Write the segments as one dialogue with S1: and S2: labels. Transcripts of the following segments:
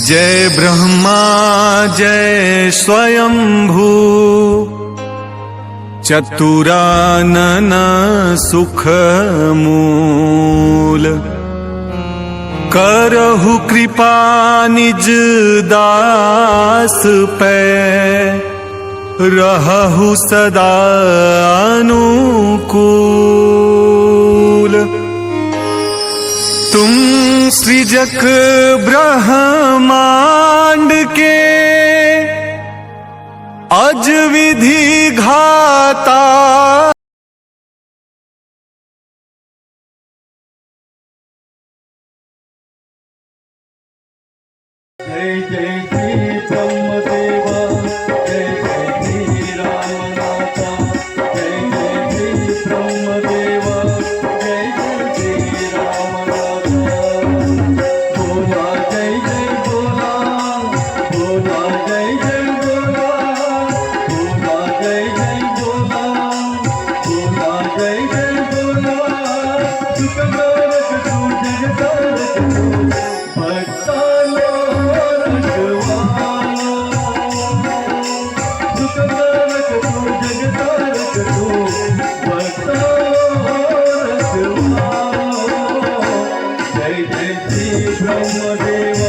S1: जय ब्रह्मा जय स्वयंभू चतुरानन सुख मूल। करहु कृपा निज दास पे रहहु सदा अनुकूल। तुम सृजक ब्रह्मांड के अज विधि घाता।
S2: जय जय श्री ब्रह्मदेवा, जय जय श्री रामनाथा, जय जय श्री ब्रह्मदेवा, जय जय श्री रामनाथा। बोला जय जय बोला, बोला जय जय बोला, बोला जय जय बोला, बोला जय जय बोला। सुख कारक तू जगतारक तू भक्तालो ब्रह्मदेवा, जय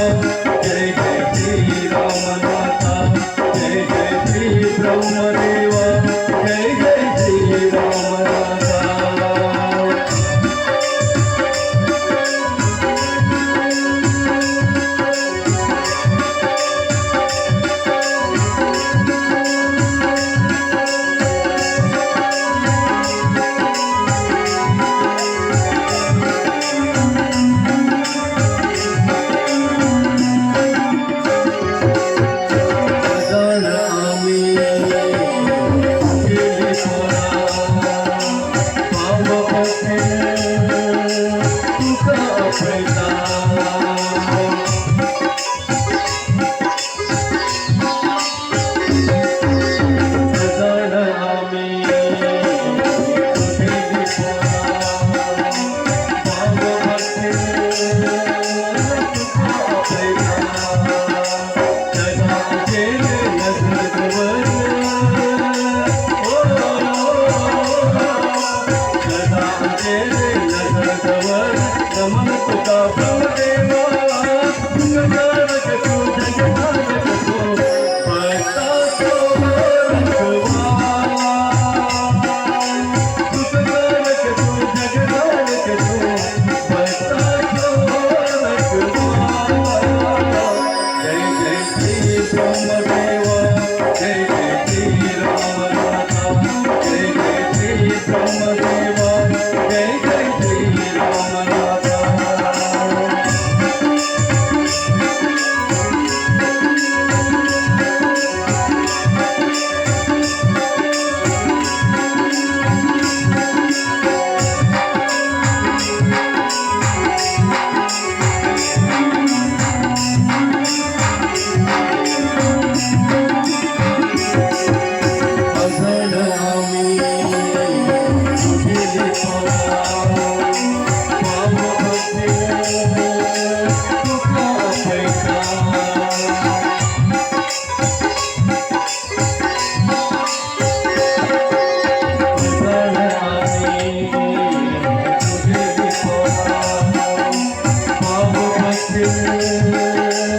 S2: जय श्री रामनाथा, जय जय श्री ब्रह्मदेवा, जय जय श्री रामनाथा।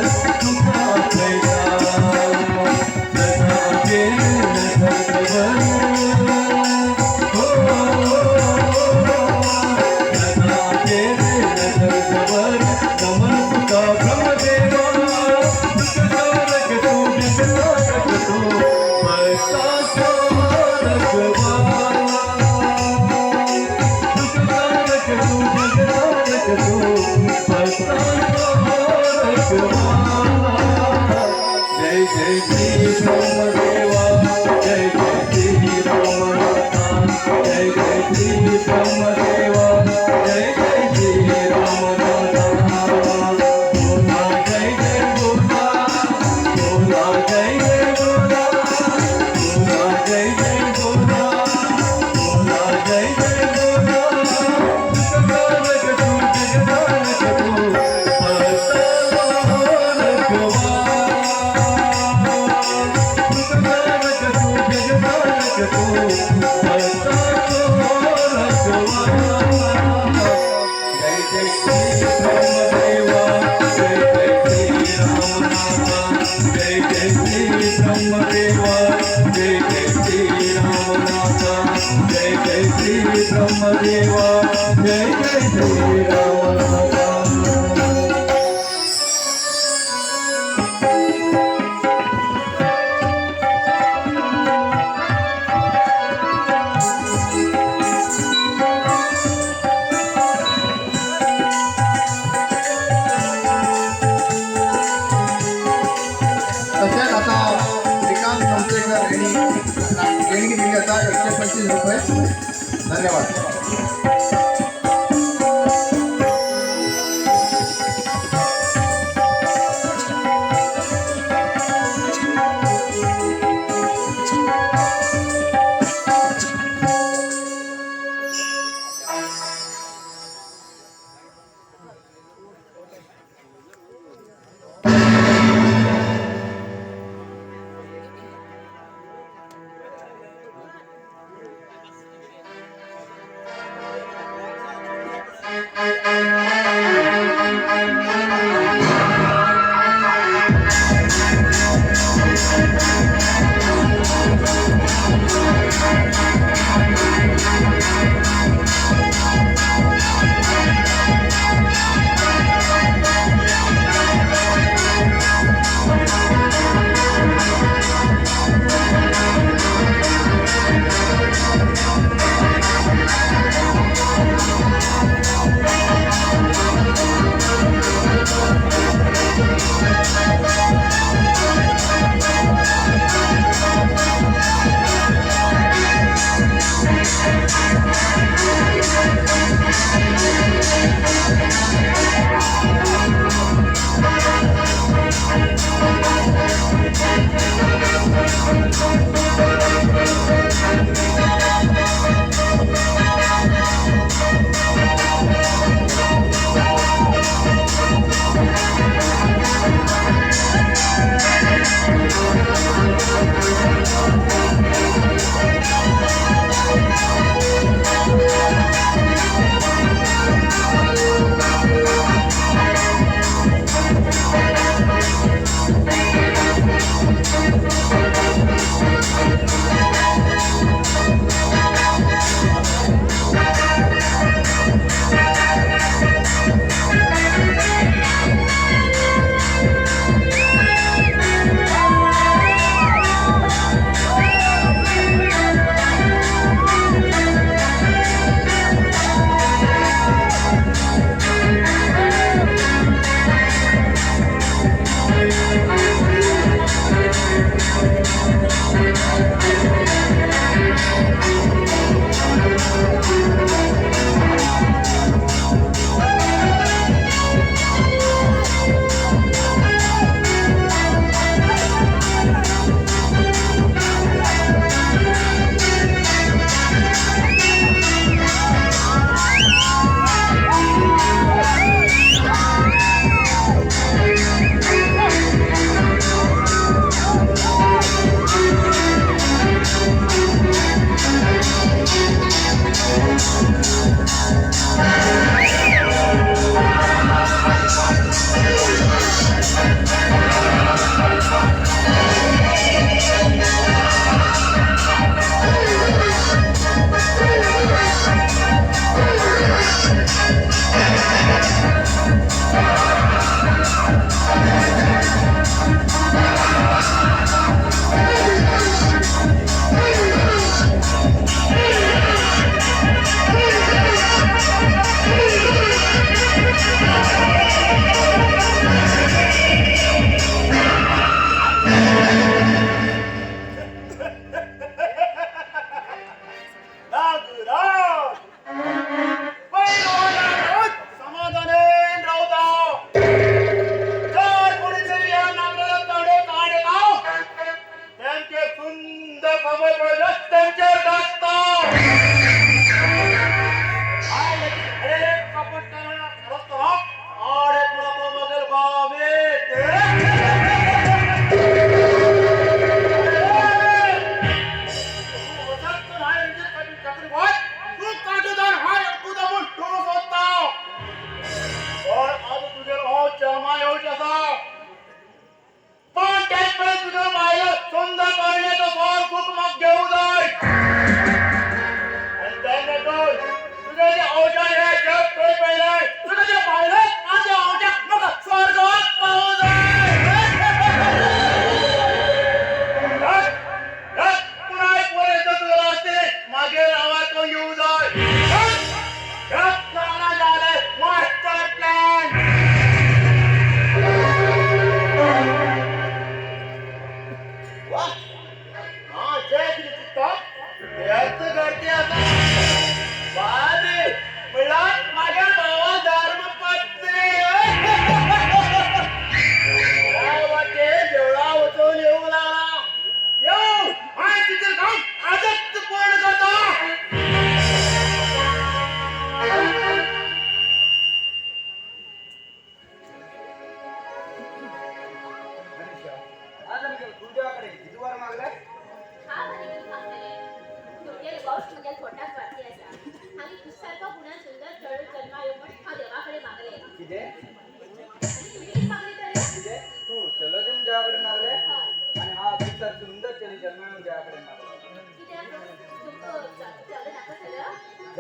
S2: भक्ताचो रखवाला जय जय श्री ब्रह्मदेवा जय जय श्री रामनाथा जय जय श्री ब्रह्मदेवा जय जय श्री रामनाथा जय जय श्री ब्रह्मदेवा जय जय श्री रामनाथा
S3: तसेच आता श्रीकांत संस्थेकर यांनी देणगी दिली आता 125 रुपये. धन्यवाद.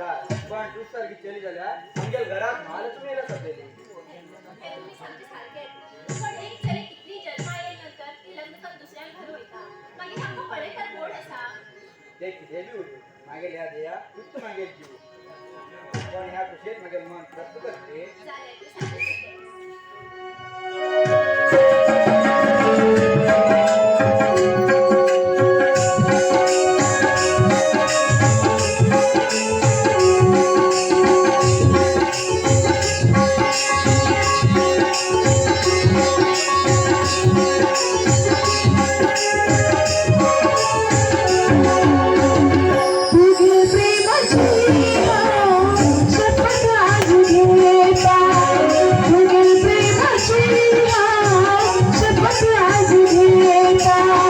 S4: जा पण तू सारखी चली झाल्या आमच्या घरात मालच मेला सध्या
S5: हे तुम्ही सारखे सारखे पण एक जरी किती जन्मा येईल नंतर ती लग्न करून दुसऱ्या घर होईता मागीर आमकां पळयतात कोण आसा
S4: ते किती बी होते मागेल या देया तूच मागेल जीव पण ह्या कुशेत मागेल मन प्रस्तुत करते
S5: जालें तूं सांगता
S6: शपथ आज घेता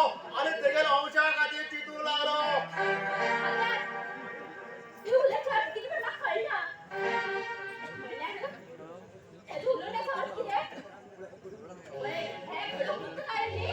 S3: आणि तेगेल अंशा खातीर चितू लागलो.
S5: ती उलट छान किती मला कळलं. म्हणल्यानं हे उलट छान किती आहे? ओय, हे कुठं कुठं काय रे?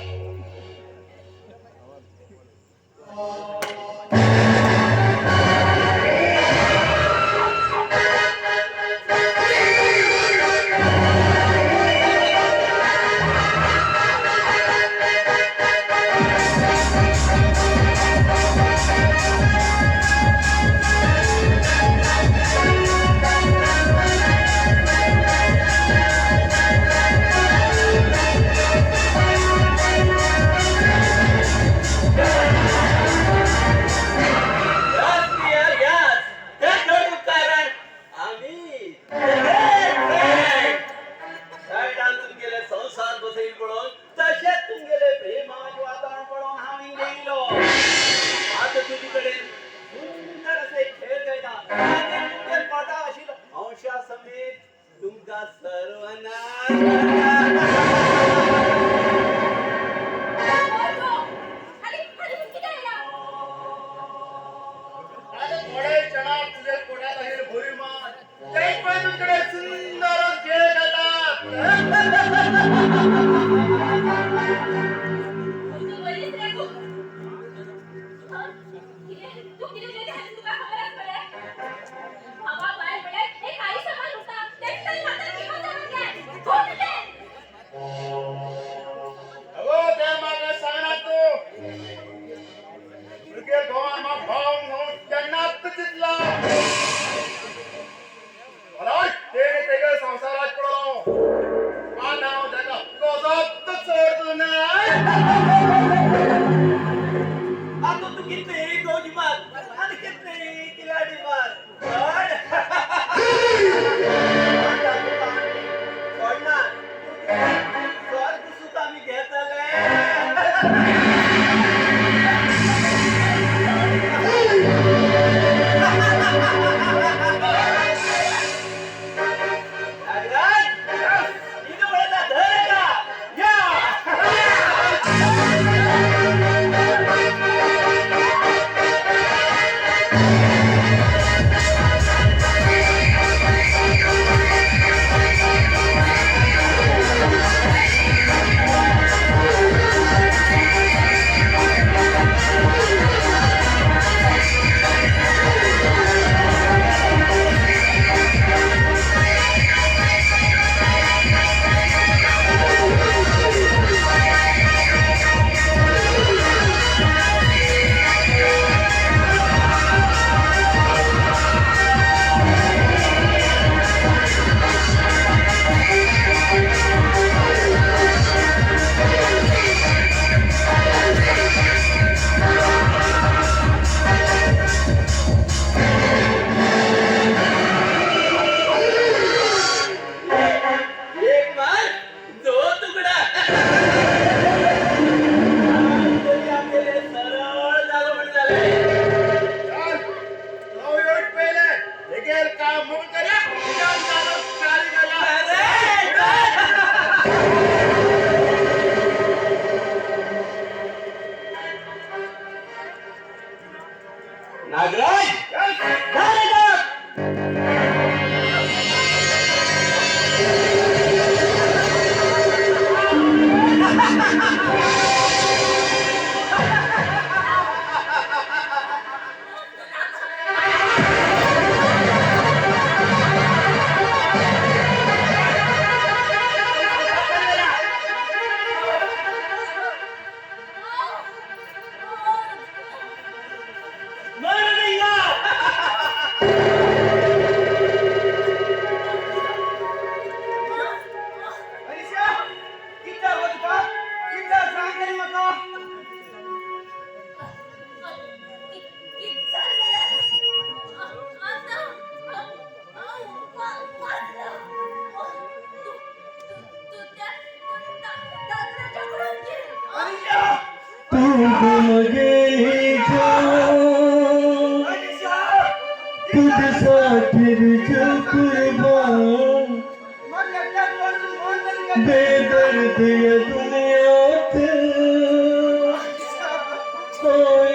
S2: बेदर्द ये दुनिया थे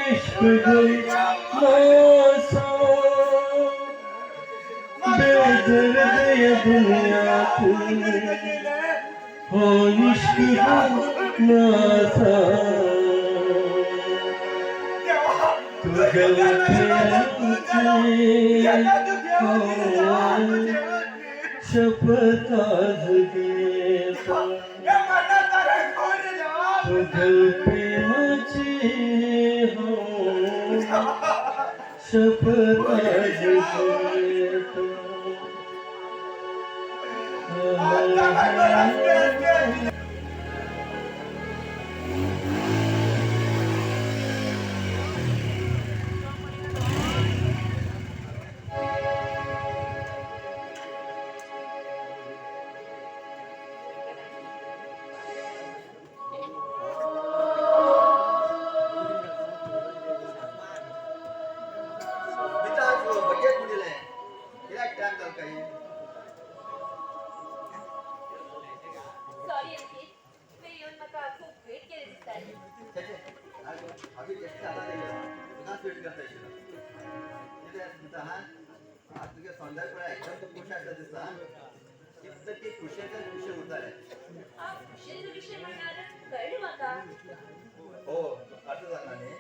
S2: इश्क गया नासा बेदर्द ये दुनिया तू हो इश्क नासा तू गलती शपथ आज घेता तू प्रेमाची हो शपथ आज घेता
S5: सॉरी अंकित मी येऊन म्हाका खूप वेट केले दिसताले हा खुशीचा विषय म्हणणार कळलं म्हाका
S3: हो असं जाणार नाही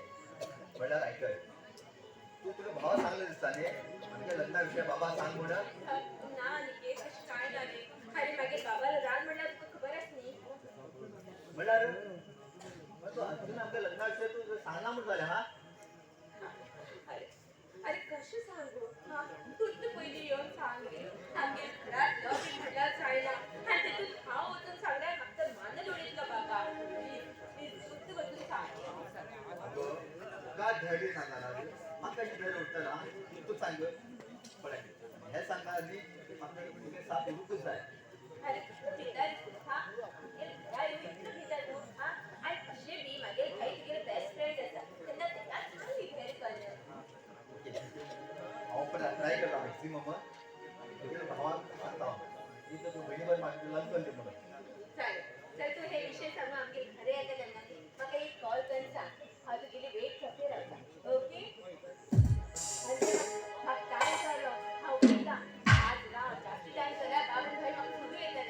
S3: म्हणल्यार ऐकय तू तुझ्या भावा सांगलं दिसताने म्हणजे लग्नाविषयी बाबा सांग म्हणून
S5: ना अनिकेत अशी काय जाणे अरे मागे बाबाला राग म्हणल्यार तुका खबरच नाही
S3: म्हणल्यार तू अजून आमच्या लग्नाविषयी तू सांगणार म्हणून झालं हा
S5: अरे अरे कशी सांगू हा तूच तर पहिली येऊन सांगली आमगे घरात लग्न म्हणल्यार चालला आणि तिथून हाव वचून सांगल्यार म्हाका मान जोडीतलं बाबा प्लीज फक्त बसून सांग
S3: का धैर्य सांगणार मग कशी धैर्य उठतं तू सांग पडाय हे सांगणार मी आपल्या तुझे साथ उरूकच आहे
S5: अरे पिता हा हे काय इतकं पिता तू हा आणि कसे बी मागे काही तुझे बेस्ट फ्रेंड असतात त्यांना त्यात चांगली फेर कळलं
S3: अहो पण ट्राय करता मॅक्सिमम तुझ्या भावाला सांगता इथं तू बहिणीवर माझी लग्न करते म्हणून
S5: चालेल चल तू हे विषय सांग आमगे घरी येते त्यांना मग एक कॉल करून सांग हा तू गेली वेट करते राहता ओके हा काय झालं हा उठला आज ना जास्त टाइम झाला बाबा भाई मग सुरू येतात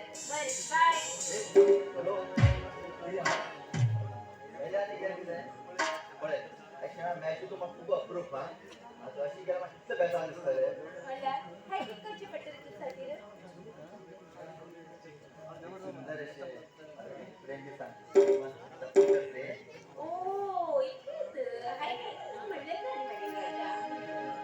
S5: बाय
S3: हॅलो पहिल्या निघाली नाही पडे ॲक्च्युअली मॅच तो मग खूप अप्रूप हा आता अशी गेला मग किती पैसा दिसतंय
S5: मला हाय कच्ची पटेल तुझ्यासाठी रे
S3: सुंदर असे प्रेम सांगते
S5: ओ इतकंच हाय काय म्हणलं ना माझ्या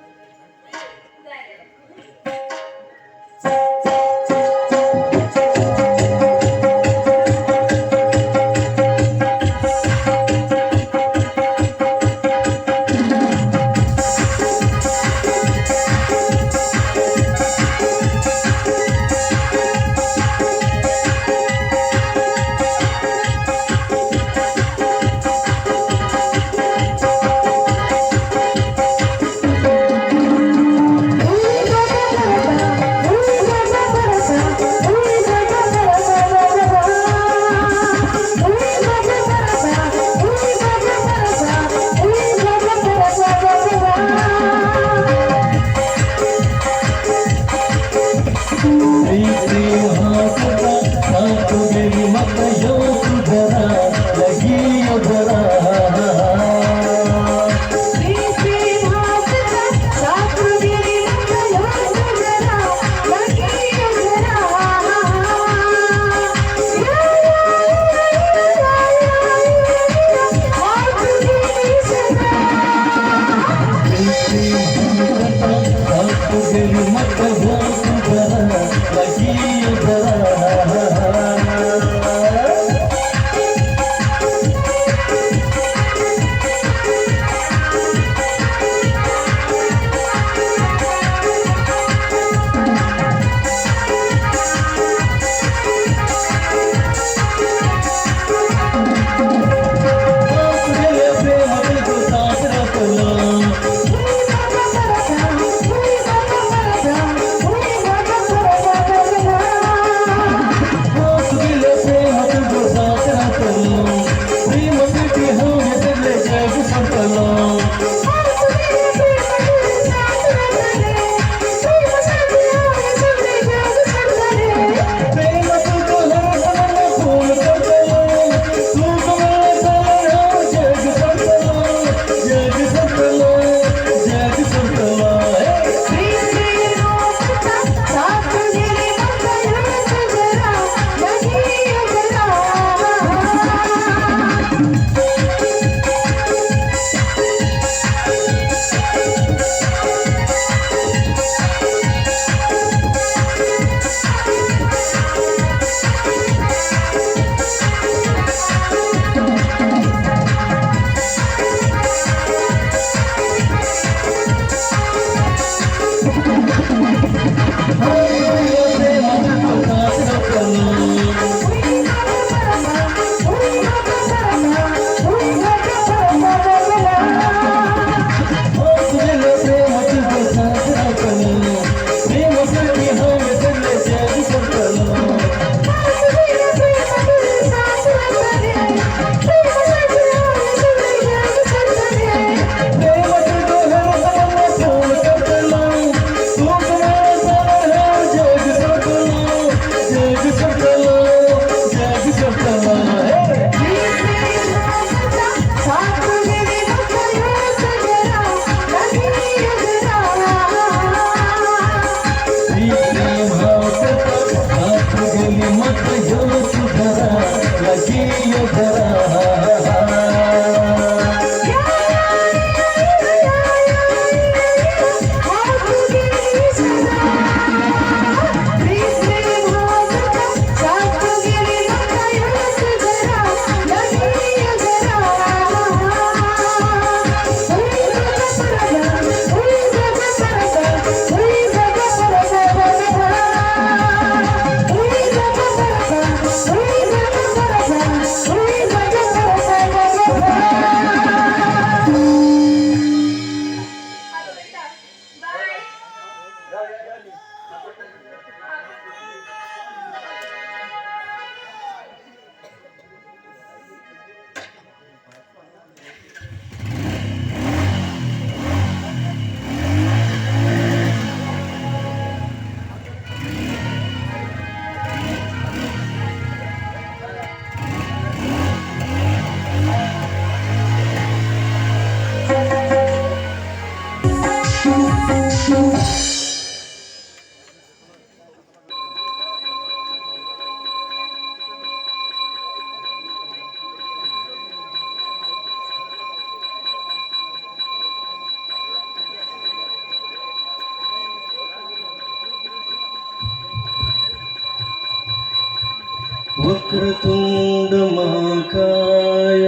S2: वक्रतुंड महाकाय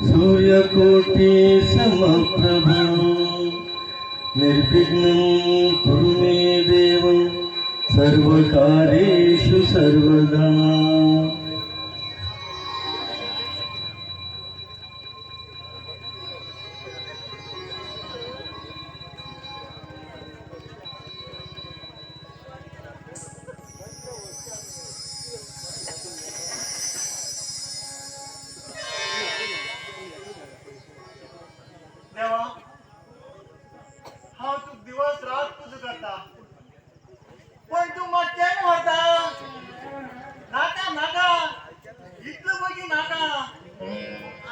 S2: सूर्यकोटि समप्रभ निर्विघ्नं कुरु मे देव सर्वकार्येषु सर्वदा.
S1: देवा हांव तुका दिवस रात पुजा करता पण तू म्हाका केन्ना व्हरता नाका नाका इतलो बेगीन नाका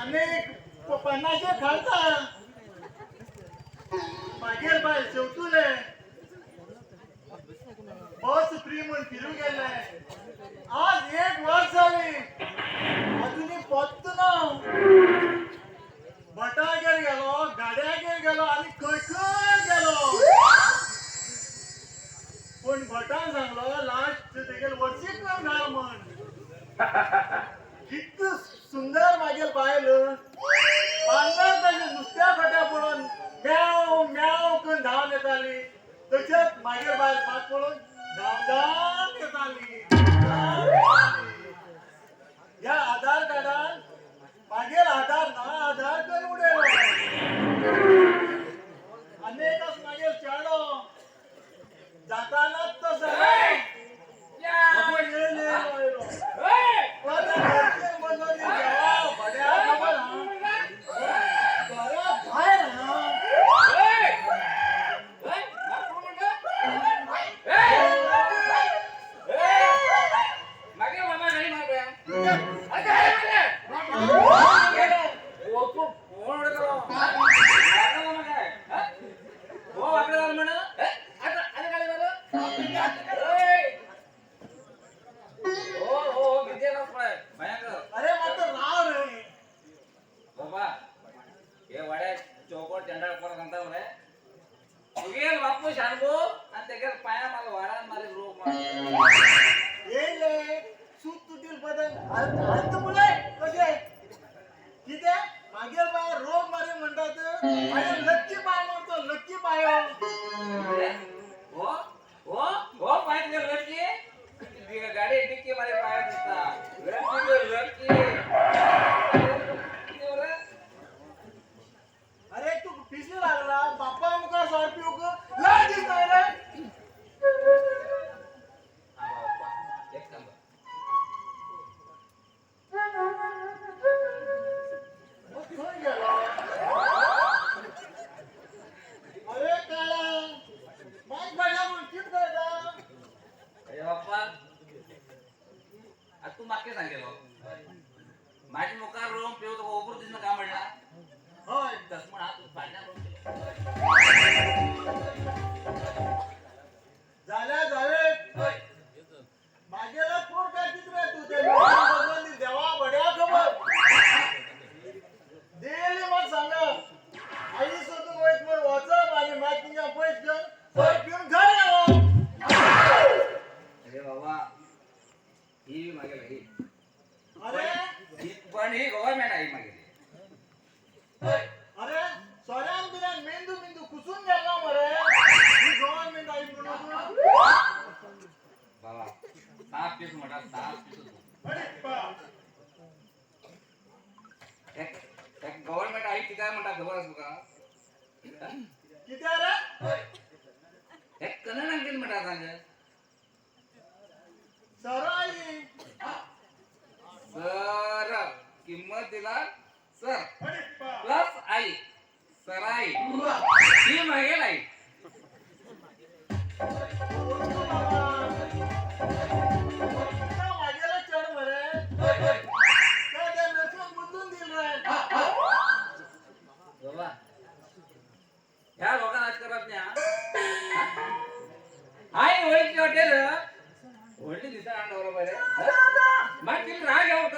S1: आनीक 50 घालता मागीर बाय शेवतुले बस फ्री म्हूण फिरूंक गेले आज 1 वर्स जाली अजुनी पोत्त ना भटागेर गेलो गाड्यागेर गेलो आनी खंय खंय गेलो पण भटान सांगलो लास्ट तेगेल वर्शीक घाल म्हण कितलो सुंदर मागेल बायल बांदर ताचे नुस्त्या फाट्या पळोवन म्याव म्याव करून धांवन येताली तशेंच मागेल बायल म्हाका पळोवन धांवधांव येताली ह्या आधार कार्डान मागेर आधार ना आधार करून उडयलो अनेकच मागेर चेडो जातानाच तो जालो आपण येयलो येयलो येयलो पण घरचे म्हणून देवा बड्या खबर हा घरा भायर हा अरे मात्र राव रे
S4: बाबा हे वड्या चौकट टेंडर पर सांगता मरे तुगेल बापू शानबो आणि तेगेल पाया मला वाडा मारे रोग
S1: येयले सूत तुटील बदल हात मुले कशे किते मागेर बाय रोग मारे म्हणतात मागेर लक्की पाय म्हणतो लक्की पायो
S4: हो हो हो पाय तुगे लटकी गाडी डिक्की मारे पाया दिसता लटकी
S1: अरे तू पिसली लागला बाप्पा मुखार स्वार पिऊक लय दिसता रे
S4: एक काम
S1: खंय गेलो अरे काळा माग पडला म्हणून कित करता
S4: अरे बाप्पा आता तू मागे सांगेलो माझी मुखार रोम पेव तो ओपर दिसणं का म्हणला
S1: होय
S4: तस म्हणा तू फाडण्या
S1: झाल्या झाले मागेला पोर काय चित्र तू ते लोकांनी देवा बड्या खबर डेली मग सांगा आई सोडून वयत म्हण वचप आणि मागच्या पैसे घेऊन सर पिऊन घरी आलो
S4: अरे बाबा ही मागे ही
S1: अरे
S4: पण ही गव्हर्नमेंट आहे मागे
S1: अरे सोऱ्यान बिऱ्यान मेंदू मेंदू कुसून गेला मरे ही गव्हर्नमेंट आई म्हणून
S4: बाबा ताप पीस म्हणा ताप पीस
S1: अरे पा
S4: एक गव्हर्नमेंट आहे ती काय म्हणतात खबर असू का
S1: किती रे
S4: एक कन्नड अंकित म्हणतात सांग
S1: सर आई
S4: सर किंमत दिला सर
S1: अरे पा
S4: प्लस आई सराई ही मागेल आई
S1: मागेला चढ मरे काय त्या नसून बुद्धून दिल रे
S4: बाबा ह्या लोकांना आज करत नाही हाय ओळखी हॉटेल ओळखी दिसता आणलं बरोबर आहे मग तिला राग यावं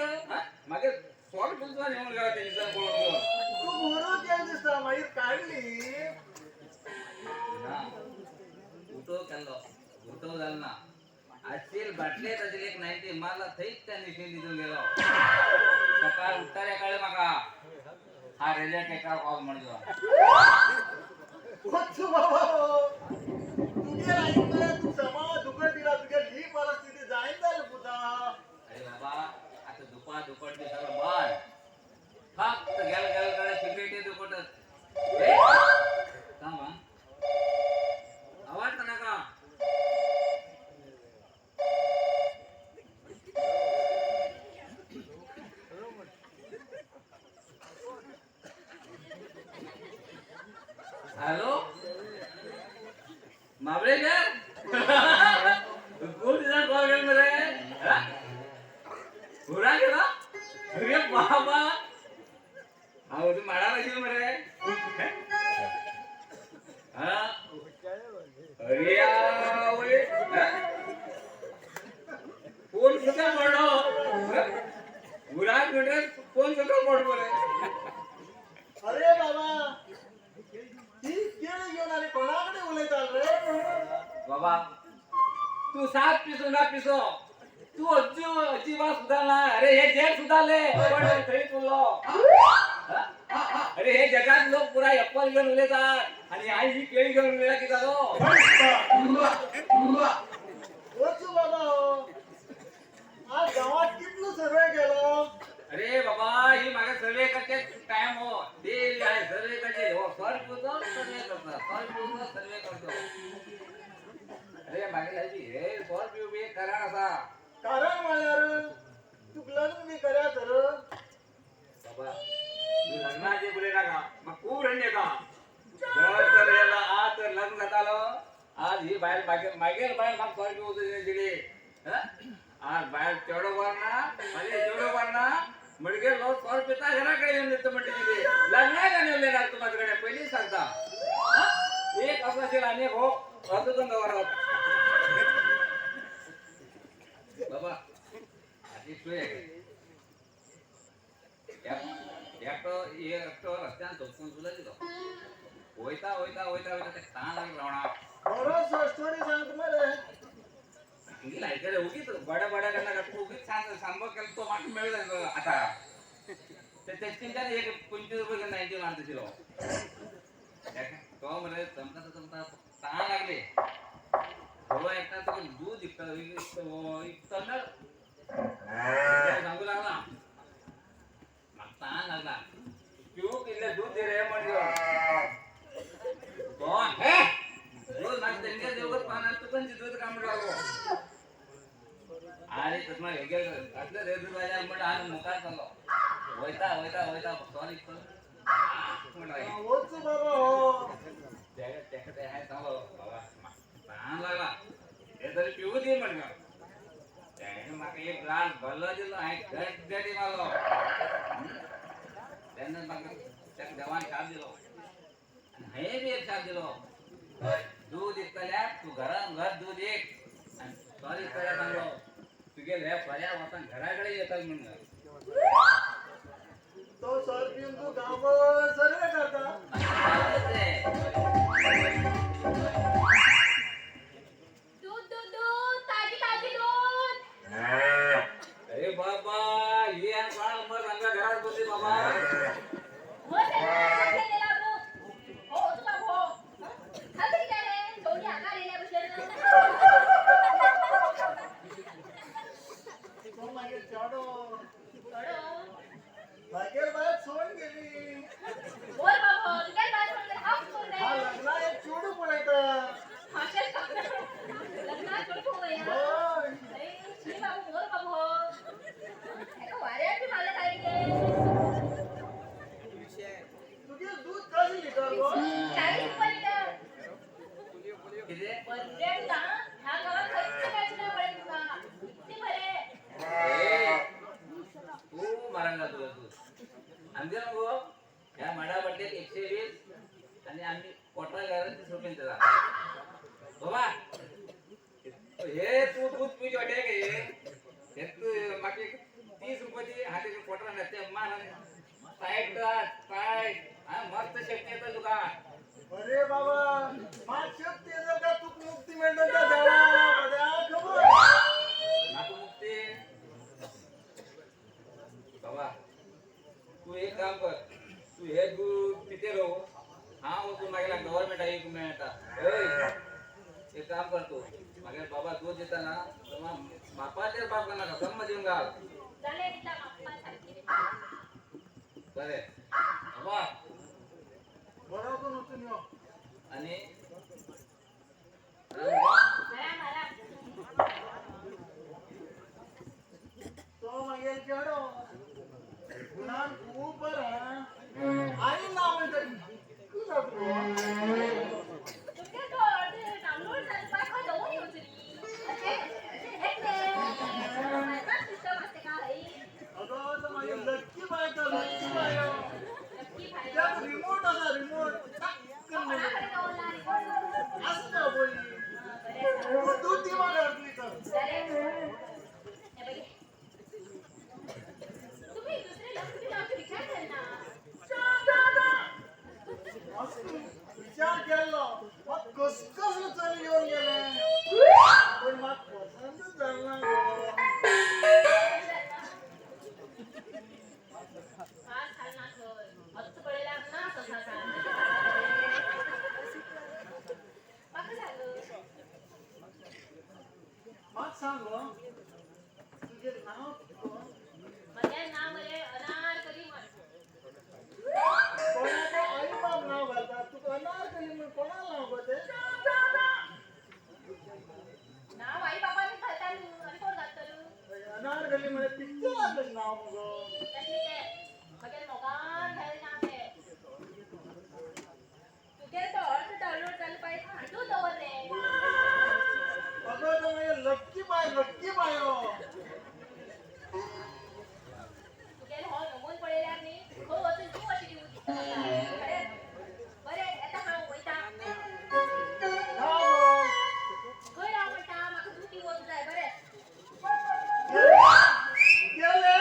S4: मागे स्वामी बोलतो आणि येऊन गेला ते इथं बोलून
S1: तू गुरु केल दिसता माहीत काढली
S4: उठो केलो उठो झालं ना असतील बाटले ताजेल एक 90 मला थैत त्या निशेन निघून गेलो सकाळ उठताऱ्या काळे माका हा रेल्वे टेका कॉल म्हणतो
S1: वच्चू बाबा तुझे ऐकतोय तू समाज दुखट दिला तुझ्या ही परिस्थिती जाईन झालं पुता
S4: अरे बाबा आता दुपट ते सगळं बंद फक्त गेल कडे सिगरेट दुपटच थांबा आवाज का नका हॅलो मावळेकर खूप दिवसात कॉल केला मरे पुरा गेला अरे बाबा अहो तू माडा लागशील मरे हा अरे आवळे फोन सुद्धा पडलो पुरा मिटर फोन सुद्धा पड बोले
S1: अरे बाबा ही केळी घेऊन आली कोणाकडे उलयताल रे
S4: बाबा तू सात पिसो ना पिसो तू अजिबात सुधारला अरे हे जग सुधारले पण तरी तुलो अरे हे जगात लोक पुरा एप्पल घेऊन उलेतात आणि आई ही केळी घेऊन उलेला की झालो
S1: वच्चू बाबा हो आज गावात कितलं सर्वे केलो
S4: अरे बाबा ही मागे सर्वे करते टाइम हो ते आहे सर्वे करते हो सर पुतो सर्वे करतो सर पुतो सर्वे करतो अरे मागे लाजी हे सर पिऊ बी करा असा
S1: कारण म्हणल्यार तुक लग्न बी करा तर
S4: बाबा तू लग्नाचे बोले ना का मग खूप रंडे का जर तर याला आज तर लग्न जातालो आज ही बाहेर मागेल बाहेर माग सर पिऊ दिले आज बाहेर तेवढं वरना म्हणजे तेवढं वरना मडगे लोक सर पिता घराकडे येऊन देतो म्हणजे तिथे लग्नाला नेले ना तुम्हाला पहिली सांगता एक असं असेल अनेक हो अजून गवरात बाबा आधी सोय एकटो रस्त्यान झोपून तुला दिलो होयता ते ताण लागून राहणार
S1: बरोबर स्टोरी सांगतो मरे
S4: इंग्लिश ऐकायला उगीच बड्या करणार उगीच सांग केलं तो मात्र मिळेल आता ते त्याच्या एक 25 रुपये 90 मारते तिला तो म्हणे चमता ताण लागले हो एकटा तो दूध इकतं ना सांगू लागला मग ताण लागला पिऊ किल्ले दूध दे रे म्हणलं कोण हे रोज माझ्या त्यांच्या देवगत पाहणार तू पण दूध काम लागलो आणि तुम्हाला हे गेलं असलं रे दूध बाजार म्हणलं आणि मुकार चाललो होयता सॉरी
S1: वच्चू बाबा हो
S4: त्याकडे आहे चाललो बाबा ताण लागला हे तरी पिऊ दे म्हणलं त्याने मागे एक ग्लास भरलं दिलं आहे गटी मारलो त्यानं मग त्याला जवान छाप दिलो आणि हे बी एक छाप दिलो दूध इकल्या तू घर दूध एक आणि सॉरी इकल्या सांगलो तू गेल्या पर्या होता घराकडे येतात म्हणलं
S1: तो सर पिऊन तू गावभर सर्वे करता
S5: दूध ताजी दूध
S4: अरे बाबा ये आणि बाळ मग रंगा घरात बसले बाबा
S5: हो ते गेला दूध हो तुला हो खाली काय रे थोडी आकार येण्या बसले
S1: तो मागे चढो
S5: थोडं
S1: मागे बाहेर सोडून गेली
S5: बोल बाबा तू काय बाहेर पडले हाफ सोड
S1: हा
S5: दे
S1: लग्ना एक चोडू पडायचं
S5: भाषा लग्नात थोडं होय
S1: होय.
S5: अरे श्री बाबू बोल बाबू एका वाऱ्यात बी मला काय रे
S1: तुझे दूध कशी लिटर गो
S5: 40 रुपये लिटर
S4: किती
S5: बरेंदा ह्या गावात खर्च काहीच नाही बरेंदा किती बरे
S4: तू मारांगा तुला तू आमच्या नको या मडा बड्डेत 120 आणि आम्ही कोटा घरात 30 रुपये त्याला बाबा हे तू दूध पिऊच वाटे हे तू मागे 30 रुपये हाते कोटा नसते मान साईड मस्त शक्ती येतं दुकान
S1: अरे बाबा माझ शक्ती जर का तूक मुक्ती मिळतो त्या देवा बड्या खबर
S4: पितेलो हांव वचून मागेला गव्हर्नमेंट एक मेळटा एक काम करतो मागे बाबा दूध दिताना तेव्हा बापाचेर बाप करनाका ब्रह्म दिवन घाल
S5: जाले दिता बाप्पा सारखी
S4: बरें बाबा
S1: बरो करून वचून यो
S4: आणि
S5: मला मला
S1: तो मागेल चेडो गुणान खूप बरा आई नाव म्हणतात तू जातो
S5: तुमच्या तो डाउनलोड झालं पाय काय जाऊन येऊ तुझी असे एक सिस्टम असते का आई
S1: अगं तर माझी लक्की बायका लक्की बाय
S5: नक्की भाई
S1: त्यात रिमोट असा रिमोट
S5: कोणाकडे गावला रिकॉर्ड
S1: असं का बोली तू ती मला अडकली कर
S5: तुम्ही दुसरे लक्ष्मी नावाचे विचार कर ना
S1: विचार केलो मग कस चल येऊन गेले पण मग पसंतच झाला
S5: हा छान नाच मस्त पडेला ना तसा छान बाकी झालं
S1: मग सांग तुझे नाव
S5: माझ्या नाव आहे अनारकली म्हण
S1: कोणाचं आई बाप नाव घालतात तू अनारकली म्हणून कोणाला नाव बोलते
S5: नाव आई बाबाने घालतात आणि कोण घालतं
S1: अनारकली म्हणजे पिक्चर आपलं नाव मग
S5: तशी ते माझ्या मोगान घ्यायला नाव आहे तुझे तो अर्थ डाउनलोड झालं पाहिजे हांडू दवर रे
S1: अगं तर म्हणजे लक्की बाय हो
S5: तुझे हो नमून पडलेला नाही हो अजून तू अशी देऊ बरे बरे आता हा वैता
S1: नाव
S5: खंय राव म्हणटा म्हाका दुटी वच जाय बरे
S1: गेले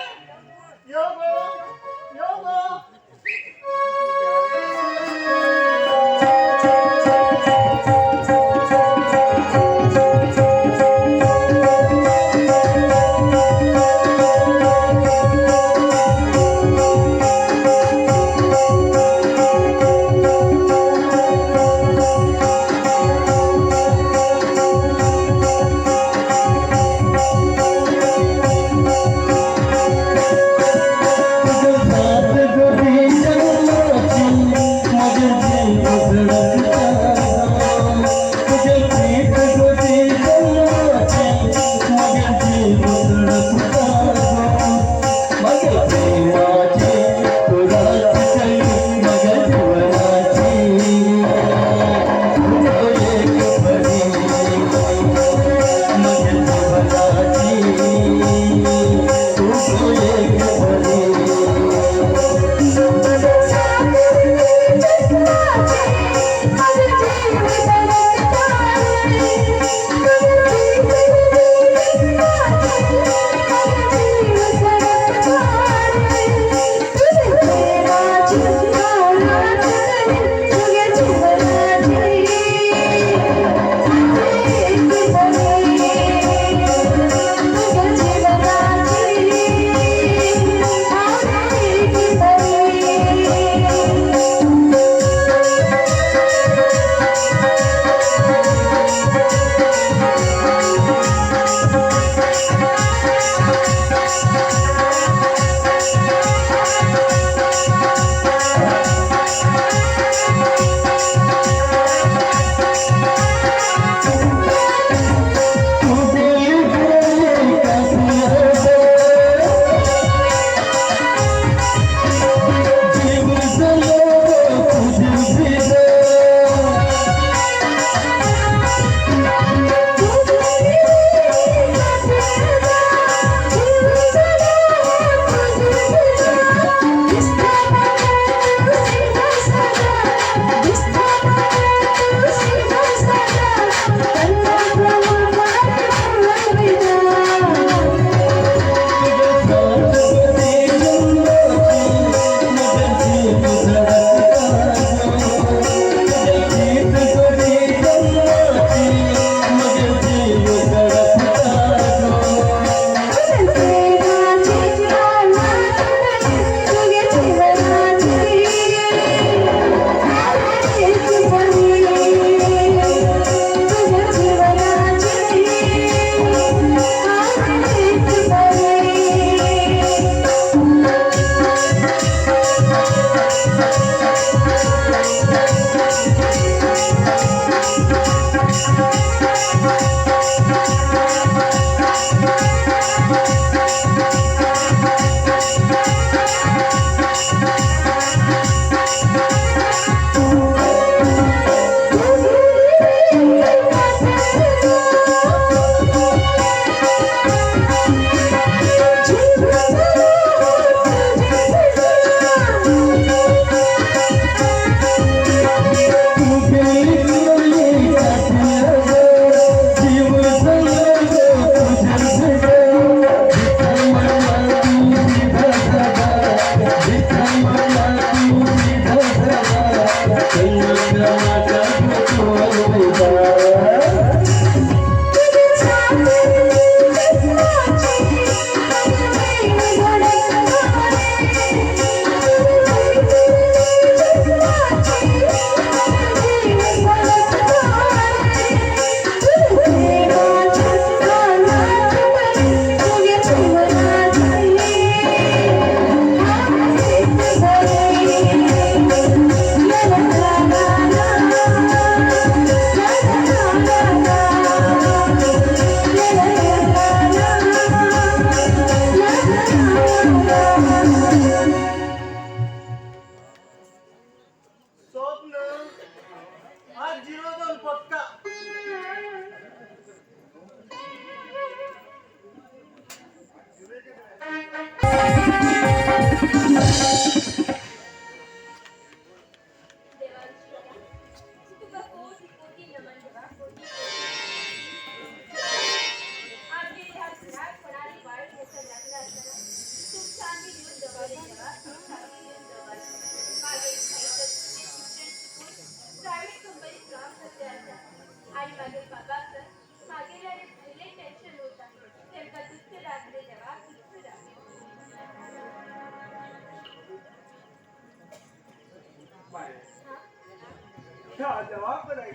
S1: दवाखाना आहे.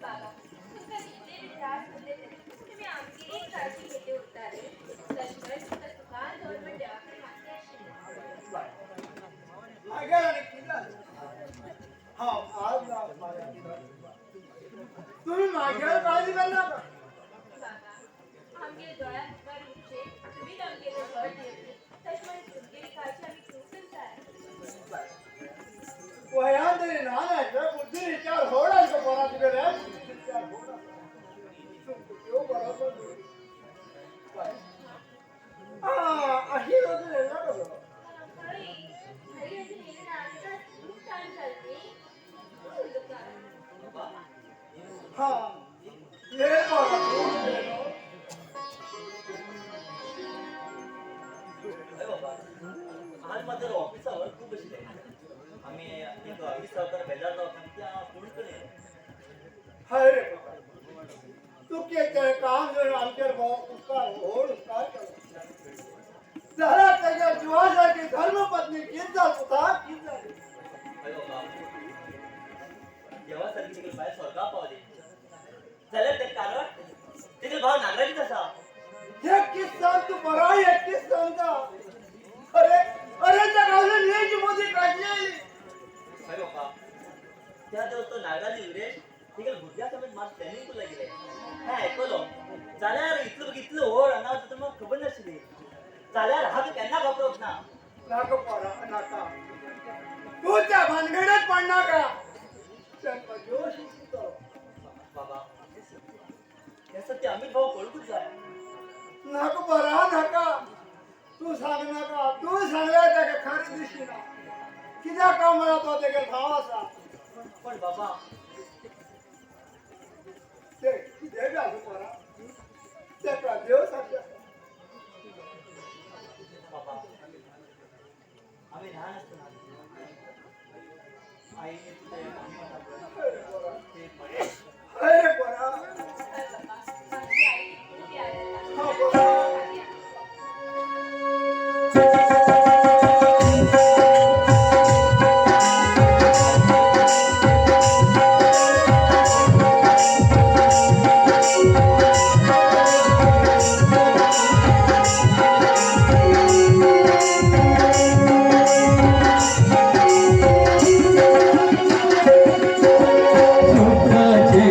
S5: बाबा तुमका कितले त्रास होते तरी तुम्ही आमची एक काळजी घेते होता रे लष्कर तुमका दुकान गव्हर्नमेंट दवाखाने मागते असेल
S1: मागेल आणि किल्ला हा आज ना तुम्ही मागेल काळजी करणार का?
S5: बाबा आमगे डोळ्यात उभार उठचे मी आमगेले घर देते तशामुळे तुमची काळजी आम्ही खूपच आहे
S1: वयाने नानाच्या बुद्धी विचार होणार का बरा तिकडे विचार होणार तो बरोबर अशी रोज येणार का
S5: घरी घरी अजून येणं आता खूप टाइम चालते दुकान
S1: हा ये बरा
S3: अरे बाबा आज मात्र ऑफिसावर खूप बसले आम्ही एक वीस सावकार बेजार दवाखाना त्या कोणीकडे
S1: हाय रे बाबा तू के काम जर आमच्या भाऊ उपकार होड उपकार जरा त्याच्या जीवासाठी धर्मपत्नी किती जात होता किती झाली
S3: अरे बाबा जेव्हा सारखी तिकडे बाहेर स्वर्गा पावले झालं ते कारण तिकडे भाव नागराची कसा
S1: एक किस्सा तू बरा एक किस्सा अरे अरे त्या गावला न्यायची मोदी काढली
S3: अरे बाबा त्या दिवस तो नागराजी विरेश तिकडे भुजल्या समेत माझं ट्रेनिंग तुला गेले काय ऐकलो चाल्यार इथलं बघितलं हो अनावत तर मग खबर नसली चाल्यार हा तर त्यांना घाबरत ना
S1: नाका परा नाका तू त्या भानगडीत पडणार का त्यांचा जोश उठतो.
S3: बाबा यासाठी अमित भाऊ कोळकूच आहे
S1: नाका परा नाका तू सांग नाका तू सांगल्या त्या खरी दिसली ना कित्या काम मला तो ते भाव असा
S3: पण बाबा
S1: ते किती असं परा त्या देव सांगता
S3: बाबा आम्ही लहान असताना आईने तुझ्या ते पडेल
S1: अरे परा
S5: आमची आई किती आहे
S1: हा परा
S2: सुखाचे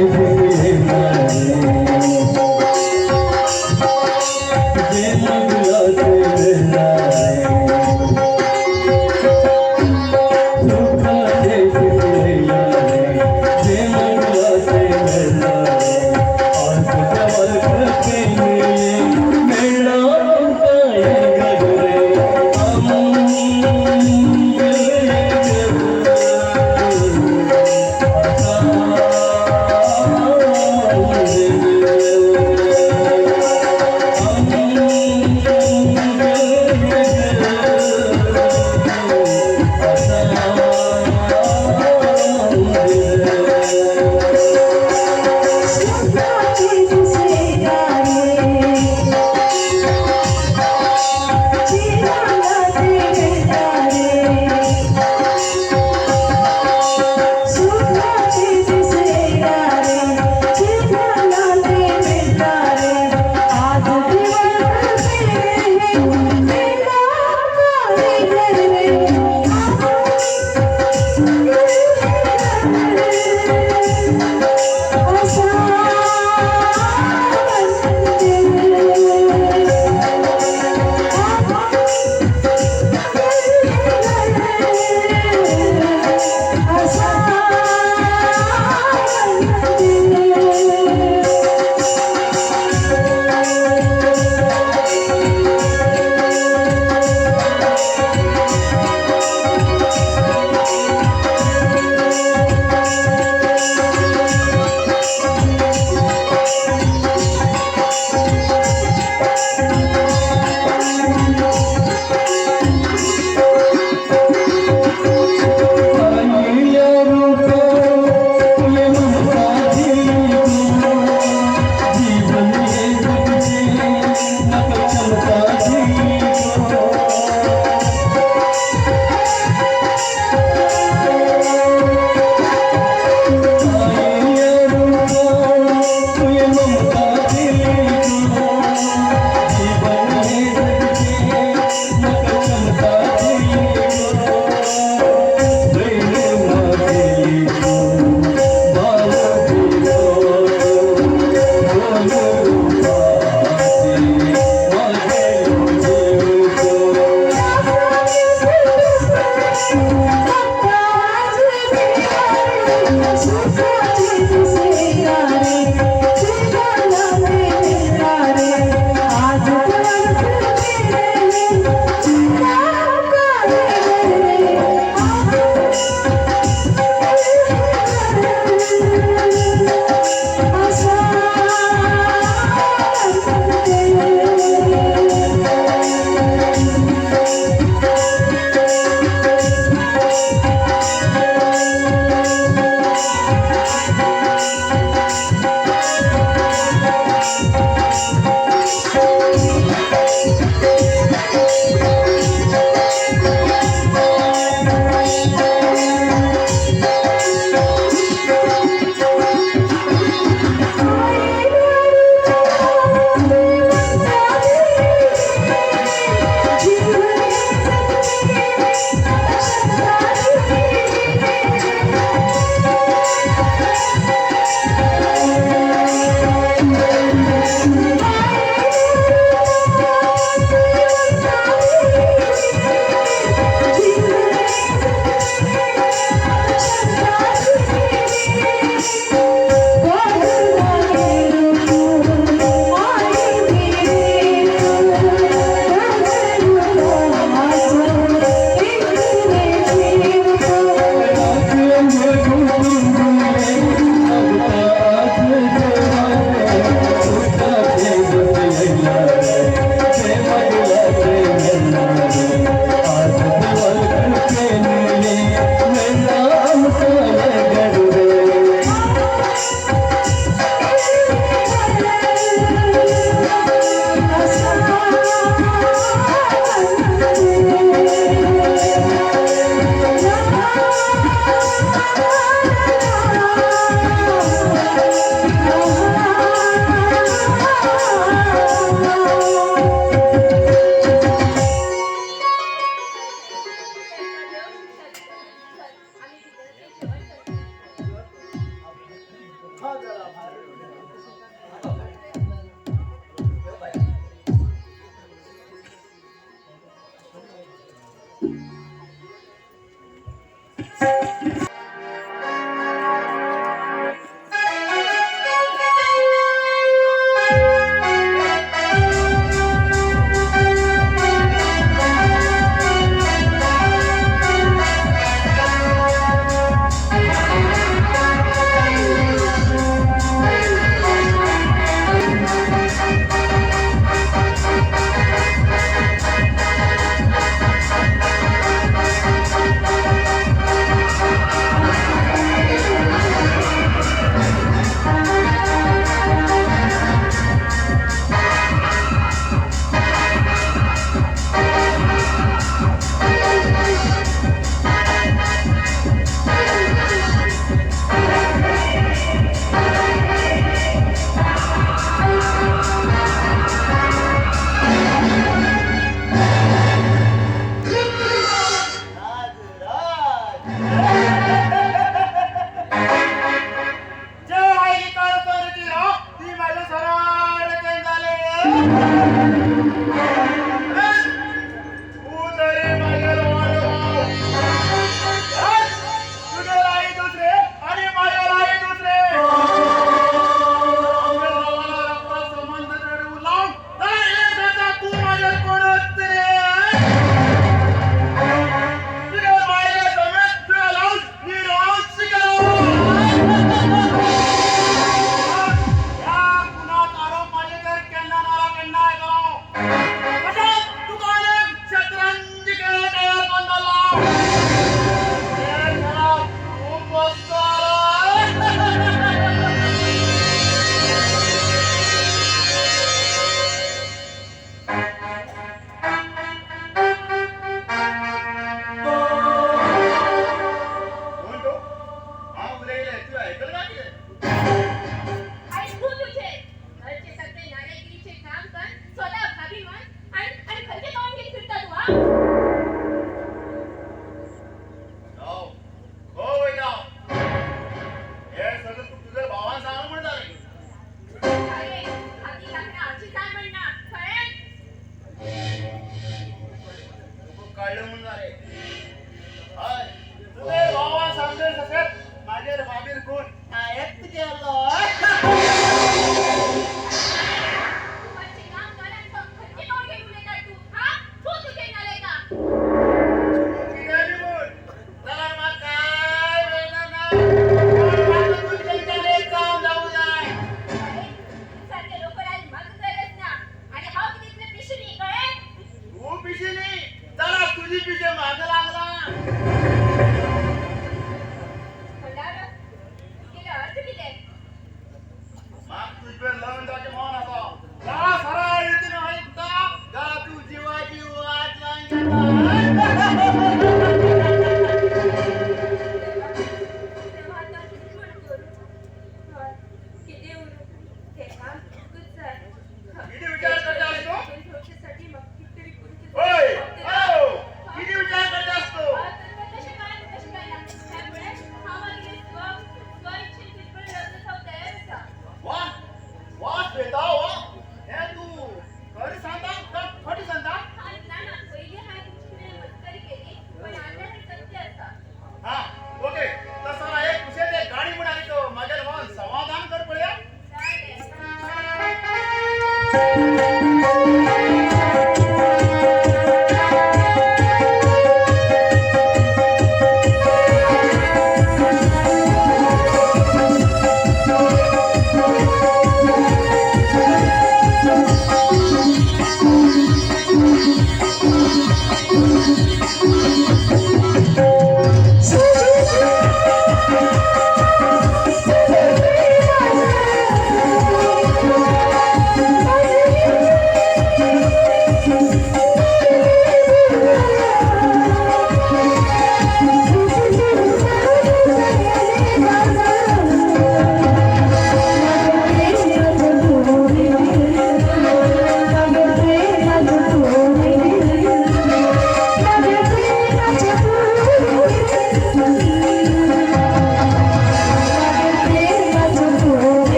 S6: Thank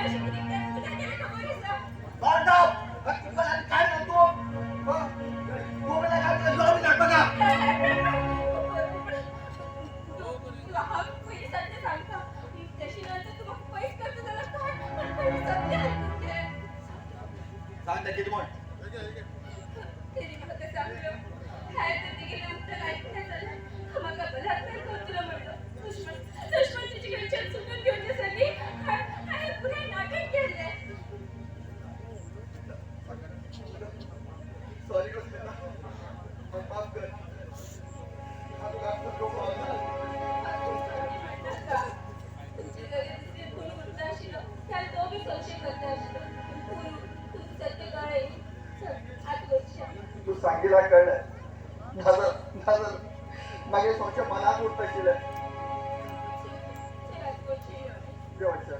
S5: अशी किती काय केलं खबर आहे का?
S1: बाळगाव, काय म्हणतो बोबड्या काय तुला जॉब लागतो का?
S5: हा पहिले सत्य सांगता त्याशी नंतर तू मग पैस करतो त्याला काय पण पहिले सत्य ऐकून घे.
S1: सांग किती म्हण
S5: तेरी मला ते सांगलं काय तर ते गेले उत्तर ऐकून झालं मग बलात्कार करतो तुला म्हणलं दुश्मन तिची घरच्यात सुटून घेऊन येसाठी आणि पुन्हा नाटक केलंय.
S1: सॉरी कृष्णा माफ कर
S5: तुमची घरी दुसरी कोणी वृद्ध असेल त्याला तो बी संशय करता असेल तू सत्य काळे आत्मरक्षा
S1: तू सांगितला कळलं झालं मागे संशय मनात उठत केलं व्यवस्था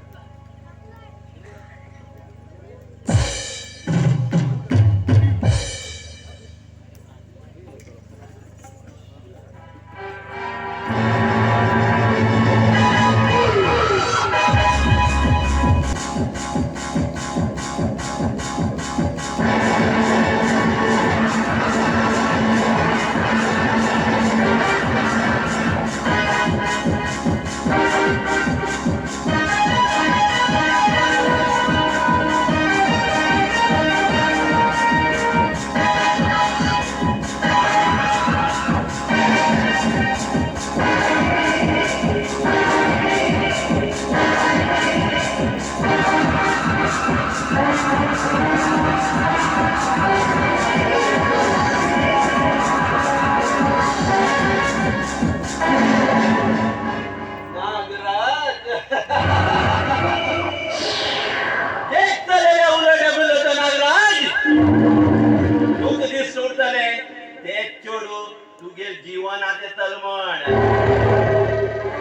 S1: जीवन आते तलमण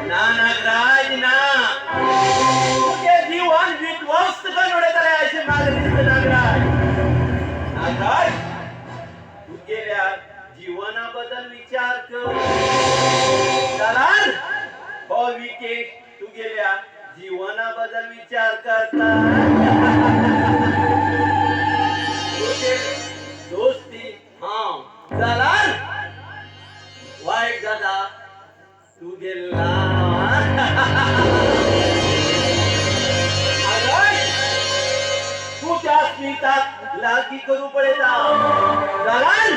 S1: ना नागराज ना तुझे जीवन विध्वस्त करून असे मागणी नागराज नागराज तू गेल्या जीवनाबद्दल विचार कर दलाल हो विकेट तू गेल्या जीवनाबद्दल विचार करता दोस्ती हाँ दलाल वाईट दादा तू गेला तू त्या स्मितात लागी करू पडेता दलाल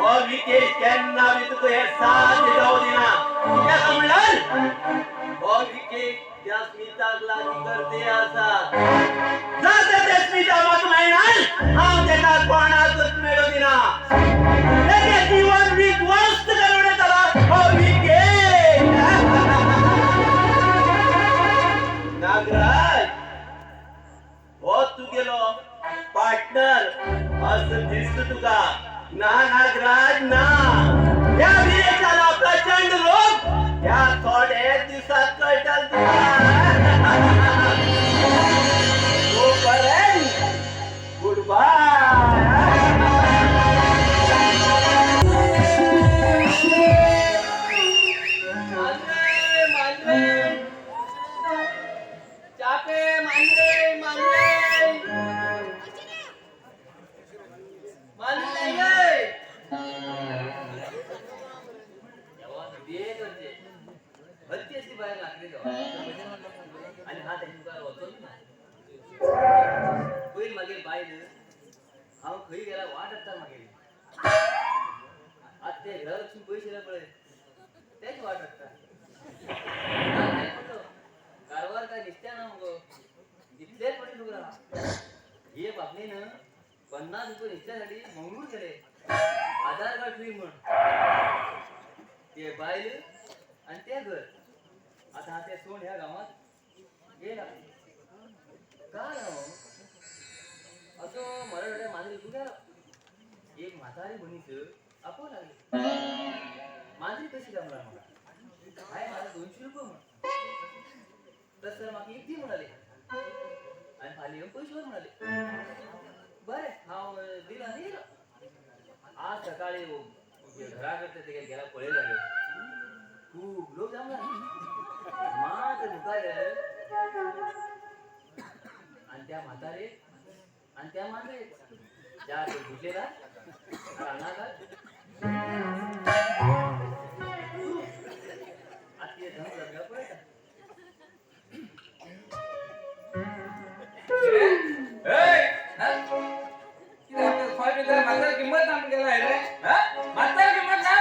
S1: और विकेश त्यांना मी तुझे हे साथ जाऊ देना तुझ्या समजलं और विकेश त्या स्मितात लागी करते असा जाते त्या स्मिता मत महिना हम त्याला कोणाच मिळू देना त्याचे जीवन विध्वस्त करून त्याला और विकेश नागराज हो तू गेलो पार्टनर असं दिसत तुका ना नागराज ना या विवेकाला प्रचंड लोक या थोड्या दिवसात कळतात तुला तोपर्यंत गुड बाय
S3: आणि हा त्यांनी होतो होईल मागे बाईल हा खरी गेला वाट असता मागे आज ते घर पैसे पडे त्याच वाट असता कारभार काय दिसत्या ना मग दिसलेच पडे तुला हे बापने 50 रुपये निश्चयासाठी मंगळूर गेले आधार कार्ड फ्री म्हणून ते बाईल आणि ते घर आता हा ते सोड ह्या गावात गेला काय असं मराठ्या माझे तू गेला एक म्हातारी बनीच आपण लागली माझी कशी जमणार मला काय मला 200 रुपये म्हण तसं मग एक दी म्हणाले आणि खाली येऊन पैसे म्हणाले बरे हा दिला नाही आज सकाळी घराकडे ते गेला पळे झाले खूप लोक जमला माझ दुकान आणि त्या मांजरी ज्या भुजलेला रानाला आती धन लग्न पडायचा
S4: किंमत आपण केला रे म्हातारी किंमत ना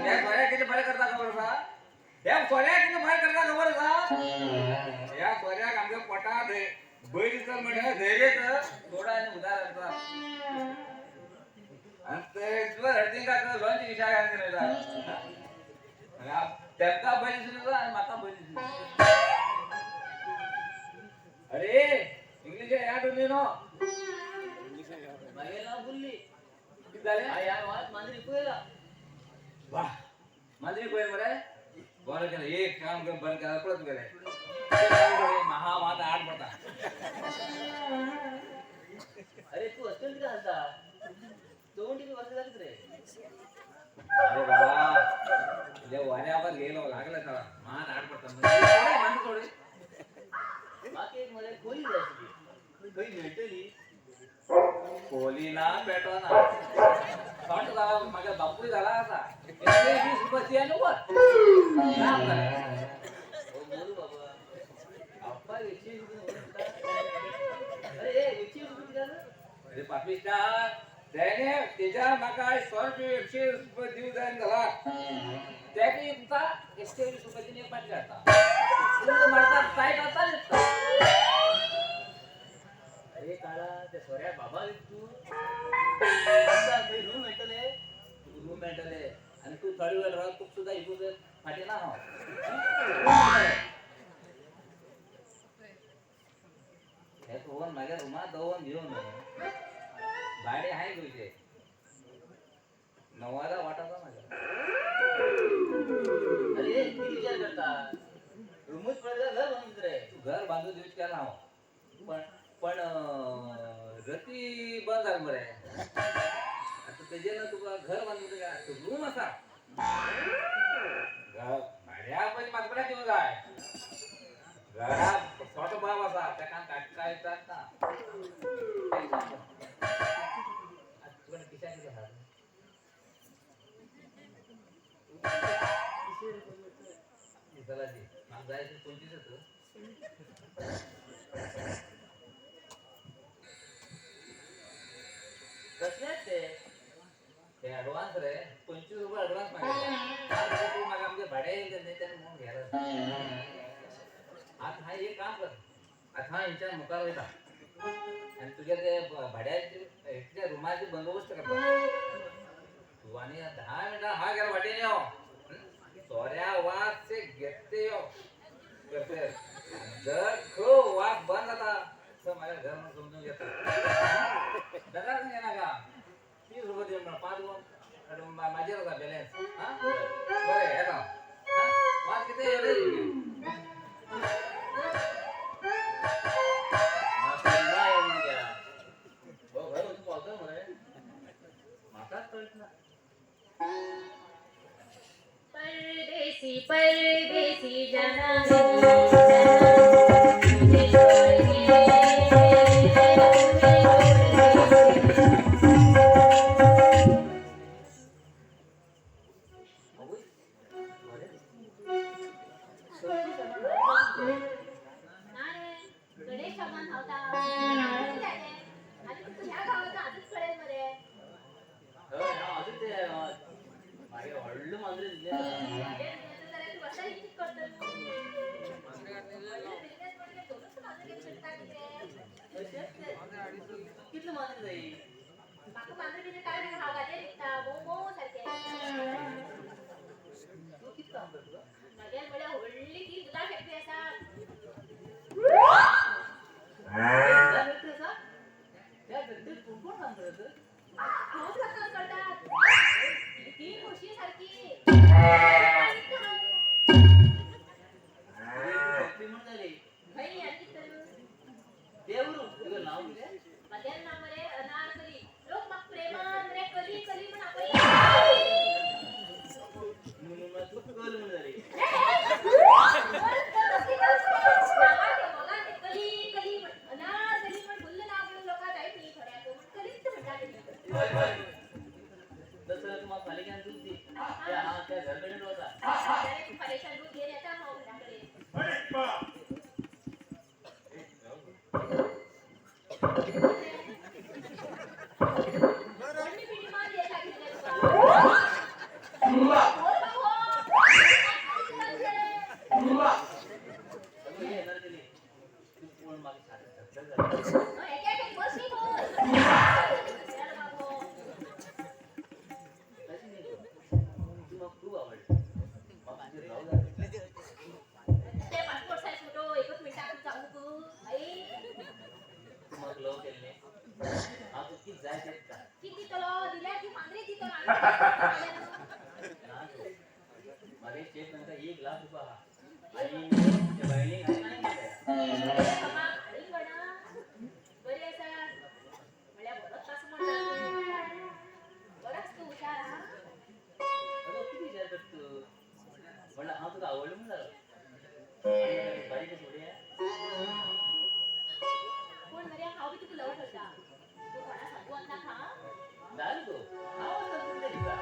S4: त्या सोऱ्या किती फरक करता खबर का त्या सोऱ्या किती फरक करता खबर का या सोऱ्या आमच्या पोटात बैल तर म्हणजे धैर्य तर थोडा आणि उधार करता आणि ते तुला हरती का लॉन्च विषय घालून गेला त्याचा बैल सुरू आणि माता बैल अरे इंग्लिश या दोन्ही नो
S3: मागे नाव बोलली
S4: किती झाले
S3: या वाद मांजरी पुरेला
S4: वाह मांजरी कोण मरे बरं केलं एक काम कर बरं केलं परत गेले महामाता आठ पडता
S3: अरे तू असेल किती हलता दोन टिकी वर्ष झालीच रे
S4: अरे बाबा तुझ्या वाऱ्यावर गेलो लागलं का मान आठ पडता मान थोडे
S3: बाकी एक मध्ये खोली जायची खोली भेटली
S4: कोहली ना भेटवा ना शॉट झाला माझ्या बापूही झाला असा 20 रुपये आहे वर
S3: बोलू बाबा अप्पा एकशे अरे एकशे रुपये
S4: अरे पापिष्टा त्याने त्याच्या माका 100 रुपये 100 रुपये देऊ जाईन झाला त्याने तुमचा 120 रुपयाची एक पाठी करता तुम्ही मारता काय करता
S3: अरे काळा त्या सोऱ्या बाबा तू रूम भेटले
S4: रूम मेंटल आहे आणि तू थोडी वेळ राहत तू सुद्धा इकडे फाटे ना हो हे तो वन माझ्या रूमात दोन घेऊन भाडे आहे तुझे 9ला वाटाचा माझ्या
S3: अरे किती विचार करता रूमच पडला घर बांधून रे
S4: तू घर बांधून देऊच केला हो पण रती बंद झाली बरं आता त्याच्यानं तुला घर बांधून का रूम असा भाड्या पण मागपडा दिवस आहे घरात स्वतः बाब असा त्या काम काय येतात ना तुला किशा किती हात चला जी मग जायचं कोणतीच होतं
S3: कसले
S4: ते ऍडव्हान्स रे 25 रुपये ऍडव्हान्स मागितले तू मला आमचे भाडे येईल नाही त्याने म्हणून घ्यायला आता हा एक काम कर आता हा यांच्या मुखार होता आणि तुझ्या ते भाड्याचे इथल्या रुमाचे बंदोबस्त करतो तू आणि 10 मिनिटं हा गेला वाटेने हो सोऱ्या वास से घेते हो करते जर खो वास बंद आता तर माझ्या घर मध्ये समजून घेतो दादा नाही ना का 30 रुपये देऊन मला 5 गुण माझ्यावर का बॅलन्स हा बरं हे का हा वास किती आहे रे
S5: परदेसी परदेसी जनानी कोणी पिढी मान द्यायला लागली तुला?
S1: तुला
S5: बोल बाबू.
S1: तुला
S3: सगळी येणार गेली. तू कोण मागे सारखं धडधड झालं.
S5: एक बस नाही बोल. चल बाबू.
S3: कशी नाही तू? तू मग खूप आवडली. मग माझे राहू झाले.
S5: ते पासपोर्ट साईज फोटो एकच मिनिटात सांगू तू. आई
S3: मग लव केले. आता किती जायचे का?
S5: किती तलो दिल्या की मांजरी ती तर
S3: माझे चेक नंतर 1 लाख रुपये हा. आणि त्या बहिणी काय नाही केलं.
S5: बरी असा मला बोलत कसं म्हणतात बरंच तू हुशार हा.
S3: अगं किती विचार करतो. म्हणलं हा तुला आवडलं म्हणून झालं. आणि बारीक थोडी आहे.
S5: कोण मर्या हाव बी तुला लव करता तू कोणा सांगू अन्ना खा
S3: झालं तो. हा वाजता तुला दिला.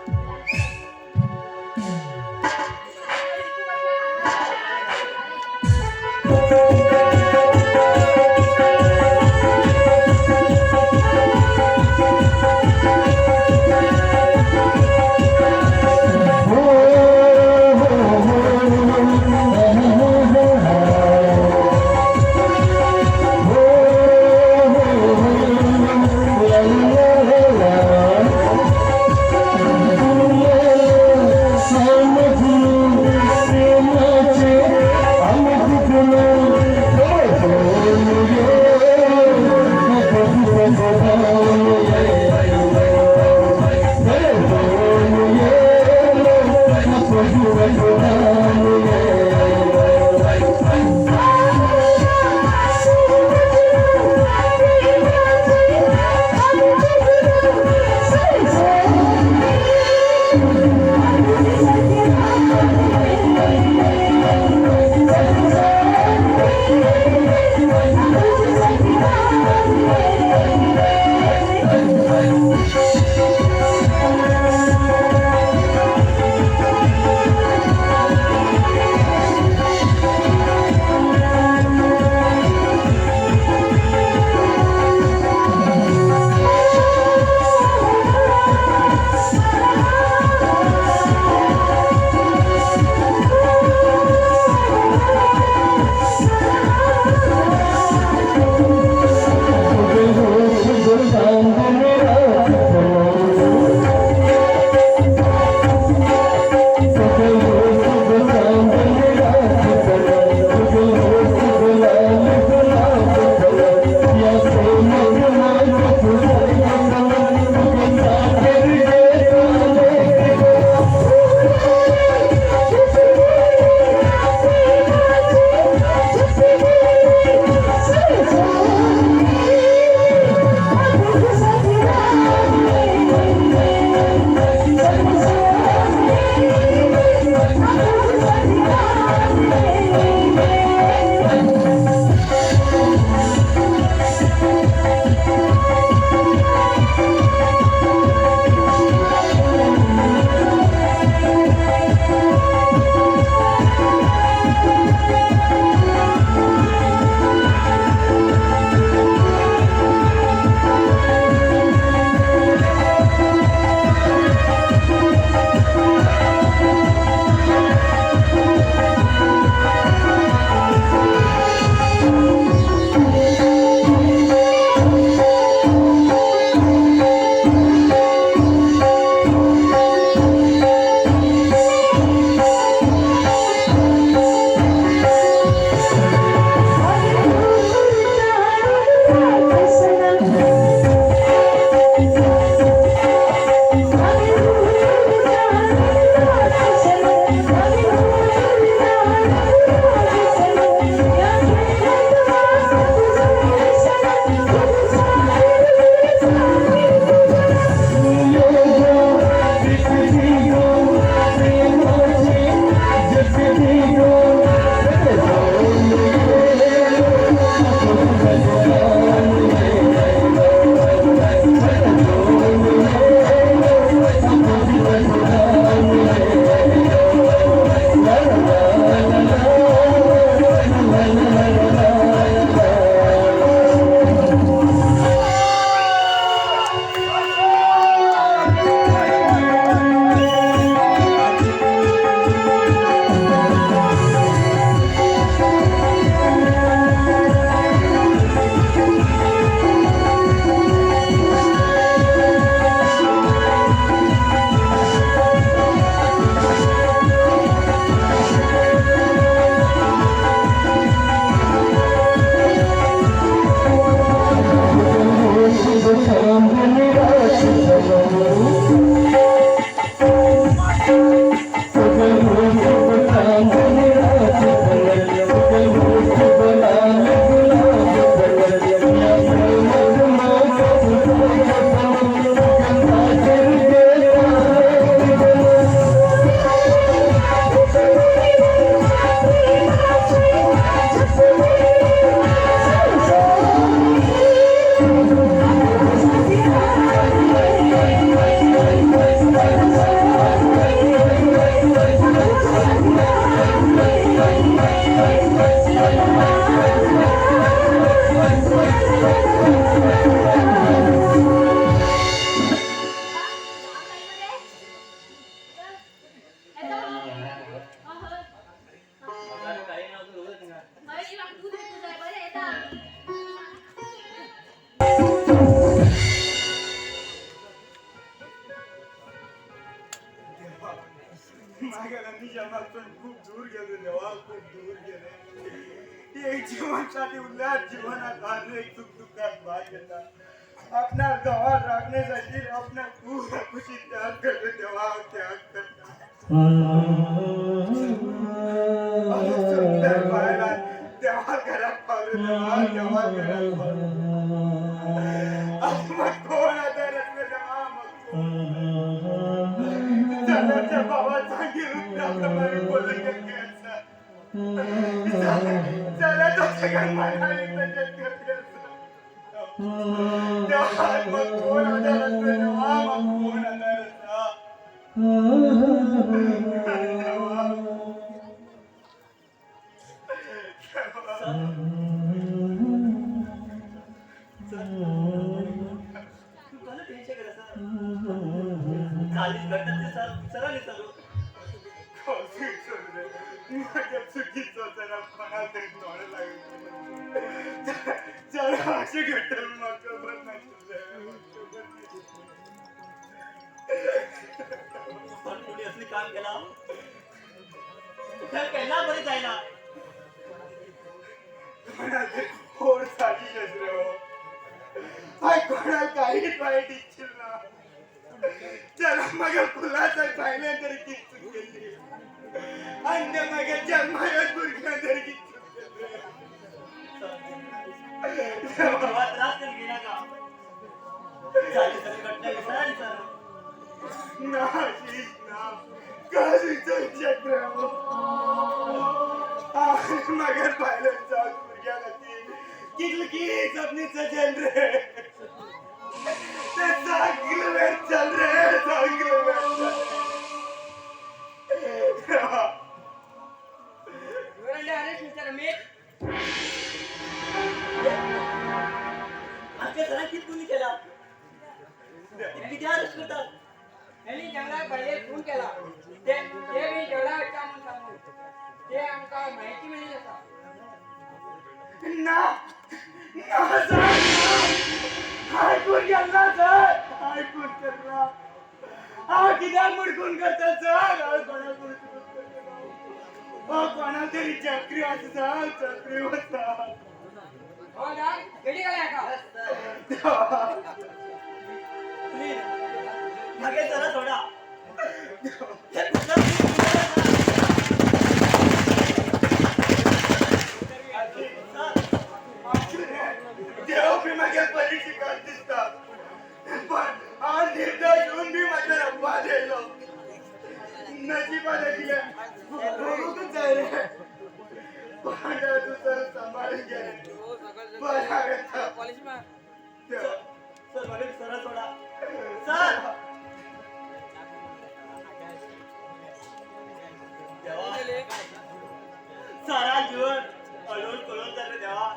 S1: आनंदासाठी उल्हास जीवनात अनेक सुखदुःखात भाग घेतात आपल्या गावात राखण्यासाठी आपल्या पूर्ण खुशी त्याग करतो तेव्हा त्याग करतात सुंदर पाहायला तेव्हा घरात पावलं तेव्हा घरात पावलं मग कोण आता रत्न तेव्हा मग कोण जगाच्या भावाचा त्याप्रमाणे बोलले चला तो सगळं म्हणाले तसेच करते तेव्हा मग कोण आता रत्न तेव्हा मग कोण आता
S3: चालीस घटना ते सरांनी चालू
S1: माझ्या चुकीचं जरा कोणाला तरी तोंड लागेल जरा असे घटना मग खबर नाही
S3: पण कोणी असली काम केला तर केला बरे जायला
S1: फोड साठी शस्त्र हाय कोणाला काही वाईट इच्छिल ना चला मग फुलाचा पाहिल्या तरी ती चूक केली अन्य मग जन्मायात बुरख्या तरी ती चूक केली
S3: बाबा त्रास तरी गेला का चालीस घटना विसरा सर
S1: नाशिक ना काशीचं चक्र मगर पाहिलं जाऊन बुरख्याला ती कितलं की सपनी सजल रे चांगलं वेळ चल रे चांगलं वेळ
S3: आमच्या सरांनी किती कोणी केला किती अरेस्ट करतात
S6: त्यांनी जंगलात पहिले खून केला ते मी जेवढा वाटता म्हणून सांगू ते आमका माहिती मिळेल असा
S1: ना ना सर ऐकून घ्या सर ऐकून करला हा किती मुडकून करतात सर कोणा तरी चक्री असता चक्री होता
S6: हो ना गेली काय का
S3: प्लीज मागे जरा थोडा
S1: देव भी मागे परीक्षिकात दिसतात पण आज निर्दय होऊन मी माझ्या रब्बा दिलो नशिबाला दिल्या बरोबरच आहे रे पांढरा तू सर सांभाळून घे
S3: सर मागे सरा थोडा सर सारा जीवन अडवून पळून जाते देवा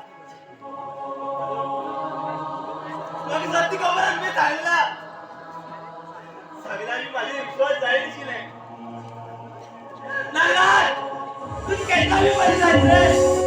S3: मग सत्य खबर मी सांगितला सगळ्यांनी माझे विश्वास जाईल की नाही तुझी केला मी मध्ये जायचं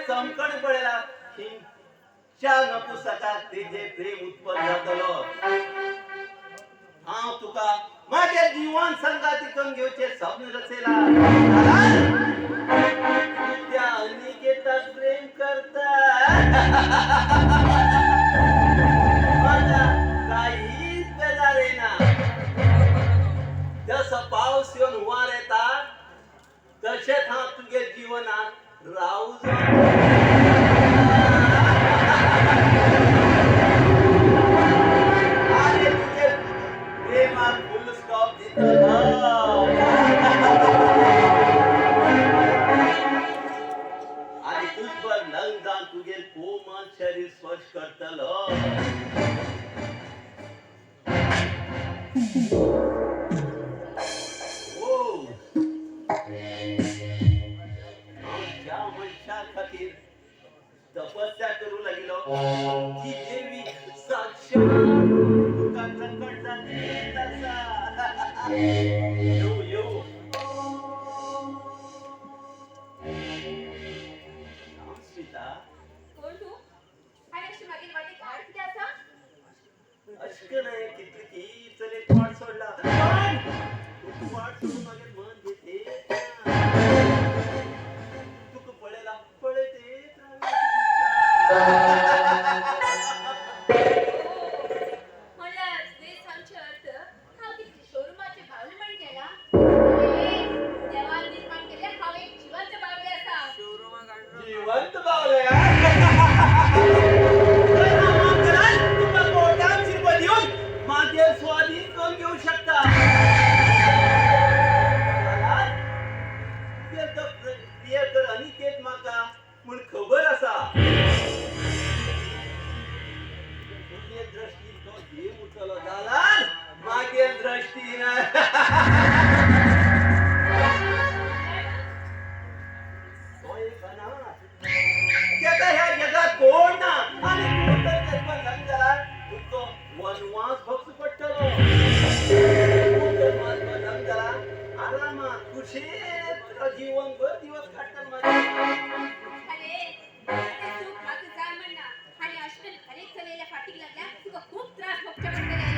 S3: चमकण पडेला हिंच्या पुस्तकात ते जे प्रेम उत्पन्न जातलो हांव तुका माझ्या जीवन संगातीतून घेवचे स्वप्न रचेला त्या अनिकेतात प्रेम करता माझा काहीच बेजार येना जसं पाऊस येऊन हुवार येता तसेच हा तुझे जीवनात राहू आणि हो. ज्या मनशा खातीर तपस्या करू लागलो ती देवी साक्षात तुका प्रकट जाली तसा. येऊ येऊ. स्मिता,
S5: कोण तू आणि अशी मागील वाटेत काय किती असा
S3: अशकं नाही किती की चले वाट सोडला. तू वाट सोडून मागे मन घेते तुका पळेला पळते
S5: मला ते सांगचे अर्थ हा किती शोरूमाचे बावले म्हण केला देवान निर्माण केले हा एक जिवंत बावले असा
S3: जिवंत बावले तुका कोर्टात शिरपत देऊन माझे स्वाधीन करून घेऊ शकता. प्रियकर अनिकेत माका म्हण खबर असा. तुझे दृष्टी तो देव उचलो झाला मागे दृष्टी त्याचा ह्या जगात कोण ना आणि कोण तर जन्म झाला जरा तो वनवास भक्त पटलो वनवास बदल जरा आरामात कुशेत जीवनभर दिवस काढतात माझे.
S5: अरे ते सुख मागे जाय म्हणना आणि अष्टल अनेक चलेल्या फाटीक लागल्या तुका खूप त्रास भोगच्या पडतल्या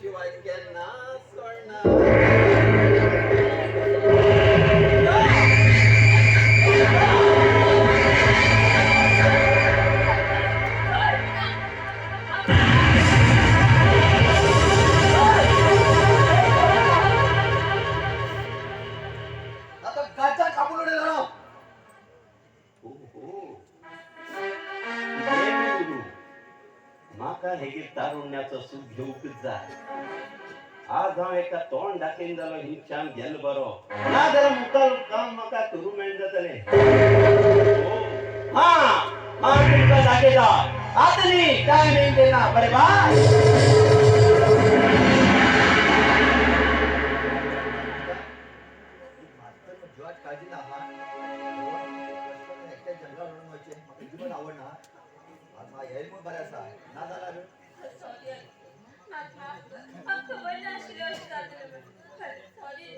S3: शिवाय केन्ना सोडणार.
S1: आता गाचा कापून उडे झालो.
S3: माका हेगे तारुण्याचं सुख घेऊक जाय. आज हांव एका तोंड दाखयन जालो हिच्यान गेलो बरो ना जरा मुखार काम म्हाका करू मेळ जातले. हा हा तुमका दाखयता आता न्ही टायमिंग देना बरे बाय.
S1: जीवात काळजी ना हा एकट्या जंगलात म्हणून व्हायचे मला जीवन आवडणार आज हा येईल पण बऱ्याच ना झाला रे.
S5: सॉरी खबर नाशिल्लो सॉरी.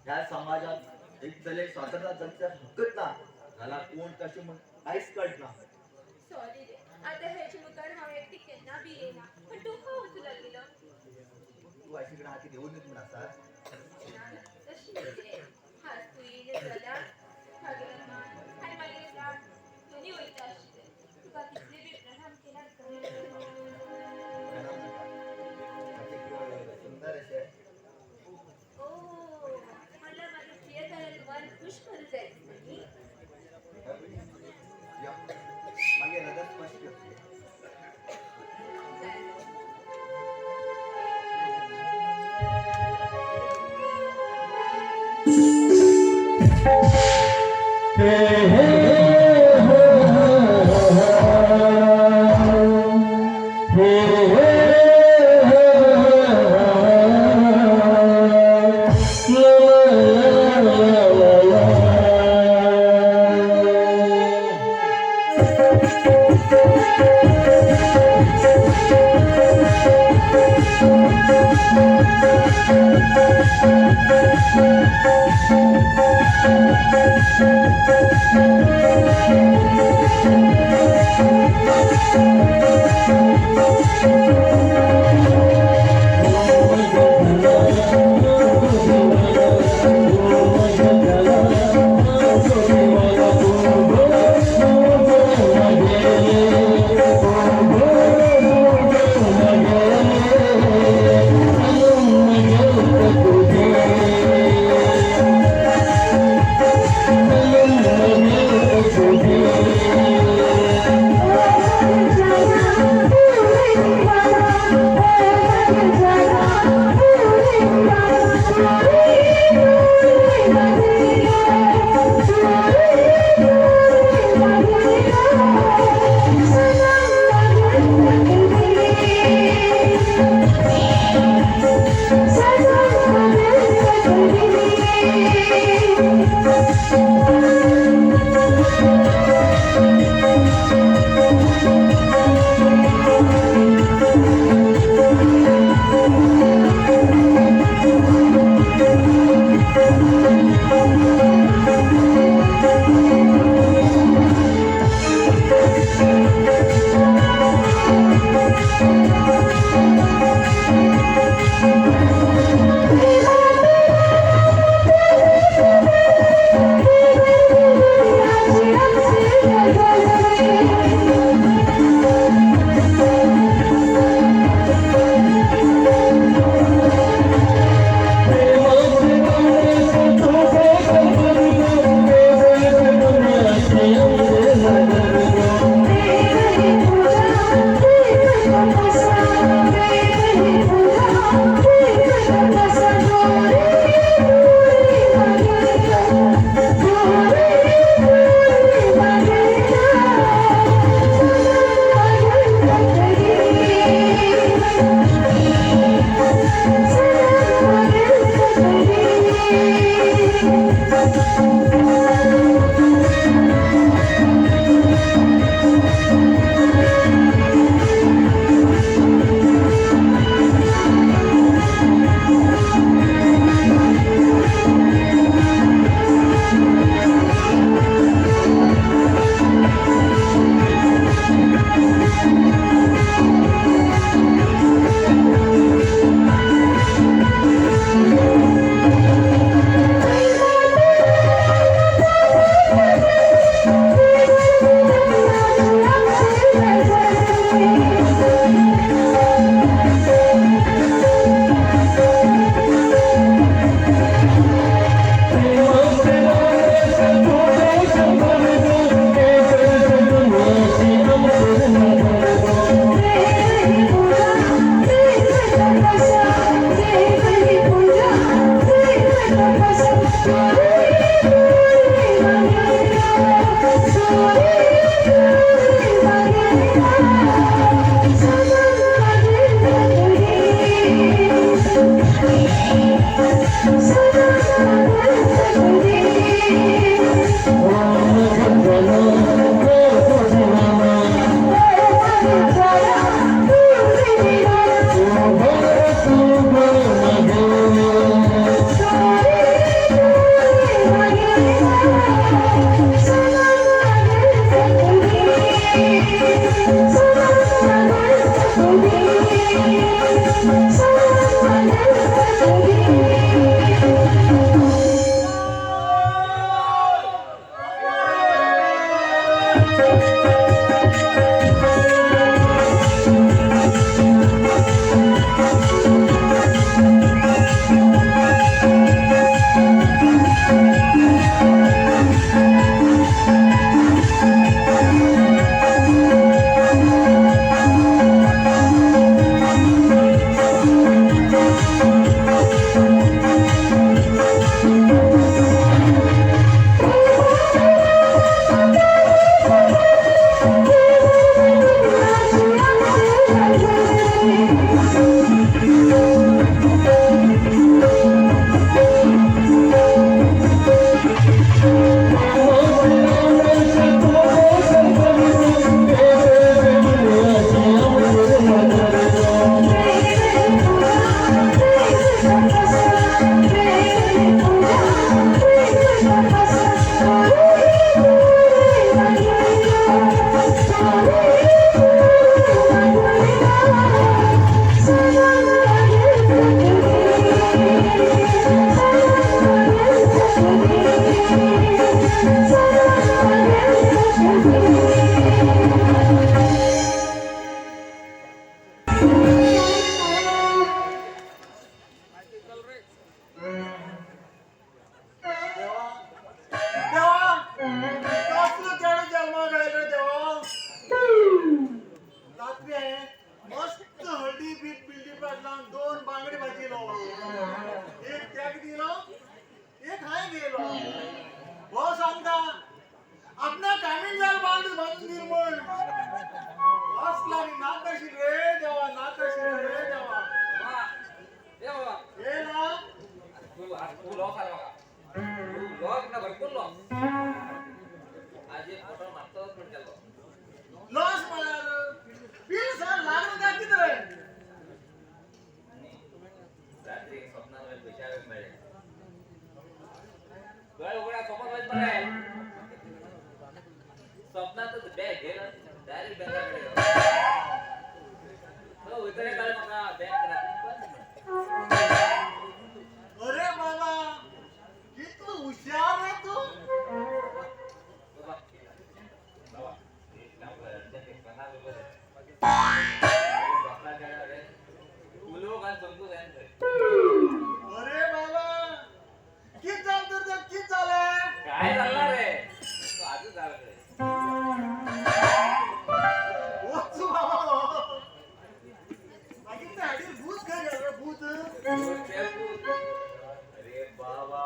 S1: या समाजात एक चले स्वातंत्र्य जनता हक्कच ना झाला कोण कसे म्हण काहीच कळत ना.
S5: सॉरी रे आता ह्याची मुखार हांव एकटी केन्ना बी येना पण तू खंय वचूंक लागलो
S1: तू अशीकडे हाती देऊन येत म्हणा सर.
S5: तशी न्ही रे हाच तू येयले जाल्यार मागीर मान आनी मागीर प्राण दोनी वयता आशिल्ले तुका कितले बी प्रणाम केला
S1: सुंदर असे
S5: ओ म्हणल्यार मागीर प्रियकरान मन खुश करूं जाय न्ही.
S1: मागे हृदय स्पष्ट होते.
S7: Oh,
S1: देवा देवा कसलं त्यानं जन्मा घायला देवा रात्री आहे मस्त हळदी बीट पिल्ली पाडला 2 बांगडी भाजीलो एक त्याग दिलो एक हाय गेलो हो सांगता आपल्या कामीन जाल बांधून दिल म्हण असला नाकाशी रे देवा नाकाशी रे देवा
S4: ये बाबा
S1: हे ना
S4: तू लॉस आला बघा तू लॉस ना भरपूर लॉस आज एक फोटो मारतो पण त्याला
S1: लॉस मला बिल सर लागून का किती रे
S4: रात्री स्वप्नावर विचार मिळेल गळ उघडा सोबत वाईट बरं आहे स्वप्नातच बॅग घे डायरेक्ट बँकाकडे हो उतरे काल मका बँक रात्री
S1: अरे बाबा किती हुशार रे तू
S4: बाबा बाबा काम कर ते पन्नास रुपये बापला काय रे उलो का समजू जाय
S1: अरे बाबा किती चालतं तर किती झालं
S4: काय चालणार रे तो आजच झालं रे
S1: ओच बाबा बाकी ते भूत काय रे भूत
S4: अरे बाबा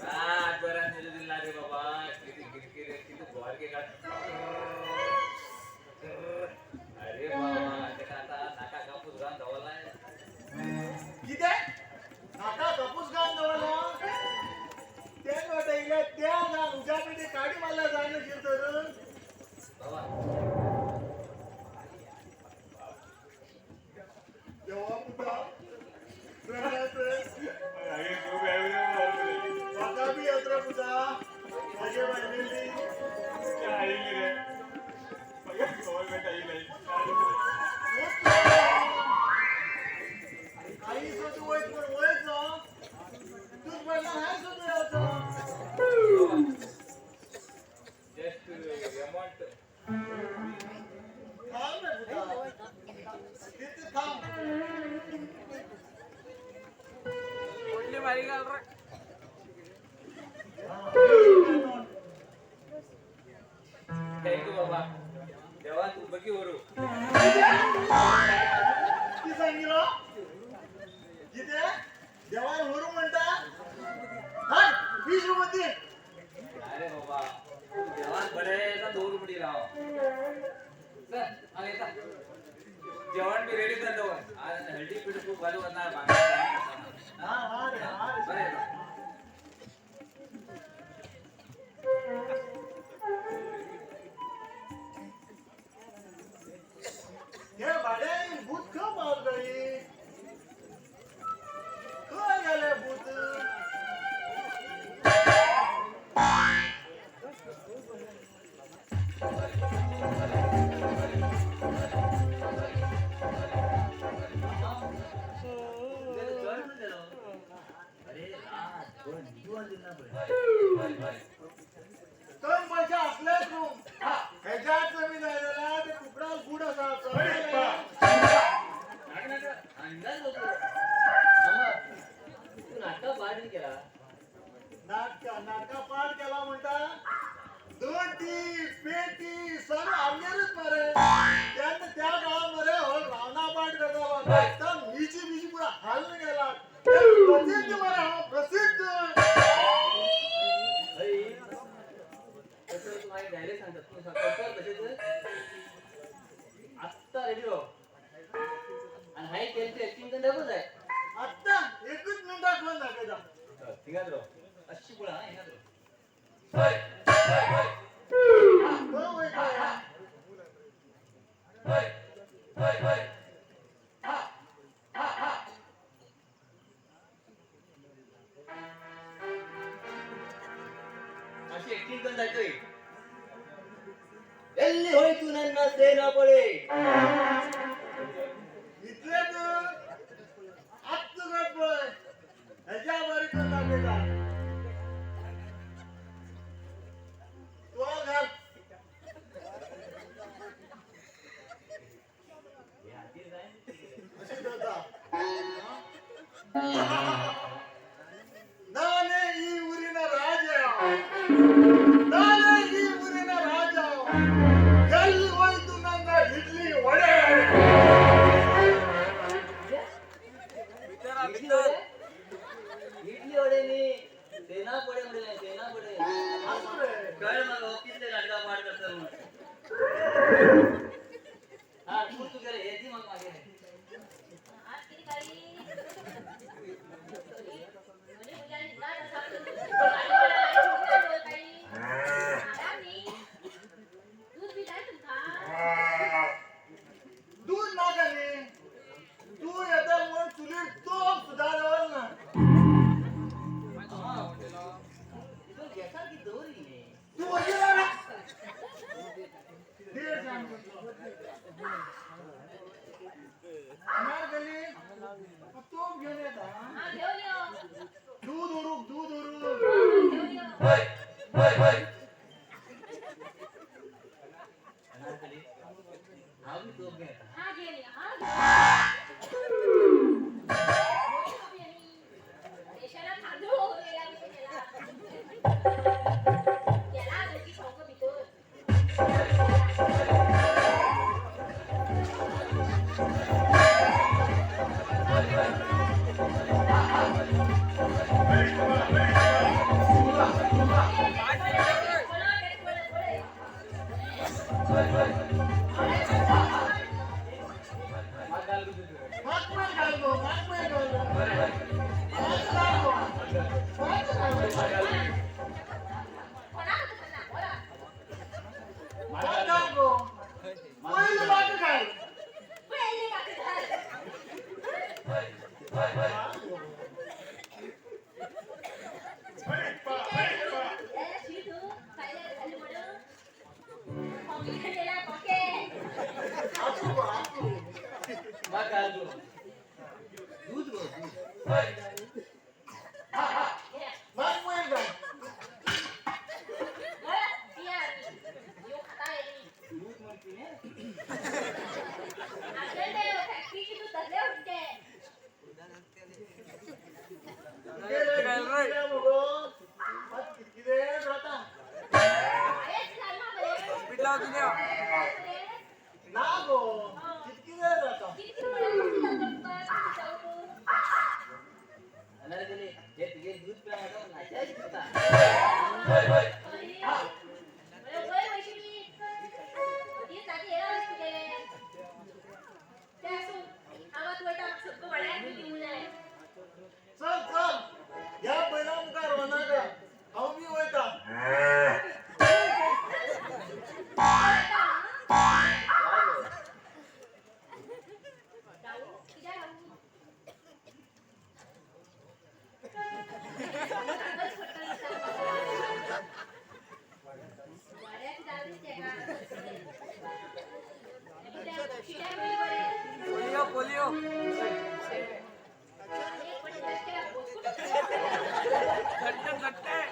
S4: रात भरा निजू दिला रे बाबा किती किरकिर किती गोर के का अरे बाबा ते आता नाका कापूस घाल धवलाय
S1: किती नाका कपूस गान जवळला त्या वाटायला त्या ना उजापेटे काडी मला जाणं शिरतं
S4: बाबा
S1: देवा पुता प्रणाम काका भी यात्रा पुता माझे वाहिलेली आई सो तू वय पण वयच तूच पहिला हाय सो तू याचा
S4: जस्ट अमाउंट
S1: थांब रे पुता तिथे थांब
S6: कोणली बारी घाल रे
S4: थँक्यू बाबा देवा तू बघी वरू
S1: ती सांगितलं जिथे देवान वरू म्हणता हा 20 रुपये दे
S4: अरे बाबा जेवण बरे का 2 रुपये राव सर आणि येता जेवण मी रेडी कर दो आज हल्दी पीठ खूप घालू करणार
S1: हा हा रे हा रे
S4: बरे येता
S1: हे भाडे भूत का मार गई काय गेले भूत तर पैसे असलेच रूम ह्याच्यात कमी नाही झाला ते तुकडा गुड असा
S3: अंदाज होतो तू नाटक वाढ केला
S1: नाटका पाठ केला म्हणता दोटी पेटी सर्व आमनेरच मरे त्यात त्या काळामध्ये हो रावणा पाठ करता एकदम मीची पुरा हालून गेला प्रसिद्ध मरे हा प्रसिद्ध
S3: तसं तुम्हाला डायरेक्ट सांगतात तू सकाळचं तसेच आत्ता रेडी हो आणि हाय केलते ऍक्टिंग तर डबल आहे
S1: आता एकच मिनिटात फोन दाखवायचा
S3: ठीक आहे रो अशी पुढे हा येणार रो
S1: हो होय काय
S3: अशी ऍक्टिंग पण जातोय एल्ली होय तू नन्ना सेना पडे
S1: इथले तू आत्तू गडबड ह्याच्या बरी कोण दाखवायचा तू घाल अशी धरता नाने ಈ ಊರಿನ ರಾಜ ನಾನೇ ಈ ಊರಿನ ರಾಜ ಎಲ್ಲಿ ಹೋಯ್ತು ನನ್ನ ಇಡ್ಲಿ ವಡೆ
S3: इडली वडे मी सेना पडे म्हणजे सेना पडे कळ मग ऑफिसले नाटका पाठ करतात मग हा तू करे येते मग मागे
S5: आज किती काही म्हणे मुलांनी निघाल असा दूध बी काय तुमका
S1: दूध नाकाने तू येता म्हणून चुली तो सुधारवल ना
S3: तो घेसा की दोरी ने
S1: तू वजीरा ना दे जान अनार गली तो घेऊन येता
S5: हा घेऊन ये
S1: दूध उडूक
S5: घेऊन ये
S3: अनारकली हा भी तो घेता
S5: हा घेऊन ये हा देशाला तांदूळ होऊन गेला मी त्याला दोघी शौक बिकून
S1: मागमेल घालतो पहिली बाजू घाल
S3: मग घाल दो दूध रो दूध
S1: मागमेल घाल
S3: दूध म्हणते ने
S1: किती राहता ना गो किती राहता
S3: अनारकली हे तुझे दूध पिण्याचा नाचायची होता
S1: चल चल या पहिला मुखार होणार का अहो मी होता
S6: पोलिओ घट्ट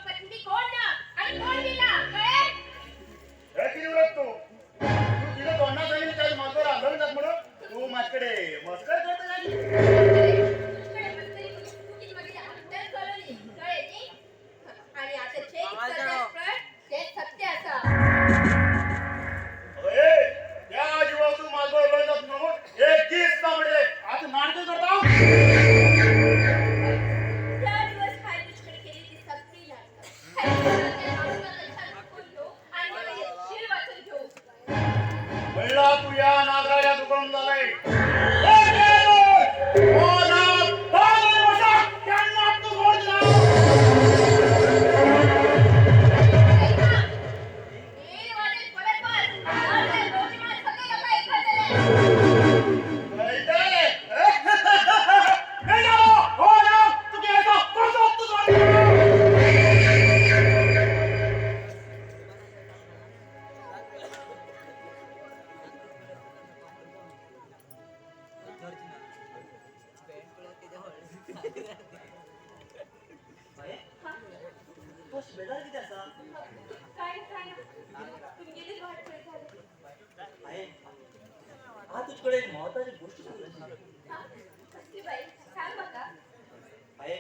S5: पत्नी कोण ना आणि कोण दिला कळेल?
S1: हे किती ओळखतो तू तिला तोंडा सांगितलं काही माझ्यावर आंदोलन जात म्हणून तू माझ्याकडे मस्कर करतो का?
S5: तुझ्याकडे मस्करी करून तू किती माझी अंतर कळली कळेल नी? आणि आता जे सत्य ते सत्य असा
S1: अरे त्या जीवा तू माझ्यावर आंदोलन जात म्हणून एक दिस का म्हणजे आता नाटक करता
S5: त्या दिवस काय तुझ्याकडे केली ती सगळी नाटकं. ह्याच्यामध्ये आम्हाला छान बोललो आणि मला येशील वाचून घेऊ.
S1: पहिला तू या नागराया दुकान झालाय ए देव! ओ नाग! बाजूला बसा! त्यांना तू गोड दिला!
S5: नील वाटेल पडत बस. नारळ रोजी मला सगळे लोकं एखाद्याला.
S1: काय ते? नाही जाऊ! ओ नाग! तू घ्यायचा! कसं तू जोडली?
S3: बाई, तो बेजार किती असा
S5: काय ना तुम्ही गेलीच वाट वेळ झाली.
S3: आहे हा तुझ्याकडे एक महत्वाची गोष्ट सांगायची
S5: हा? कसली बाई सांग बघा.
S3: आहे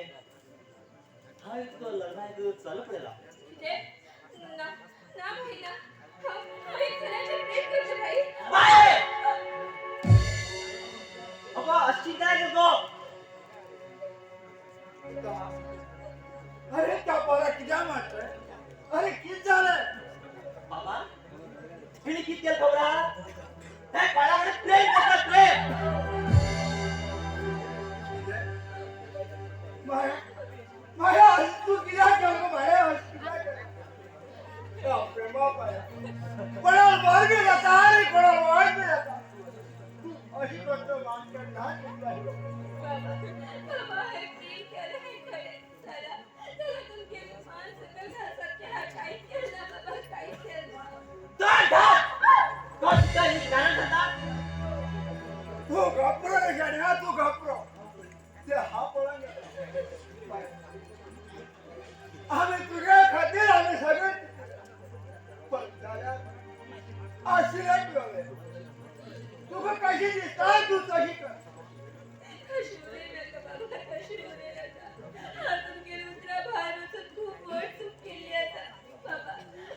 S3: हा इतकं लग्न आहे तो चालू पडेल
S5: म्हणजे ना ना बाई ना हा एक जणाच्या प्रेम करते बाई.
S3: बाई! अगं अशी काय करतो
S1: अरे त्या पोरा किती मारतोय अरे किती झालंय
S3: बाबा हिने किती केलं खबरा हे बाळाकडे प्रेम करतात प्रेम
S1: माया माया तू किती केलं माया प्रेमा पाया कोणाला मार्ग जाता आणि कोणाला वाढ जाता तू अशी गोष्ट मानकर नाही
S5: बाबा हे प्रेम केलं हे खरं. चला चला तुमचे मान सगळं घासात हा काय केलं बाबा काय केलं.
S1: तू घाबरो रे जाण्या तू घाबरो ते हा पळंग आम्ही तुझ्या खातीर आम्ही सगळे पण झाल्या आशीर्वाद ठेवले तुका कशी दिसता तू तशी कर
S5: कशी उरेल नका बाबा कशी उरेल आता. हातून गेली उतरा बाहेर उचल खूप मोठ चूक केली आता. बाबा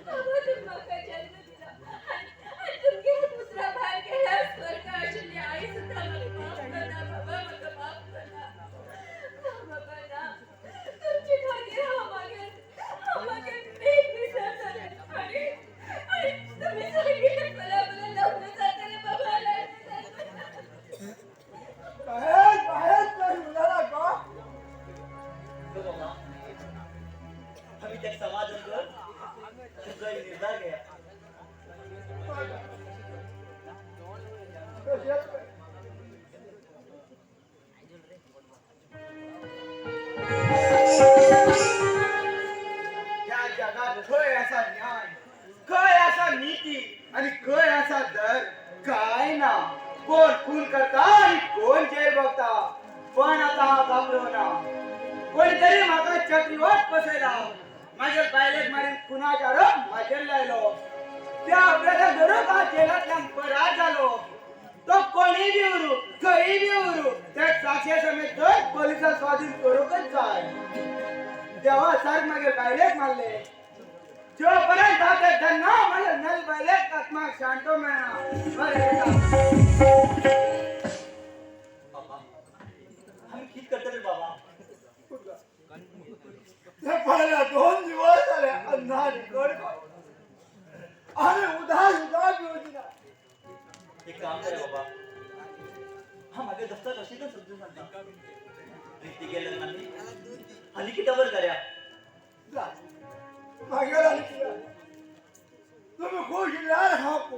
S5: बाबा तुम्ही माका जन्म दिला आणि तुम्ही दुसरा बाहेर गेला स्वर्ग अशी आई सुद्धा मला माफ करा बाबा मला माफ करा. बाबा ना तुमची खाली हा मागे एक विसर झाले आणि तुम्ही सांगितलं मला लग्न जाताना बाबा
S1: बाहेर बाहेर तर मुलाला का
S3: बाबा आम्ही त्या समाधान कर तुझा निर्धार घ्या
S7: या जगात खय असा न्याय खय असा नीती आणि खय असा दर काय ना कोण खून करता आणि कोण जेल बघता पण आता हा घाबरो ना कोणीतरी म्हाका छत्रीवर बसयला माझ्या बायलेक मारीन खुनाच्या आरोप माझ्यावर लायलो त्या अपराधा धरून हा जेलातल्यान फरार झालो तो कोणी बी उरू खंय बी उरू त्या साक्षी समेत तर पोलिसां स्वाधीन करूकच जाय तेव्हा सर मागे बायलेक मारले जोपर्यंत आपल्या धन्ना मला नल बायलेक आत्मा शांतो मिळणार
S3: बाबा आम्ही किती करतो रे बाबा
S1: त्या पहिल्या 2 दिवस झाले अन्नाने कडकड आणि उदास उदास योजना
S3: एक काम करा बाबा हा माझे दफ्तर कशी तर समजून सांगता प्रीती गेलं नाही हल्ली किटावर करा
S1: जा मागेला निघा तुम्ही खुश यार हा को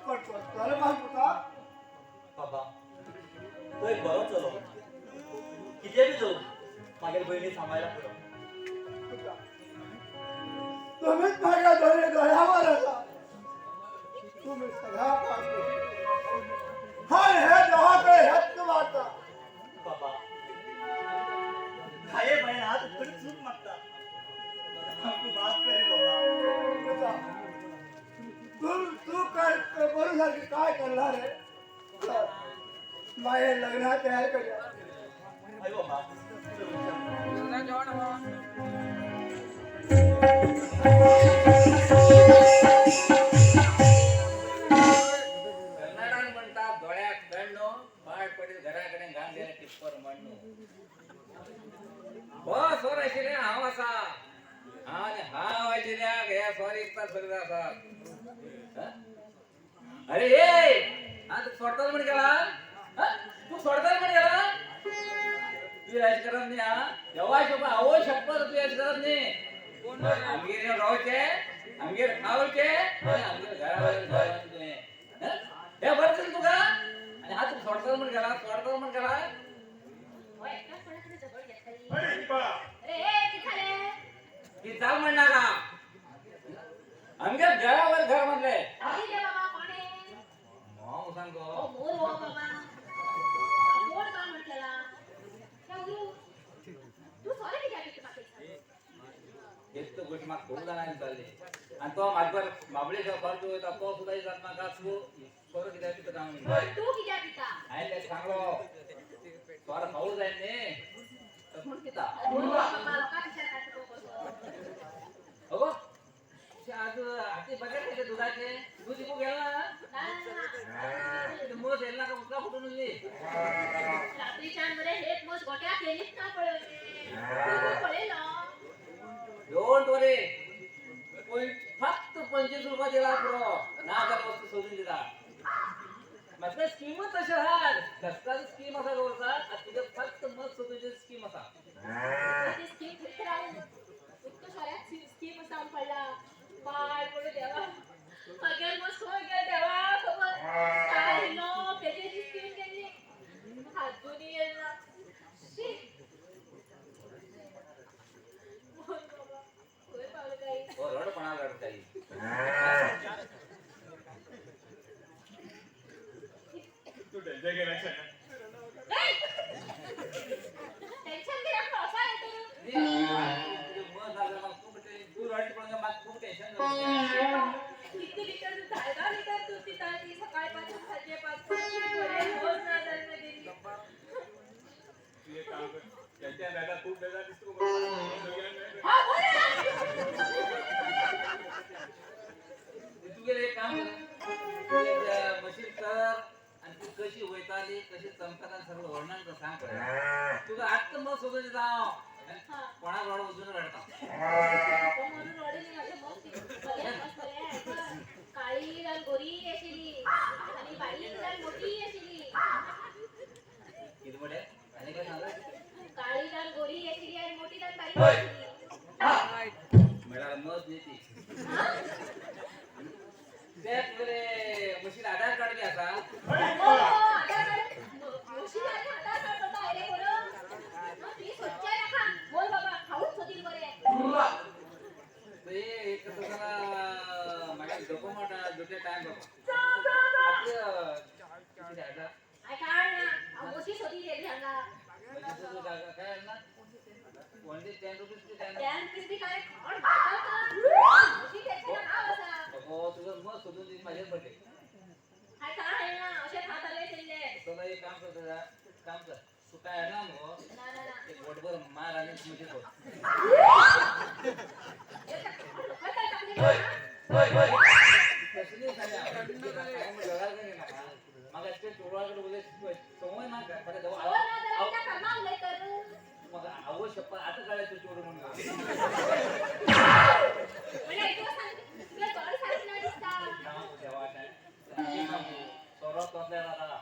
S1: पण चल माग होता
S3: बाबा तो एक बरो चलो किती बी जाऊ माझ्या बहिणी सांभाळायला पुढं
S1: तुम्हीच माझ्या दोन्ही डोळ्यावर असा तुम्ही सगळा पाहतो हा हे दोघांकडे हत्त मारता
S3: बाबा काय बहीण हात थोडी चूक मागता
S7: सारखी काय करणार रे माझ्या लग्नात तयार करूया
S3: आई बाबा
S4: कर्नाटक म्हणतात डोळ्यात गणनो पाठ पडेल घराकडे घाण गेले टिप्पर म्हणणो हो सोर आशिल्ले हांव आसा आणि हांव आशिल्ल्याक ह्या स्वारीक सगळे आसात अरे ए तू सोडताल म्हण गेला तू सोडताल म्हण गेला तू याच करत नाही हा देवा शपथ आवो शपथ तू याच करत नाही आमगेर रावचे आमगेर खावचे आणि आमगेर घरावर हे बरं तुका आणि हा तू सोडताल म्हण गेला
S5: हो, एकटाच कोणाकडे जवळ घेतली.
S1: अरे दीपा
S5: अरे, ए, किती झाले?
S4: की चाल म्हणणार का आमगेर घरावर घर म्हणले
S5: अरे दे बाबा, कोण आहे?
S4: मग सांगतो
S5: हो, मोर हो बाबा. कोण का म्हटलेला? त्या उरू. तू सोडा की त्या किती बाकीचं?
S4: एक तर गोष्ट माग खूप जणांनी चालली आणि तो माझ्यावर माबळेचा फालतू होता तो सुद्धा जात नका तू सोडं किती तिथं काम
S5: पण तू किती पिता?
S4: आहे त्यात सांगलो स्वार खाऊ जाईल ने तर म्हणून किता
S5: हो बाबा, लोका पिक्चर काढतो कसं?
S4: अगो आज हाती बघायला ते दुधाचे दूध विकू गेला
S5: नाही.
S4: मोस येईल ना का मुका फुटून उरली
S5: रात्रीच्या मध्ये हेच मोज गोट्या केलीच ना पळवले. तू पळेल ना.
S4: डोंट वरी फक्त 25 रुपये दिला पुरो ना हजार वस्तू सोडून दिला मतलब स्कीम तशा आहात सरकारी स्कीम असा करतात तुझ्या फक्त मत स्वतःची स्कीम असा
S5: ती स्कीम फिरत राहून उत्तर शहरात स्कीम असा पडला पाय पडू देवा अगेर मग सोय गे देवा खबर काय नो त्याची जी स्कीम केली हातून येईल ना शी. बोल बाबा, होय पावलं काही.
S4: हो रडपणा रडताई
S1: तू टेन्शन घे नाही
S5: टेन्शन घे आपलं असा येतो
S4: तू रडपण मग खूप टेन्शन
S5: किती लिटर दूध 10 लिटर दूध पिता ती सकाळपासून संजेपासून रोज ना दरमध्ये
S1: तू एक काम कर त्याच्या दादा खूप बेजार दिसतो
S5: हा बोला
S4: तू गेले एक काम कर मशीन कर आणि तू कशी होईताली कशी चमकता सगळं वर्णन कर सांग तुझं आत्ता मग सोबत जाव कोणा रोड उजून रडता
S5: म्हणून रडली माझ्या मस्त काळी रंग गोरी येशिली आणि बाई रंग मोठी येशिली
S4: किती मोठे आणि काय सांगा
S5: काळी रंग गोरी येशिली आणि मोठी रंग बाई येशिली
S4: मॅडम मत देते ते तुले मशीन आधार कार्ड बी असा
S5: हो आधार कार्ड मोशी आणि आधार कार्ड होता अरे बोलो ती स्वच्छ नका बोल बाबा खाऊच होतील बरे
S4: ते एक तसं माझ्या डॉक्युमेंट दुसरे टाइम बाबा आपलं किती द्यायचा
S5: आय काढ ना मोशी शोधी दे घ्याला
S4: म्हणजे तुझं काय आहे ना ओनली 10 रुपीज की 10
S5: त्यान किती काय खाण खाता मोशी त्याचं नाव असा
S4: हो तुझं मत शोधून दे माझ्या बर्थडे
S5: हाय काय आहे ना असे खात आले तिल्ले
S4: तुला एक काम कर तुझा काम कर तू काय आहे ना मग
S5: ना ना ना
S4: एक बोटभर मार आणि म्हणजे बघ कसली झाली आपण जगाला नाही ना मग ते चोराकडे बोले समोर ना का खरं जाऊ मग आवश्यक आता कळायचं चोर म्हणून सोरत असल्या आता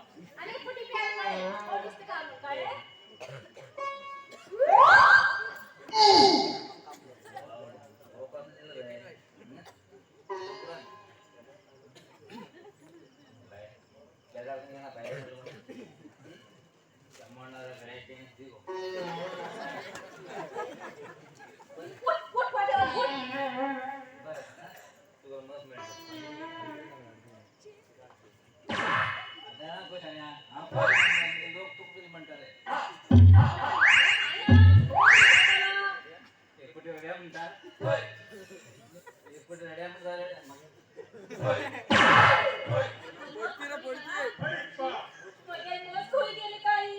S5: मगे मोस खोई गेले काही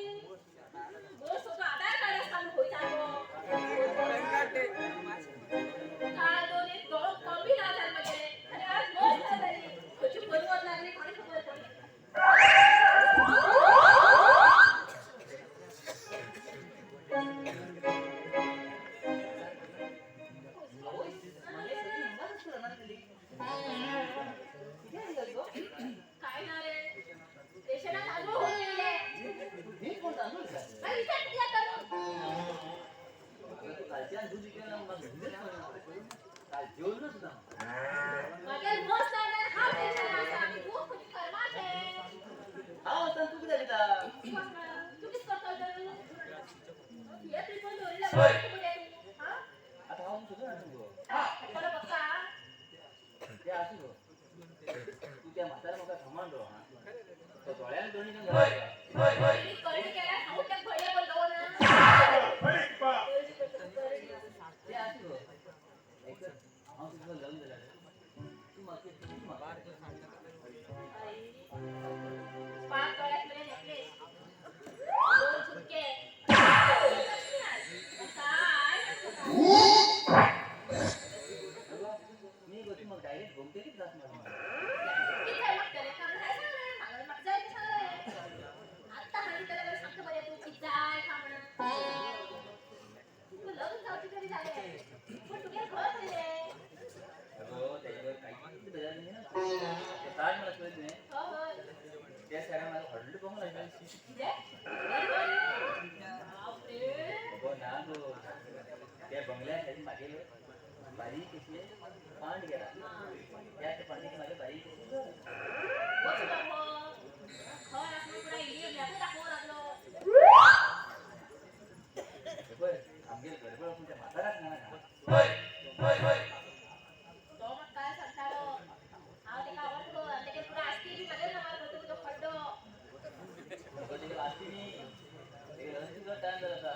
S5: मोस तो आधार कार्ड असताना होई जातो काल दोन एक दोन कमी ना झाल मगे आणि आज मोस झाली तुझी बनवत लागली कोणी खबर कोणी काय ना रे देशाला लागू होऊन गेले
S3: मी कोण तांदूळ का?
S5: काय विचार किती आता
S3: तू कालच्या दूध विकायला मग धंदेच नाही. काल जेवलो सुद्धा.
S5: मगे मोस झाला हा देशाला असा आम्ही खूप कुछ करमाचे
S3: हा होता तू किती दिला?
S5: तू किस करतो तर ये त्रिकोण दोरीला बोलते हा
S3: आता हा सुद्धा नाही गो.
S5: मला बघा
S3: ते असू गो. तू त्या म्हातारा मग थांबून राहा. तो डोळ्याने दोन्ही जण घालायचा.
S5: मी कळी केला खाऊन त्या भड्या बोलतो ना
S3: ते असू गो. ऐक हा तुझं लग्न झालं. तू मागे किती मागे.
S5: पाच डोळ्यात मेले नेकलेस दोन झुमके
S3: मी गोष्टी मग डायरेक्ट घुमते की जात मला.
S5: आता हल्ली त्याला सांगतो बरे तू पिझ्झा खा म्हणून तू लग्न जाऊची तरी झाले पण तुझ्या घर पडले
S3: हो त्याच्यावर काही किती बजावलं नाही ना. ते ताज मला कळत नाही.
S5: हो हो
S3: त्या साऱ्या मला हडलं बघून लागलं.
S5: जे बापरे
S3: हो ना तो त्या बंगल्यासाठी मागे बारीक कशी पांड गेला. त्या पांडीच्या मागे बारीक कशी
S5: वच बाबा घर असं पुरा इली मॅप दाखवू लागलो
S3: बरं आमगे गडबड असून त्या म्हाताराच नाही ना.
S5: तो मग काय सांगतालो हा ते का आवडतो आणि ते पुरा असती बी मध्ये ना मार होतो तो खड्डो
S3: तो तिकडे असती नाही. ते लग्नाची गट टाइम झाला होता.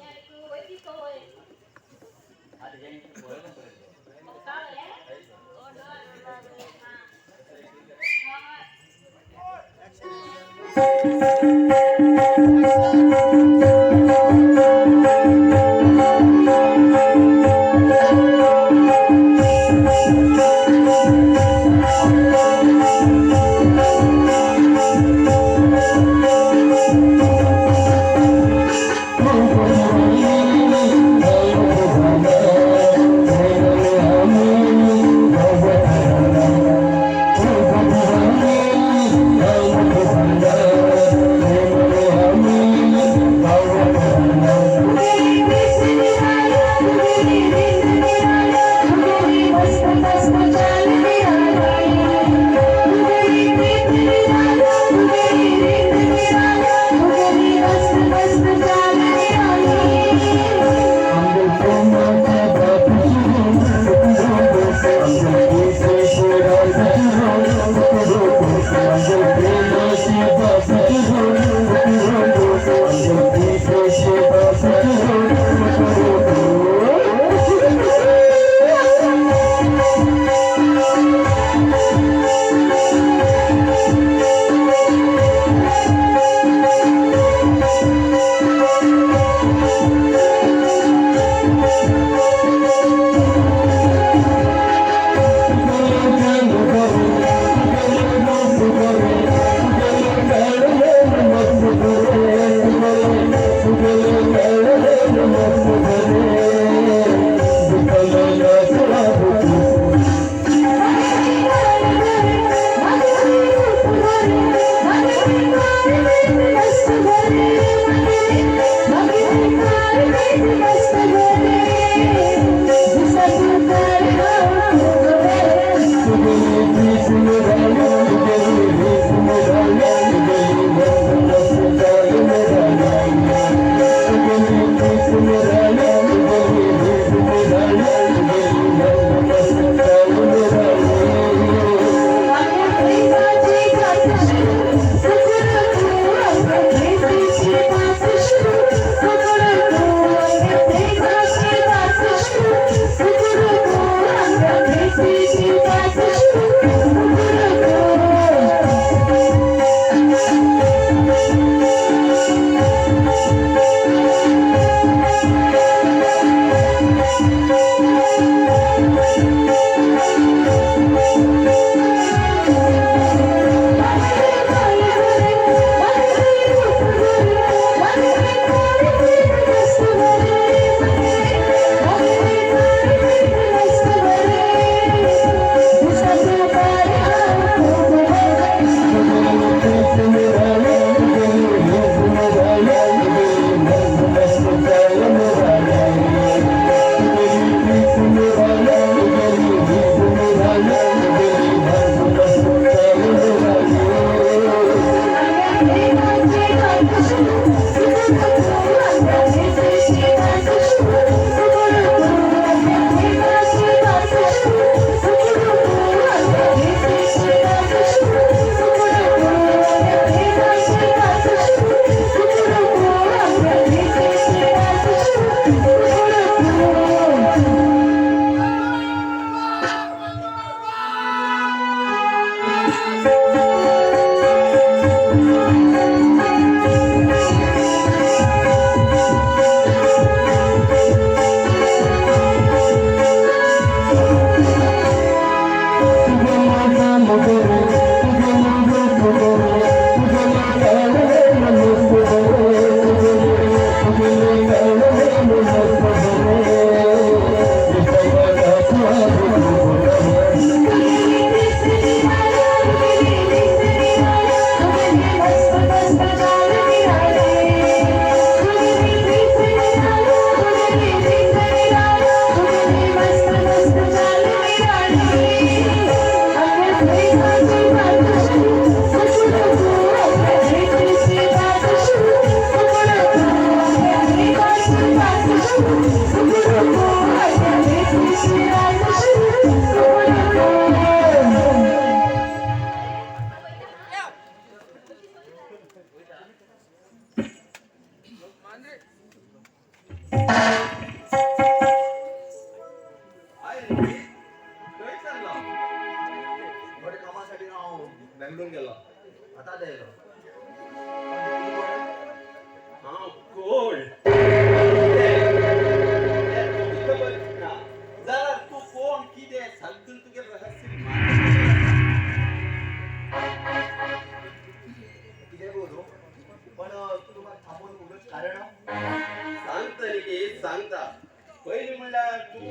S5: यार तू वैती तो होय
S3: आता ज्यांनी पोरं पण करेल.
S5: मग काय रे ओ
S2: Oh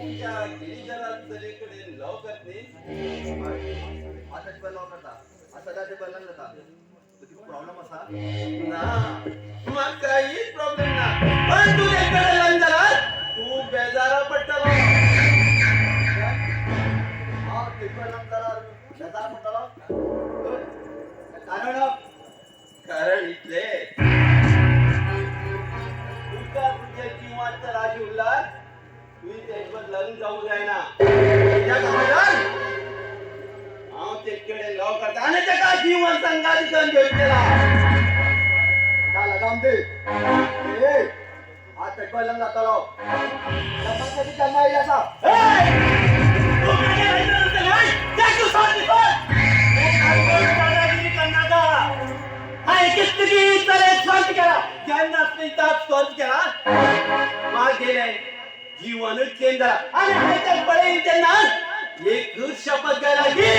S8: तुमच्या गिरिजनाकडे लव करते
S1: आता लॉ करता असं ते बदलून जाता प्रॉब्लेम असा
S8: ना मग काहीच प्रॉब्लेम ना पण तू एकडे लंजरा तू बेजारा पडतलो
S1: हा ते बदलून जरा बेजार पडतलो कारण
S8: कारण इथले तुमका तुझ्या जीवाचा राज उरला तुम्ही त्याच्यावर लग्न जाऊ जायना तेकडे लव करता आणि त्याचा जीवन संघाधिकरण घेतलेला
S1: लगाम दे ए आज ते बदलून जातलो कधी जमा येईल असा
S8: तू माझ्या राहिलं नाही त्या तू सांगते जीवन केंद्र आणि ह्याच्या बळे त्यांना एक शपथ घ्यायला की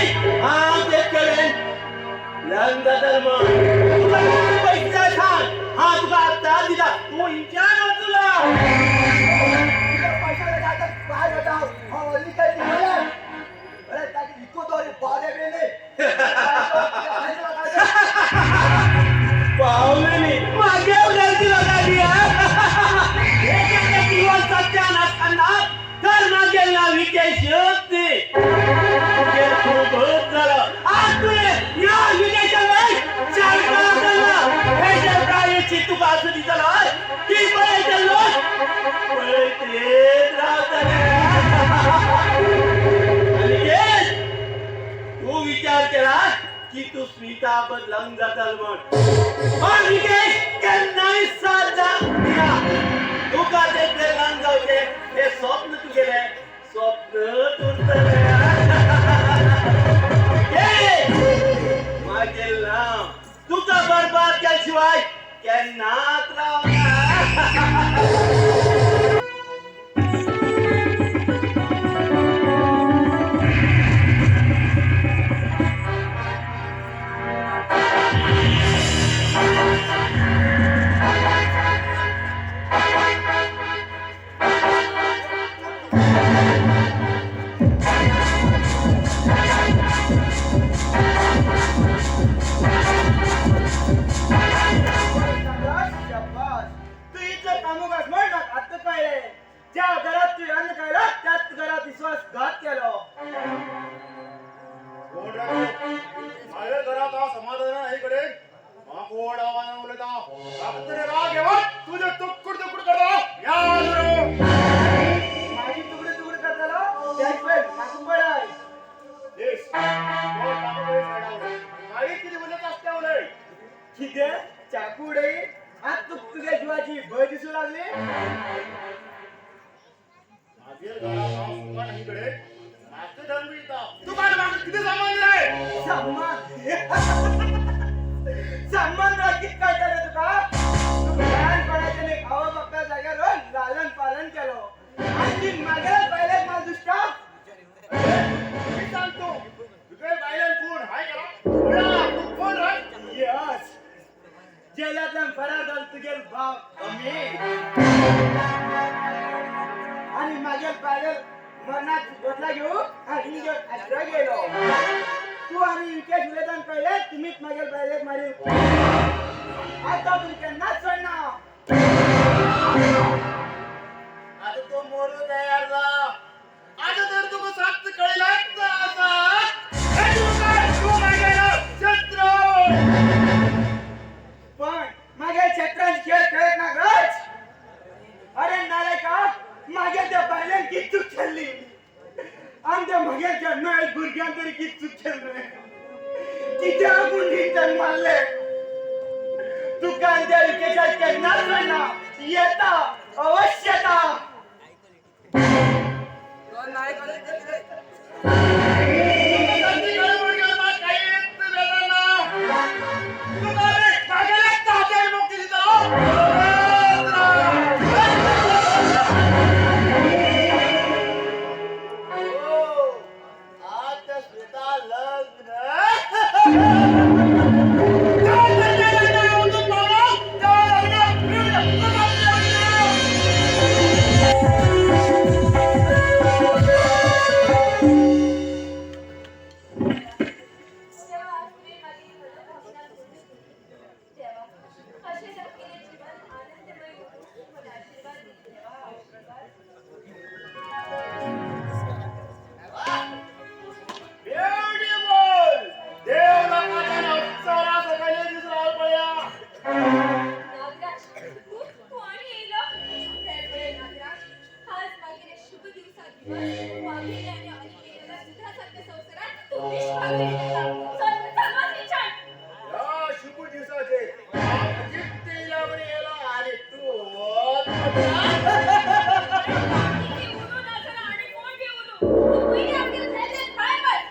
S8: हा तेकडे लंग धर्म तुला किती पैसे सांग हा तुला आता दिला तू विचार तुला
S1: पैसा लगाता बाहर बताओ हाँ निकल दिया अरे ताकि इको तो बारे में नहीं
S8: पाहुणे मी मागे गर्दी लगा दिया एक जीवन सत्यानाश करणार तर मागे ना विकेश होते हे खूप झालं आज तू या विकेशला चार करा हे जे काय चित्तू बाजू दिसला की बळे लोक बळे ते तू विचार केला की तू स्मिता बदलून जाताल पण विकेश त्यांनाही साधा दिला तू का ते लंग जाऊचे हे स्वप्न तू गेले स्वप्न तुटले माझे नाव तुझा बरबाद केल्याशिवाय केन्नाच रावना
S7: ज्या घरात तू अन्न खायला त्याच घरात विश्वासघात केला
S1: माझ्या घरात हा समाधान नाही कडे कोण आवाज बोलता रात्री राग येवा तुझे तुकुड तुकुड करता या
S7: माझी तुकडे तुकडे करताला त्याच टाकून पडाय
S1: देश तो टाकू बळे साडावले काही किती बोलत असते बोले
S7: किती चाकू उडई आज तुझ्या जीवाची भय दिसू लागली
S1: माझे घरात हा सुका नाही कडे नाच धन मिळता तू काय माग किती सामान रे
S7: सन्मान राखीत काय झालं तुका तू लहानपणाच्या ने खावा बघता जाग्यावर लालन पालन केलं आणि मागे पहिले मला दुष्टा
S1: मी सांगतो तुझे बायलन कोण हाय करा तू कोण रे
S7: यस जेलातल्या फरार झालं तुझे भाव कमी आणि मागे पहिले मरणात बदला घेऊ आणि आश्रय गेलो तू आणि विकेश विलेदान पहिले तुम्हीच मागे पहिले मारी आता तुमच्या नाच सोडणार
S1: आता तो मोरू तयार जा आता तर तुका सात कळलाच आता हे तू मागे छत्र
S7: पण मागे छत्रांची खेळ खेळत ना गच अरे नाले का मागे त्या बायलेन की चूक खेळली आणि त्या मागेच्या नाही गुरग्यांतरी की चूक खेळले किती गुंडी तर मारले तू कांद्या विकेशात करणार ना येता अवश्यता
S5: दिवसा दिवस वाघेले आणि अलिकेलेल्या दुधासारख्या संसारात तू विष पागळी देता. चालवा किचन.
S1: या शुभ दिवसाचे अजित तेलावरी येला आणि तू
S5: किती उडू नाचला आणि कोण बी उडू. तू पहिले आपल्या झेलेत काय बस.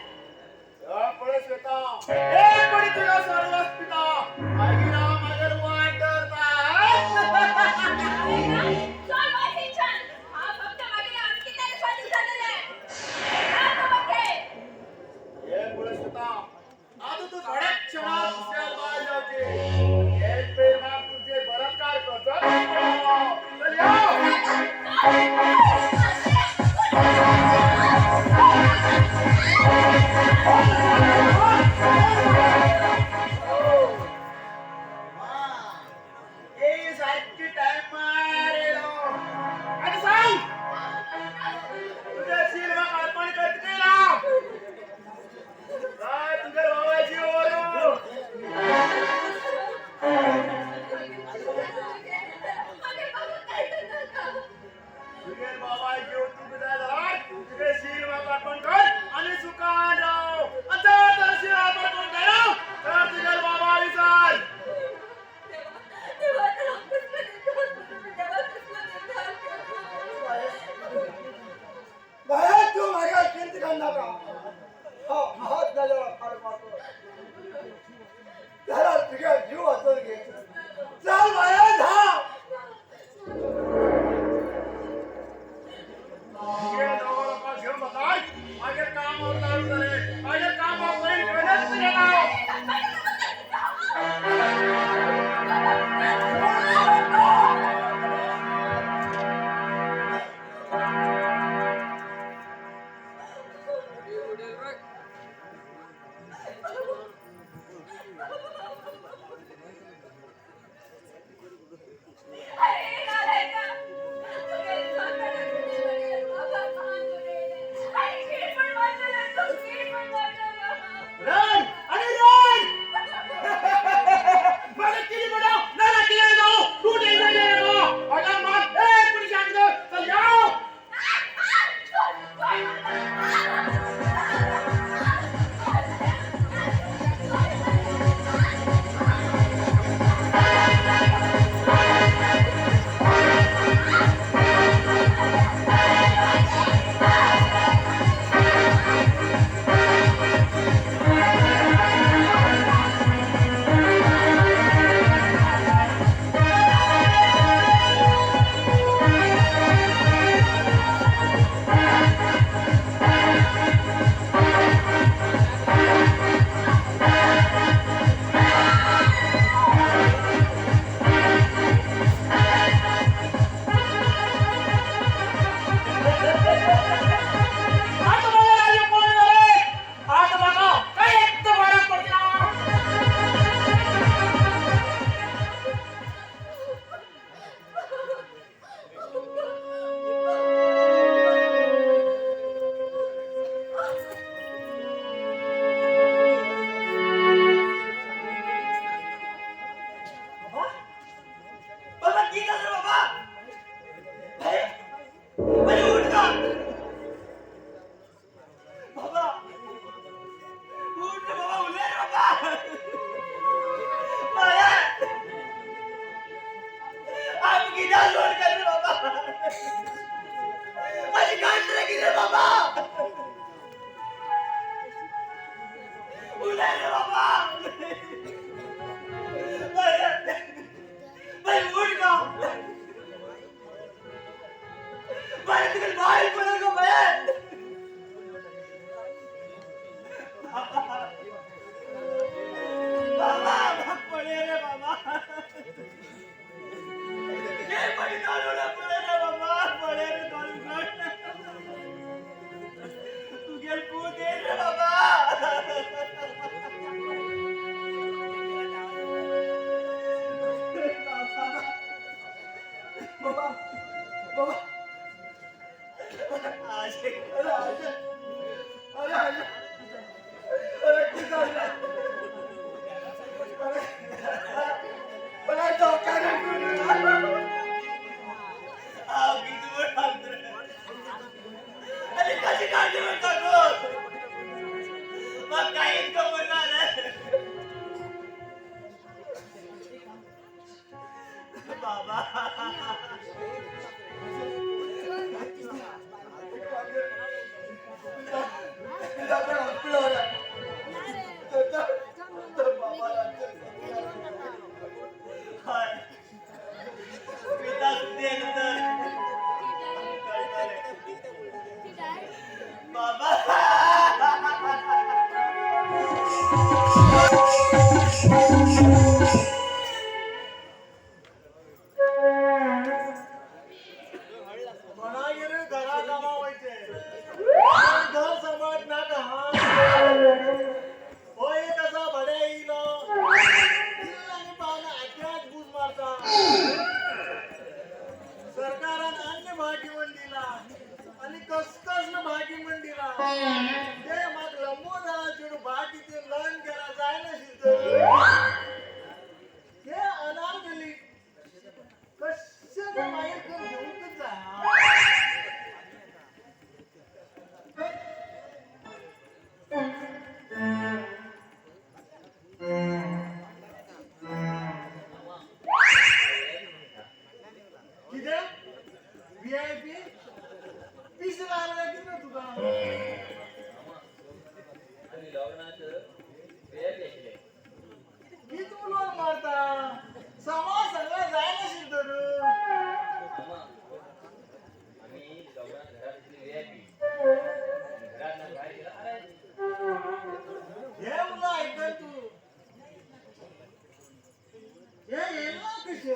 S1: या पळस येता एक पडी तुला सर्वच पिता आईरा मगर वाटता
S5: चालवा किचन. हा फक्त वाघेला आणि किती स्वादी झालेला आहे. हा तो बघे.
S1: ये पळस येता आता तू थोड्या क्षणात दुसऱ्या बाहेर जाते एक प्रेमा तुझे बलात्कार करतो चल या ए सारखी टाइम मारेलो आणि सांग तुझ्या शिरवा अर्पण करते ना काय तुझ्या बाबाची ओरडू तुझे बाबाची ओरडू तुझ्या घरात तुझे शिरवा अर्पण कर आणि सुखान राव आता तर शिरवा अर्पण करू तर तुझ्या बाबा विचार
S5: देवा तर कसलं देवा कसलं
S7: बाहेर तू माझ्या चिंत करणार का हो हात झाल्यावर फार मारतो त्याला तुझ्या जीव वाचवून घे चल बाहेर जा
S1: ये दोघं लोक घेऊन बसाय माझे कामावर चालू झाले माझे कामावर बैल गणेश तुझ्या
S5: अरे नालायका. तुझे स्वतःला बाबा महान बोलले. आणि खीर पण वाजवलं. तू खीर पण वाजवलं.
S1: रन आणि रन मला किती बडा नाला किती जाओ तू नाही जाणार आता मग ए पुढे सांगतो चल जाओ आता मला राजे कोण झाले आता बघा काय एक तर फरक पडला
S8: बाबा की झालं बाबा अरे उठ ना बाबा उठ ना बाबा उले रे बाबा माया आप की डाल जोड़ कर रे बाबा अरे काट रे गिरे बाबा उले रे बाबा अरे भाई उठ ना भाई तुझे बाहर पड़ेगा भाई बाबा पड़े रे बाबा ये बड़ी दारू ना पड़े रे बाबा पड़े रे दारू तू गेल पूछ दे रे बाबा बाबा बाबा आज अरे आज अरे आज अरे किधर है अरे तो क्या आप किधर भाग रहे
S1: बाबा कोणागिरी घरा कमावायचे घर समाज ना का होय कसा भड्या येईल आणि पाहुणे आत्याच बूज मारता सरकारान अन्य भागी मंडीला आणि कसकस भागी मंडीला ते मग लंबो झाला चिडू भागी ते लन केला जाय ना शिजत हे अनार गेली कशाने बाहेर करून घेऊन जा किती व्हीआयपी पीस लागला की ना तुला
S3: आणि लग्नाचं वेळ घेतले
S1: मी तुला मारता समाज सगळा जायला शिकतो
S3: आम्ही लग्नात घरातली VIP घरात ना बाहेर गेला अरे
S1: हे मुलं ऐकत तू हे येणार कसे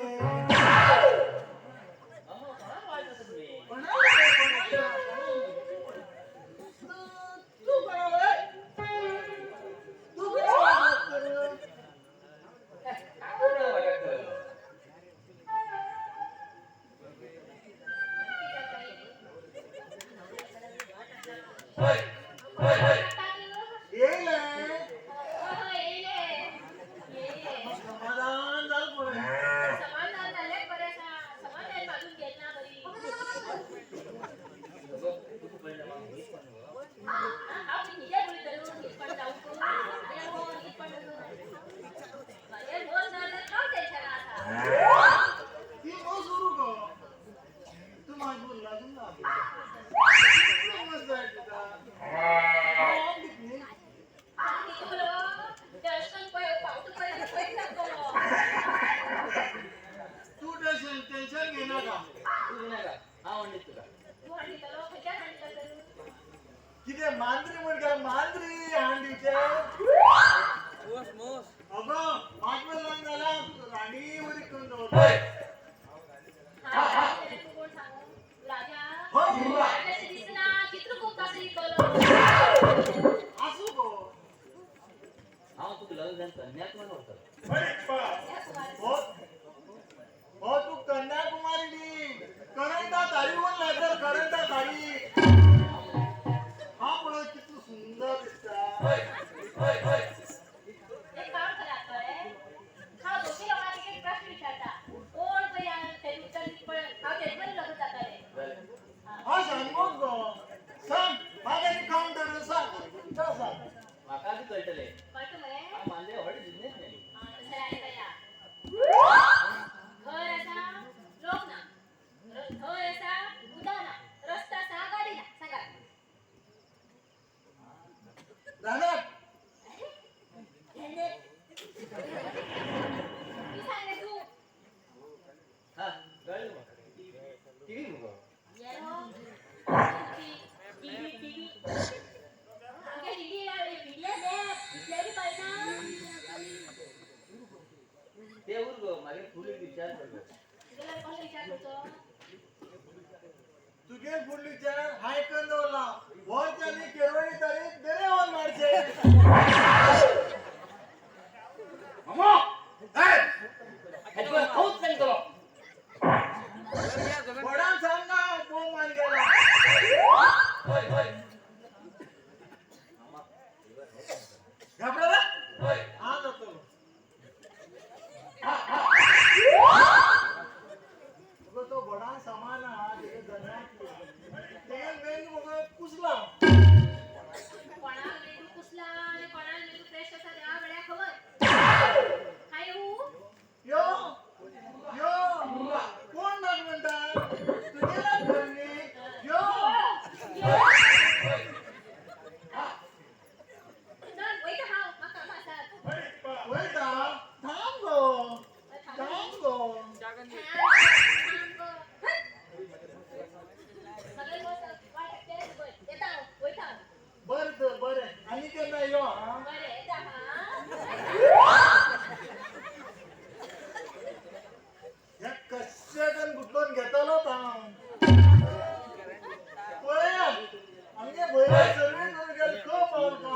S3: अहो काय वाटत तुम्ही
S1: तू करावं तू करावं
S3: काय वाटत होय होय होय
S1: येईल
S5: अहो, येले.
S1: समाधान झालं पुढे
S5: समाधान झाले बरेच समाधान बाजून घेत ना बरी
S3: तू पहिला मग मीच पण
S5: आपण निजे बोली धरून नीट पण जाऊ तू आणि हो नीट पण माझे बोल ना तर काय टेन्शन आता
S1: ती मग सुरू कर तू माझ बोलला तू ना मस्त आहे तुझा
S5: दर्शन पावतो पर्यंत पैसा
S1: तू टेन्शन घे नका
S3: तू नाही का हा म्हणले तुला
S5: तू आणि त्याला खच्या आणि
S1: किती मांजरी म्हणतात मांजरी हांडीचे अगं माझं लग्न झाला राणीवर इकडून जवळ
S5: कोण सांगू राजा
S1: हो
S5: राजाची दिसना चित्रगुप्त असे
S1: असू गो
S3: हा तू लग्न झालं कन्याकुमारी होतं
S1: हो हो तू कन्याकुमारी नी करंटा तारी बोलला तर करंटा तारी हा पण किती सुंदर दिसता
S3: होय होय होय
S5: एक काम करा काय हा दोघे लोकांना एक प्रश्न विचारता कोण पै ते उत्तर पण हा तेच लग्न जाता रे
S1: हा सांग मग गो सांग माझ्या काउंटर सांग जा सांग
S3: माका बी कळतले
S5: कळतं मरे
S3: हा मानले हॉट बिझनेस नाही
S5: तसं ऐकाया घर असा लोक ना घर असा उदाना रस्ता असा गाडी ना सांगा
S1: राहणार
S5: मी सांगे तू
S3: हा कळलं मग टीव्ही बघ
S5: येलो टीव्ही आगे टीव्ही व्हिडिओ दे इथले पाहिजे
S3: ते उर गो मागे फुल विचार करतो
S5: तुला कोण विचार करतो
S1: तुझे पुढली चार हाय कंदवला वर त्यांनी केरळी तरी देरे वर मारचे
S4: मामा
S3: ह्याच्यावर खाऊच नाही तो
S1: वडा सांगा बोल मान गेला
S3: होय होय
S1: घाबरला
S3: होय
S1: हा जातो तो बडा समान हा ते जनात ते वेग बघ कुसला
S5: कोणाला मेंदू कुसला आणि कोणाला मेंदू फ्रेश असा त्या वेळा खबर हाय हो
S1: यो यो कोण नाग म्हणता तुझे नाग म्हणणे यो
S5: चल वैत हाव मका मासात
S1: वैता थांब गो थांब गो
S5: मगर बस वाट ते येता वैता
S1: पहिले सर्वे करून गेले खूप आवडतो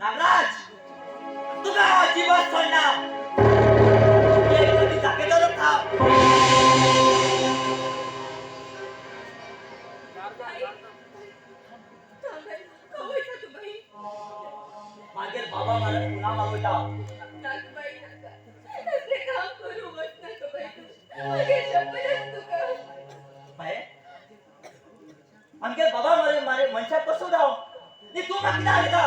S3: नागराज तुका अजिबात सोडणार कधी जागेवर थांब
S5: बाई, थांबाय, कवयचा तू बाई?
S3: मागेल बाबा मला पुन्हा मागवता
S5: नाक बाई नाका. असले काम करू मत नका बाई तू. मागे शपथच तुका.
S3: बाय आमगे बाबा मारे मारे मनशा कसो दाव नी तू मागता आले का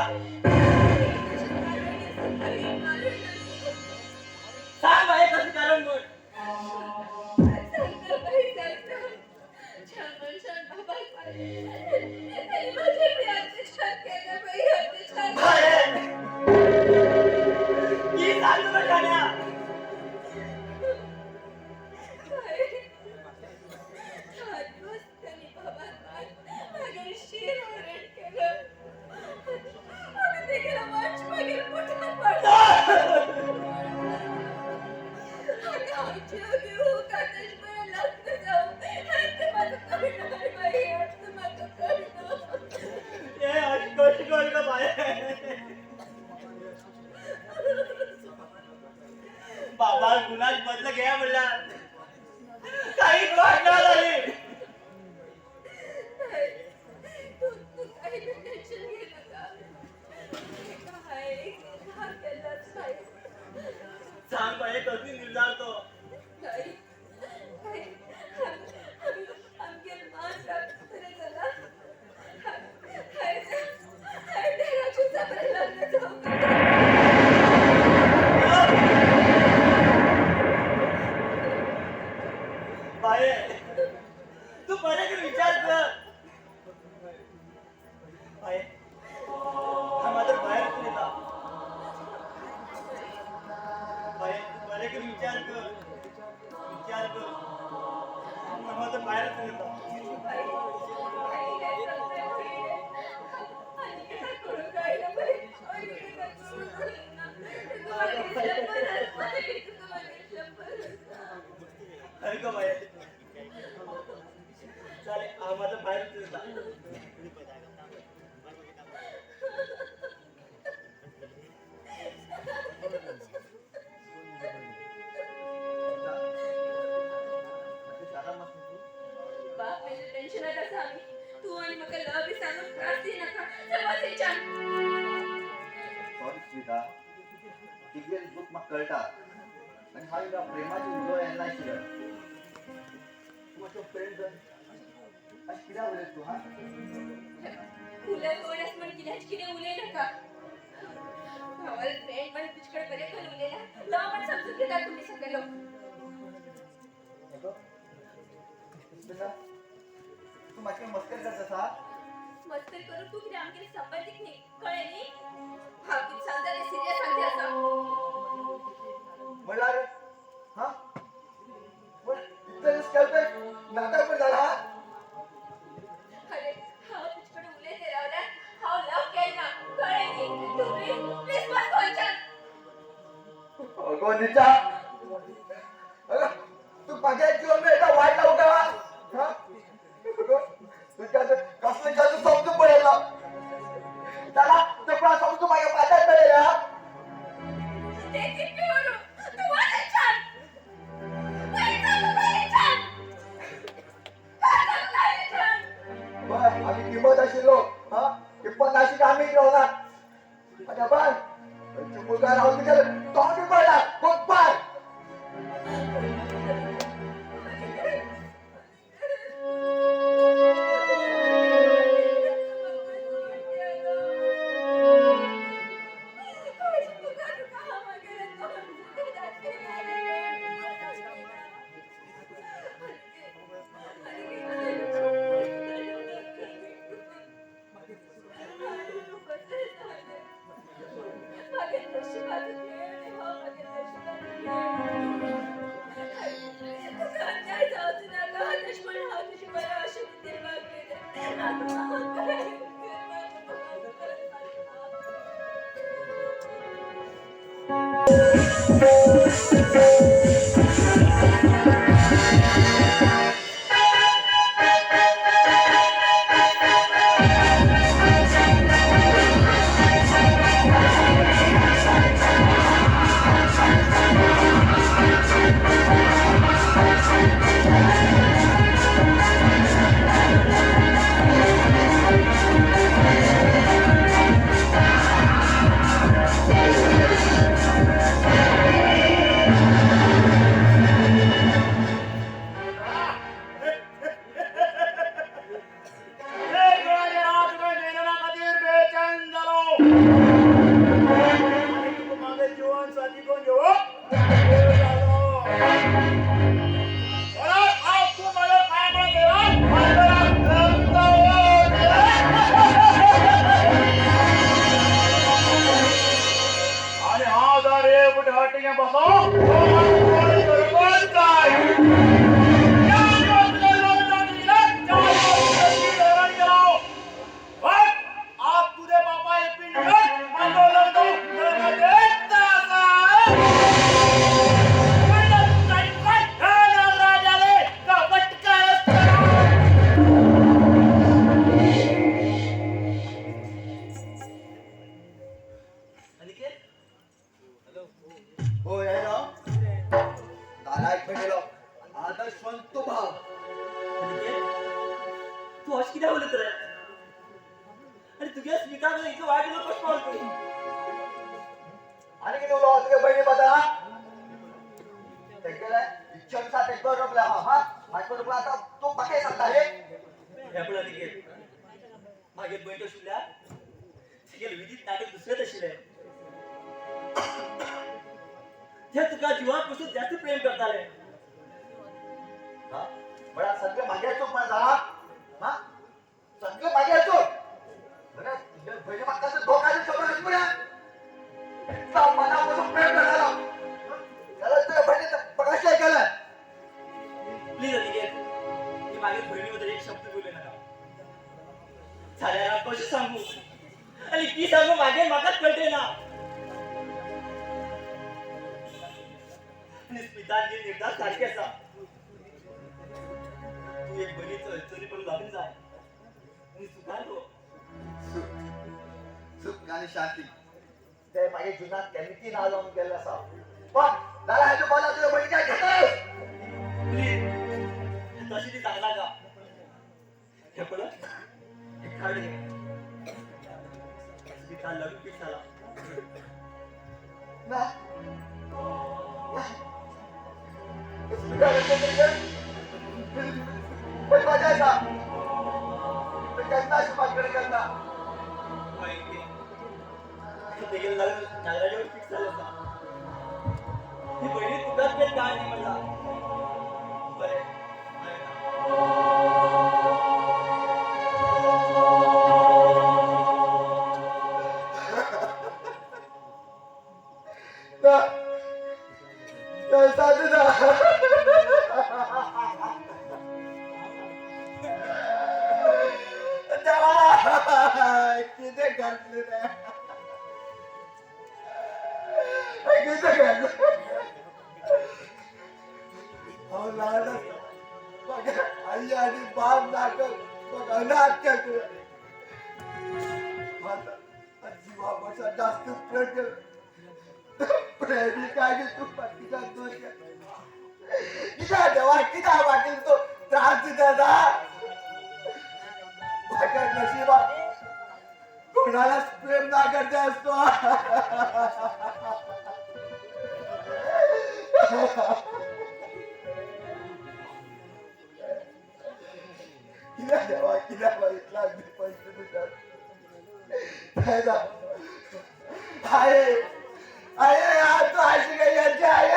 S3: सांग बाय कसं कारण बोल
S5: सांगता बाई सांगता. छान मनशान बाबा पाहिजे. आणि माझ्या प्रियाचे छान केलं बाई, अत्याचार.
S3: बाय की सांग तुला जाण्या
S5: बाई, 4 दिवस त्यांनी बाबांना मागे शिर ओरड केलं. आणि ते गेलं मार्च मागे पोटात पडलं. गावची होती हो काटेश मला लागतं जाऊ. आता माझं करणार बाई, आता माझं करणार.
S3: ए अष्टोष कर का बाय बाबा गुन्हाच बदल घ्या म्हणला काही वाटणार आली
S5: तू काही टेन्शन घे नका. हे काय हा केलाच नाही.
S3: सांग बाय कधी निर्धारतो
S5: नाही. आमगे मान डॉक्टर झाला. हाय देवाची जबर लागलं जाऊ.
S3: बाय तू बरे कर विचार कर बाय हा मात्र बाहेर तू येता बाय तू बरे कर विचार कर हा मात्र बाहेर तू येता अरे का बाय चालेल हा मात्र बाहेर तू येता
S5: बाप म्हणजे टेन्शन आहे कसं आम्ही. तू आणि मग लव बी सांगून त्रास दे नका. सर्वात छान.
S7: सॉरी स्मिता तिथे दुःख मग कळतात आणि हा एका प्रेमाची उजळ यांना शिरत तू असं फ्रेंड आज किती बोलत तू हा
S5: उल्या कोणच म्हण किल्याच किने उले नका. भावाला फ्रेंड म्हण तुझकडे बरे पण उलेला. लव पण समजून घेतात तुम्ही सगळे लोक.
S7: स्मिता तू माझ्या मस्कर करत असा
S5: मस्करी करून तू किती आमचे संबंधित नाही कळे नी. हा किती सांगता रे सिरियस सांगते असं.
S7: म्हणला रे हा पण इतकं करतोय नाटक पण झाला हा
S5: अरे हा तुझकडे उले ते रावला. हा लव केल ना कळे नी. तुम्ही प्लीज बस कोणच्यान.
S7: अगो निचा अगं तू माझ्या जीवन एकदा वाट लावू का हा तुझ्या कसलं जादू समजून पडेल त्याला तुला समजून माझ्या पाण्यात पडेल
S5: ते किती बोलू. तू वाटे छान. नाही चालू छान. काय छान.
S7: बरं आम्ही किंमत अशी लोक हा किंमत अशी का आम्ही ठेवणार आता बघ मुलगा राहून तुझ्या तोंडी पडला खूप पार
S5: तुका हा वगैरे
S1: एक वेळा रात तुझ्या नेणना खातीर बेचैन झालो. आणि तुका मागे जीवन साथी कोण घेऊ? देव झालो. बरं, आज तू माझ्या पायामुळे गेला, माझ्या रक्तावर गेला. आणि हा जर एक कुठे हट्टीने बसलो, तो माणूस बरोबर काय? या दिवसाला लोक जाती गेला, त्या दिवसाची धरण गेलो. बघ, आज तुझे बापा हे पिंड मांडव लागतो, तर देत असा. पहिला तू काही काय? हे नागराजाले का पटकन करा.
S3: अनिकेत
S7: हो यायला नालायक गेलो आदर्शवंत भाव
S3: अनिकेत तू अशी किती बोलत रे आणि तुझ्या स्मितानं इथं वाढलं कसं बोलतो
S7: आणि किती उलो तुझ्या बहिणी बद्दल ते केलं इच्छा साथ एक बरोबर हा माझ्या बरोबर आता तो बघाय सांगता हे
S3: हे पण अनिकेत मागे बहिणी शिवल्या तिकडे विधित नाटक दुसऱ्यात अशिले ते तुका जीवापासून जास्त प्रेम करताले
S7: हा बडा सगळे मागे चूक माझा हा सगळे मागे चूक बरं तुझ्या बहिणी मागचं धोकाने सगळं पुढे इतका मनापासून प्रेम झाला त्याला तुझ्या बहिणीचं प्रकाश ऐकलं
S3: प्लीज अनिकेत मी मागे बहिणीबद्दल एक शब्द बोलले नका झाल्या कशी सांगू आणि की सांगू मागे मागाच कळते ना स्मितांची निर्धार सारखी असा तू एक बरीच अडचणी पण लागून जाय आणि सुखान हो
S7: सुख आणि शांती ते माझ्या जीवनात केमिती नाव लावून गेलं असा पण दादा ह्याच्या बोला तुझ्या बहिणी काय घेतोस
S3: प्लीज तशी ती चांगला का हे पण एक कार्ड घे स्मिता लग्न पीठ झाला
S7: ना पण माझ्या आहे का करता शुभाकडे करता
S3: ते गेलं लग्न नागराजावर फिक्स झालं होता ही बहिणी तुझ्याच काही काय नाही म्हणला बरे
S7: किती घातले किती घातले हो लहान बघ आई आणि बाप नाटक बघ अनाथ करतो जीवापेक्षा जास्त प्रेम केलं प्रेमी काय की तू पत्नीचा दोष किती देवा किती वाटेल तो त्रास देता माझ्या नशिबात कोणालाच प्रेम ना करते असतो किती देवा किती बघितला अगदी पैसे आहे आहे आज अशी काही यांची आहे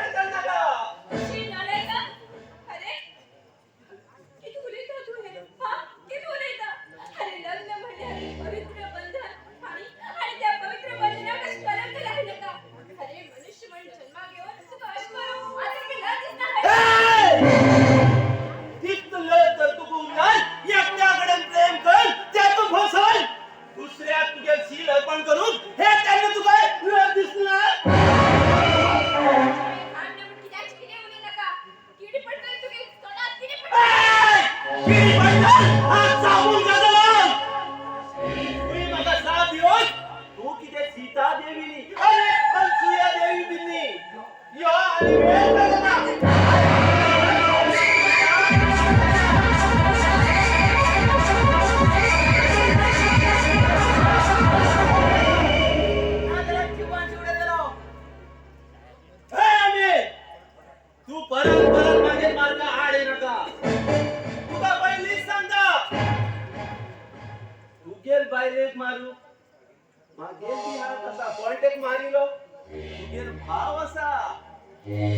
S5: शी नालायका. अरे किती बोलत होता तू हे
S8: किती पडलं हात चावून जातं तुम्ही मला 6 दिवस तू किती सीता देवीनी अरे अनसुया देवी बिनी या आणि वेळ लागला तू परत परत माझे मार्ग आड येऊ नका तुका पहिलीच सांगता तू गेल बायलेक मारू मागेल ती हा कसा पॉइंटेक मारिलो तुगेल भाव असा
S5: तुम्ही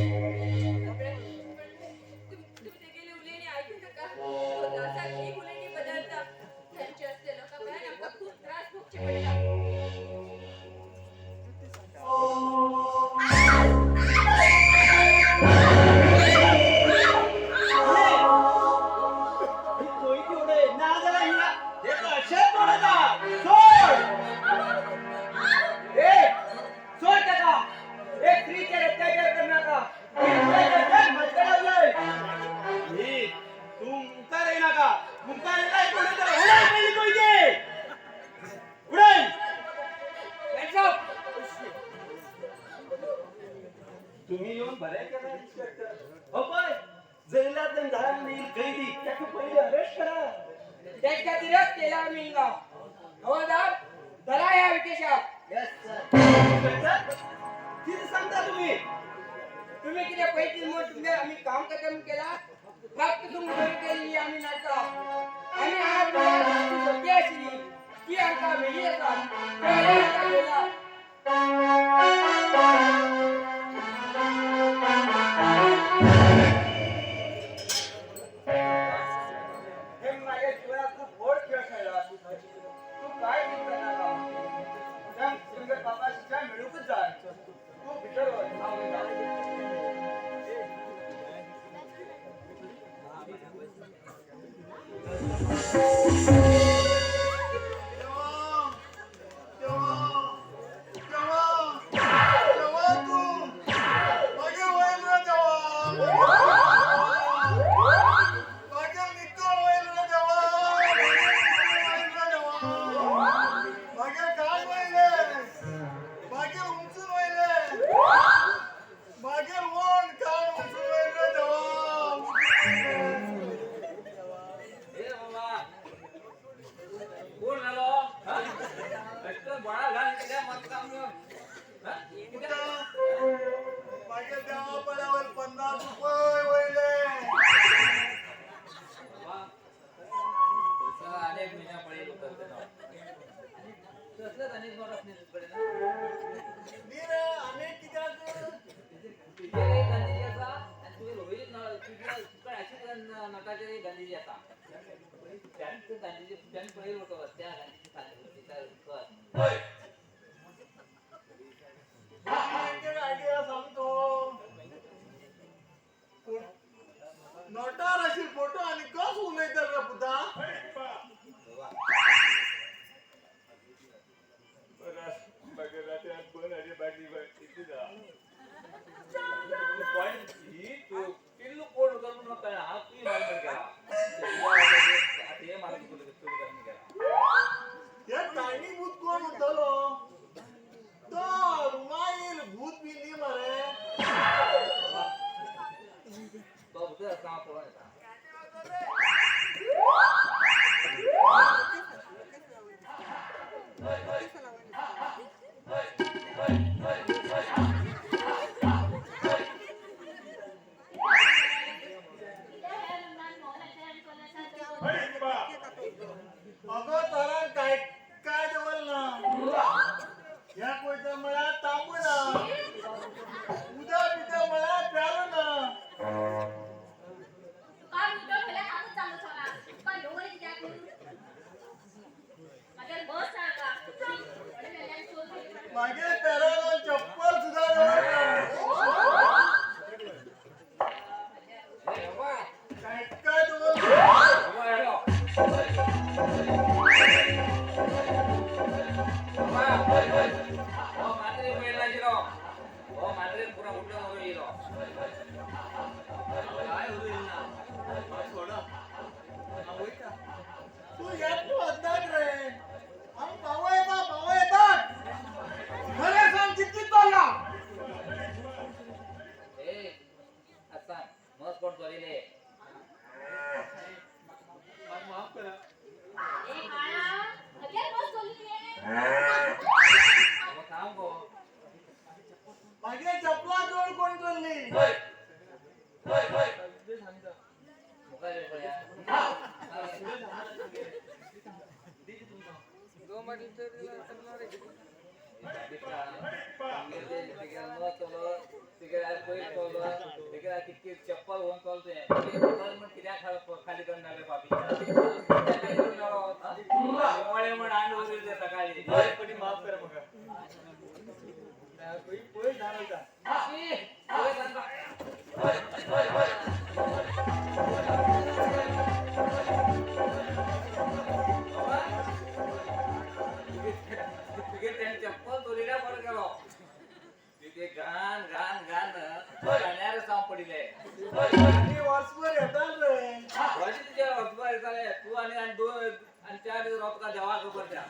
S5: ते गेले उलेने ऐकू नका स्वतःचा एक उलेने बदलता त्यांचे असले लोक काय आमका खूप त्रास भोगचे पडला
S8: ही कोई केवढे नागला हिला हे कशा पडता सोड ए सोड टाका एक स्त्रीचे अत्याचार करण्याचा मजकडावलंय ही तू मुकार आहे नका मुकार आहे कोणी तर उडाय पहिली कोयते उडाय तुम्ही येऊन बरे केलं इन्स्पेक्टर हो पण जैलात धारण नाही कैदी त्याचे पहिले अरेस्ट करा
S6: त्याच खातीरच केला आम्ही गाव हवालदार धरा या विकेशात
S8: यस सर इन्स्पेक्टर किती सांगता तुम्ही
S6: तुम्ही किती पैसे मग तुम्ही आम्ही काम खतम केला फक्त तुम्ही केली आम्ही नाटक आणि आज सत्य असली की आमका वेळी येतात
S7: हे माझ्या जीवनात खूप गोड खेळ खेळला तू काय चिंता नका त्या सुंदर बाबा शिक्षा मिळूकच जा तू भीतर
S4: ए बाबा कोण झालो हा एकतर बळा घाल त्या मत काम हा
S1: माझ्या देवापणावर 50 रुपये वळले
S4: सर अनेक महिना पडेल होतं तसलंच अनेक माणूस नाही तुझ्याकडे ना
S1: नीरे अनेक कित्याक
S4: तुझे गांधीजी असा आणि तुझे लोहित तुझ्या तुका अशी नटाचे गांधीजी असा त्यांचं गांधीजी त्यांनी पडेल होतं त्या गांधीजी सांगितलं
S1: आयडिया सांगतो नोटार अशी फोटो आणि कस उलयता रे पुता
S4: पॉइंट ही तू किल्लो कोण करून नका हा तू मार्ग गेला ते मार्ग तुला करून गेला
S1: हे टायनी भूत कोण होतलो तो रुमाईल भूत बी नी मरे
S4: तो भूत असता कोण येता
S1: अगं तरण काय काय देवल ना या कोयत्या मला तांबू ना उद्या पिद्या मला प्यारो ना
S5: काय मुद्दा भल्या कामच चालू झाला काय लोगरी क्या करू मगर बस सांगा आणि मेल्यान शोध घेतला
S1: मागे पेराला चप्पल सुद्धा देवल ना काय काय देवल ना
S4: मात्र
S6: पाटील तर करणार आहे.
S4: किती चप्पल होऊन चालतोय कित्या खाली करणार रे बाबी म्हण अंड वगैरे सकाळी
S1: पटी माफ करा मग पोहे जाणार
S4: चप्पल चोरीला बरं गेलो तिथे घाण घाण घाण गाण्यावर साम पडिले
S1: वाचवर येतात रे
S4: तुझ्या वस्तू तू आणि दोन आणि 4 दिवस रोज का देवा खबर द्या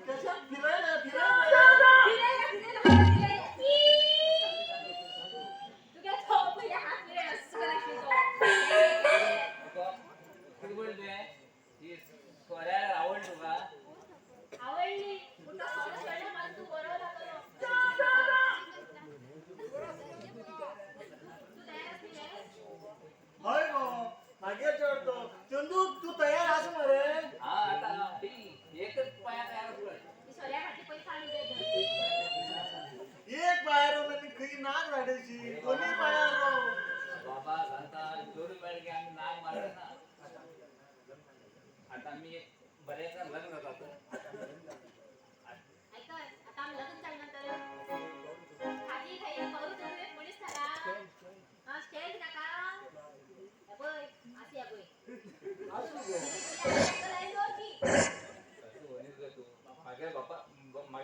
S1: कशात फिरायला
S4: किती बोलतोय ही सोऱ्याला आवडतो का
S5: आवडली कुठं सॉरी सोडलं मला तू बरोबर तू तयार असलीस
S1: होय गो मागे चढतो चंदू तू तयार आहेस ना रे
S4: हा आता एकच पाया तयार होतोय
S5: मी सोऱ्यासाठी पैसा आणू दे
S1: एक बाहेर मी खरी नाक राहायची दोन्ही बाहेर
S4: बाबा आता जोरी पाहिजे की आम्ही नाग मारले ना आता मी बऱ्याच लग्न जातो
S5: ऐका आता आम्ही लग्न झाल्यानंतर आधी काही करू दे पोलीस थारा हा स्टेज नका बोय असे या बोय
S4: माझ्या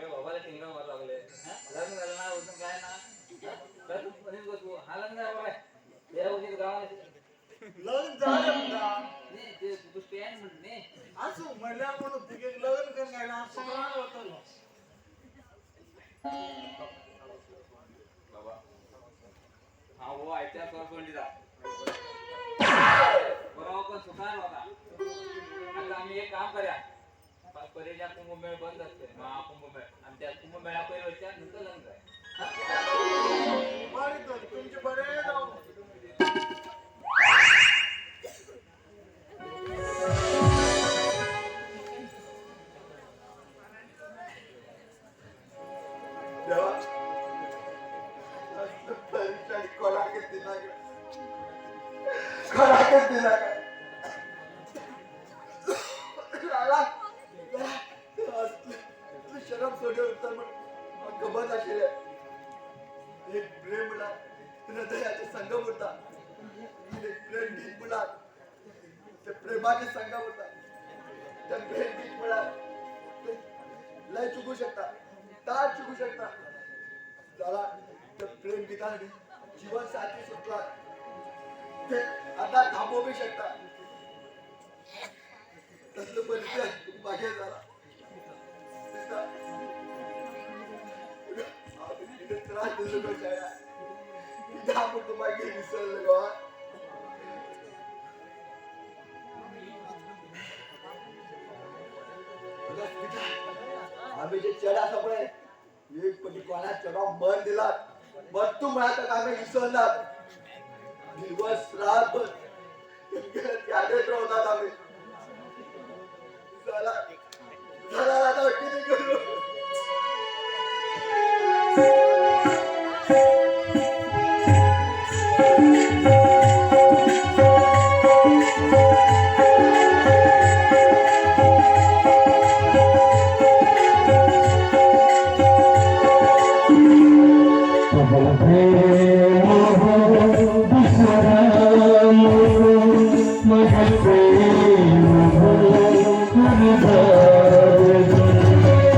S4: बाबाला टिंगा मारू लागले लग्न झालं ना उठून काय ना तू हा लग्न झाला त्या गावाला
S1: लग्न झालं का
S4: तू स्टँड म्हणते
S1: असू म्हणल्या म्हणून तिथे लग्न करायला सुमार होतं
S4: बाबा हा हो आयत्या सोडीचा बरोबर पण सुधार होता आता आम्ही एक काम करूया परेच्या कुंभमेळ बंद असते महाकुंभमेळ आणि त्या कुंभमेळा पहिल्या नंतर लग्न आहे
S1: बरे तर तुमचे बरे जाऊ शरम सोडे उत्तर गमत असेल एक प्रेम मुला हृदयाचे संगम होता एक प्रेम गीत मुला ते प्रेमाचे संगम होता त्या प्रेम गीत मुला लय चुकू शकता तार चुकू शकता झाला त्या प्रेम गीताने जीवन साथी सुटला ते आता थांबवू बी शकता तसलं परिचय मागे झाला त्रास दिलो कशाला आपण तुम्हाला विसरलं का आम्ही जे चढा सपळे एक पटी कोणा चढा मन दिला मग तू म्हणत आम्ही विसरणार दिवस रात यादेत राहतात आम्ही चला चला आता किती करू
S2: Thank you.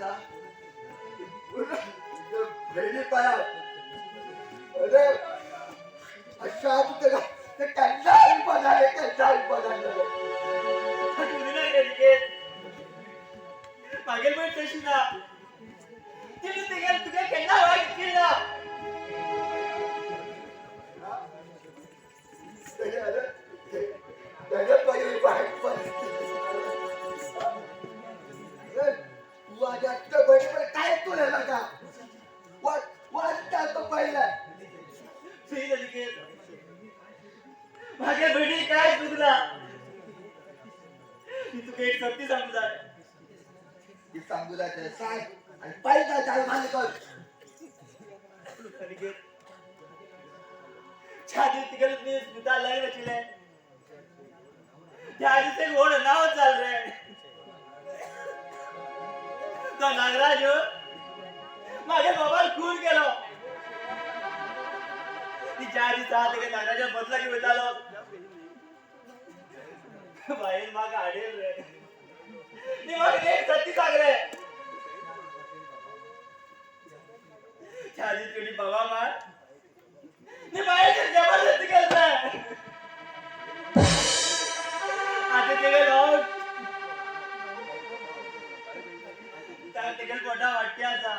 S1: असा बहिणी पाया अरे अशा तुझं ते त्यांचा बघाले त्यांचा बघाले
S3: मागेल पण तशी ना तिने ते गेल तुझ्या केला वाईट केला
S1: त्याच्या पहिले वाईट परिस्थिती जास्त बहिणी काय तुला नका वाट पहिला
S3: मागे बहिणी काय चुकला मी तुला एक सत्य सांगू जाय
S1: ती सांगू जाते सांग आणि पहिला चाल मान कर
S3: छादी तिकडे मी स्मिता लग्न केलंय त्या आधी ते घोड नाव चाल रे तो नागराज माझ्या बाबाला खून केलो तिच्या आधी साथ के नागराजा बदला घेऊन आलो बाहेर माग आडेल रे ती मग एक सत्ती सांग रे छादी तुझी बाबा मार ती बाहेर जबरदस्ती करताय आता ते गेलो तिकडे मोठा वाटक्याचा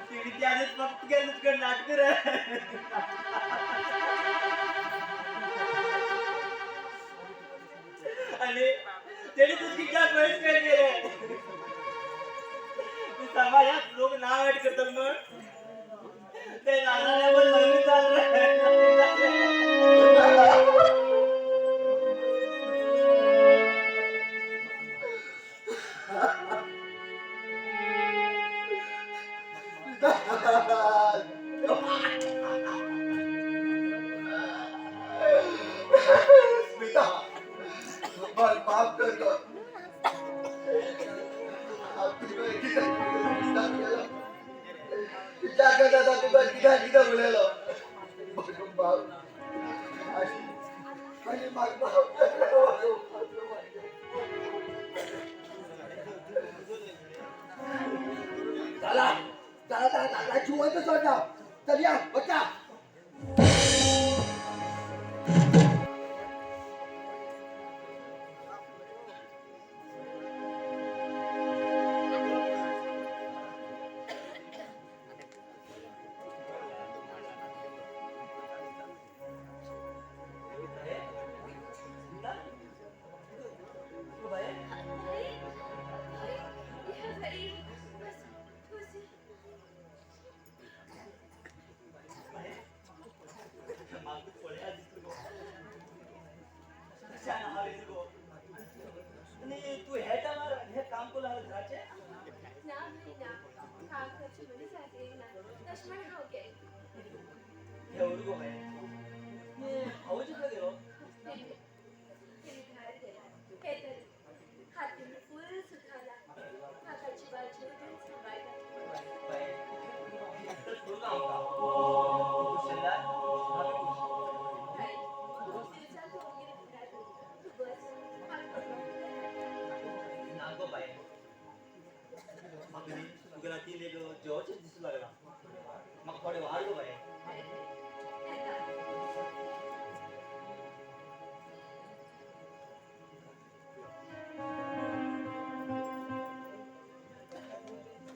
S3: तिने त्यानेच फक्त गेलं तिकडे नाटक रे आणि त्याने तुझीच्या पैसे काय केले समाजात लोक नाव वाईट करतात मग ते नानाने पण लग्न चाललंय
S1: स्मिता बस माफ करतो तिच्या करता तुला किती किती बोलायला आणि मग चला चला चला जिवंत सोडा चल या बच्चा
S3: तू हे टाइमर हे काम को लागत राचे
S5: ना भाई ना काकाची म्हणे जाते ना लक्ष्मण हाव के
S3: हे उरगो भाई हे हाऊच का गेलो
S5: तिने बाहेर गेला हे तरी हातीने फुल सुखाला काकाची बाजू देऊन सांभाळला
S3: भाई तर सुरू काम का कुशलदा भाभी कुशल
S5: आई दिवसा तो वगैरे फिरायला तू बस
S3: नागो भाई मग तुला ती लेग जॉर्ज दिसू लागला मग थोडे वाढलो भाई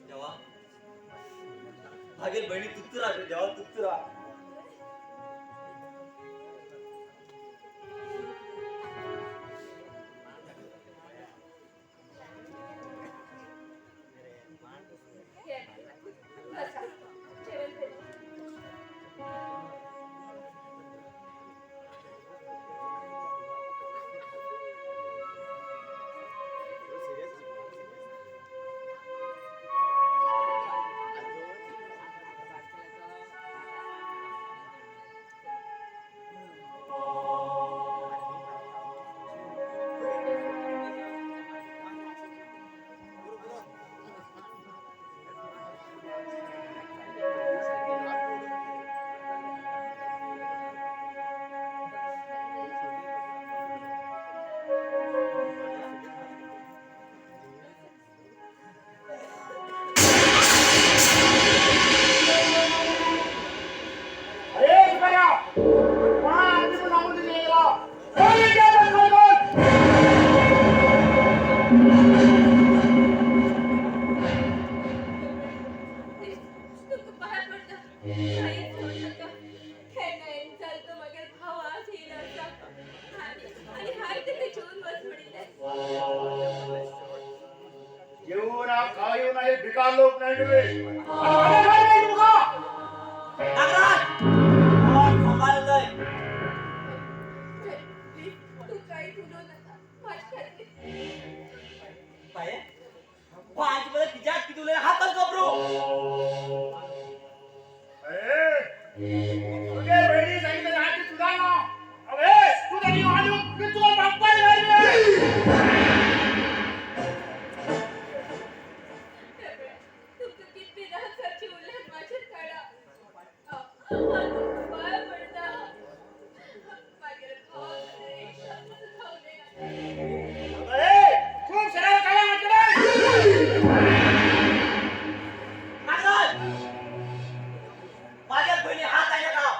S3: जेव्हा भागेल बहिणी तुत्तुरा जेव्हा तुत्तुरा
S5: बसा जेवण करू
S1: बेकार लोक नाही तुम्ही
S3: नागराज कोण सांभाळतोय
S5: प्लीज तू काही बोलू नका माझ्या खाली
S3: पाये पाच बरं तिच्या किती हातात गबरू
S1: तुझ्या बहिणी सांगितलं ना की तुझा नाव अरे तू तरी मालूम की तुझा बाप्पा
S5: तुमचं किती राहसाची उल्लेख माझ्या काढा पाय पडता माझ्या भावाकडे एक शब्द खाऊ दे
S1: अरे खूप सरळ काय म्हटलं
S3: नागराज माझ्या बहिणी हात आहे का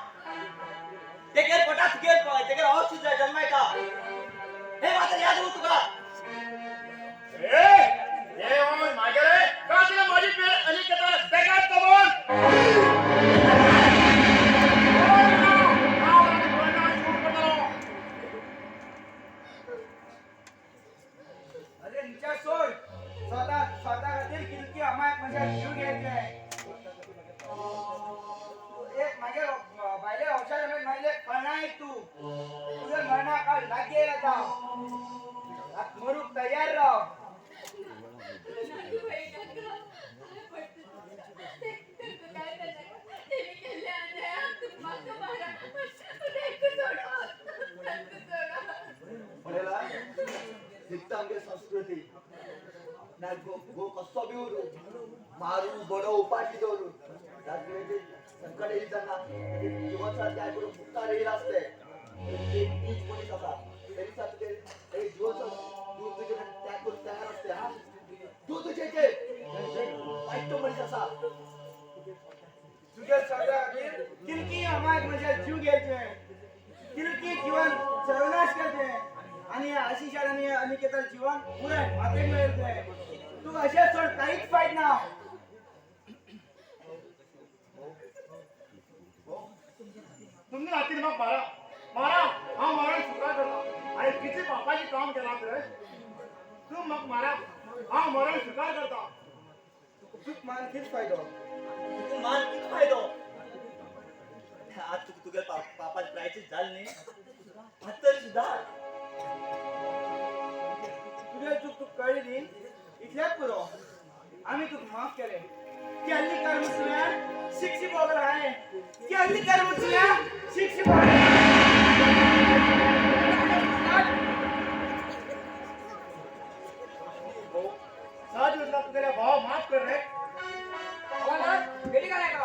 S3: ते गेल पोटात गेल ते गेल औषध जन्माय का हे मात्र याद होऊ तुका
S1: हे ओय माझ्या रे का तुला माझी पेर अनिकेताला बेकार का बोल
S7: अरे नीचा सोड स्वतः खातीर किलकी अमायक म्हणजे जीव घ्यायचे एक माझ्या बायले औषध मारले कळणार तू तुझं मरणा काळ लागेल आता मरूक तयार राह
S3: पडेला हित आमगे संस्कृती ना गो कसो बी उरू मारू बडो उपाशी दवरू राजगिरीचे संकट येईल त्यांना जीवनसारखे ऐकून मुक्ता राहील असते नीच मनीस असा तरी जीवन दूध तुझे त्याग करून तयार असते हा दूध तुझे ऐकतो मनीस असा
S7: तुझ्या स्वतः खातीर किलकी अमायक म्हणजे जीव घ्यायचे किलकी जीवन सर्वनाश करते आणि आशिषार आणि अनिकेतर जीवन पुरे माते मिळते तू असे सोड काहीच फायदा ना
S1: तुम्ही रात्री मग मारा हा मारा सुका करता आणि किती पापाची काम केला तर तू मग मारा हा मरण स्वीकार करता
S7: चूक मानकीच फायदा
S3: तू मान किती फायदो आज तू तुझ्या पापाची प्रायचित झाली नाही हत्तर सुद्धा
S7: तुझ्या चूक तू कळली इथल्याच पुरो आम्ही तुक माफ केले की हल्ली कर मुसल्या शिक्षी बोगल आहे की हल्ली कर मुसल्या शिक्षी बोगल
S1: सहज उठला तू तेरा भाव माफ कर रे
S6: बेटी काय का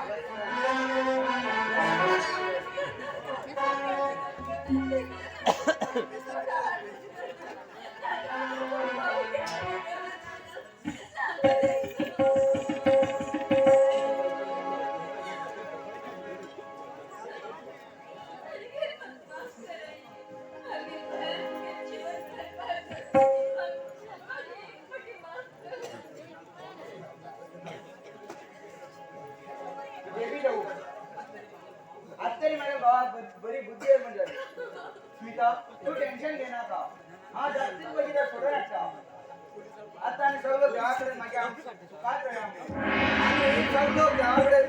S7: देवी जाऊ आज तरी माझ्या भावा बरी बुद्धी आहे म्हणजे स्मिता तू टेन्शन घे नका हा जास्तीत बघितलं सोडू नका आता आणि सर्व देवाकडे माझ्या काय आणि सर्व देवाकडे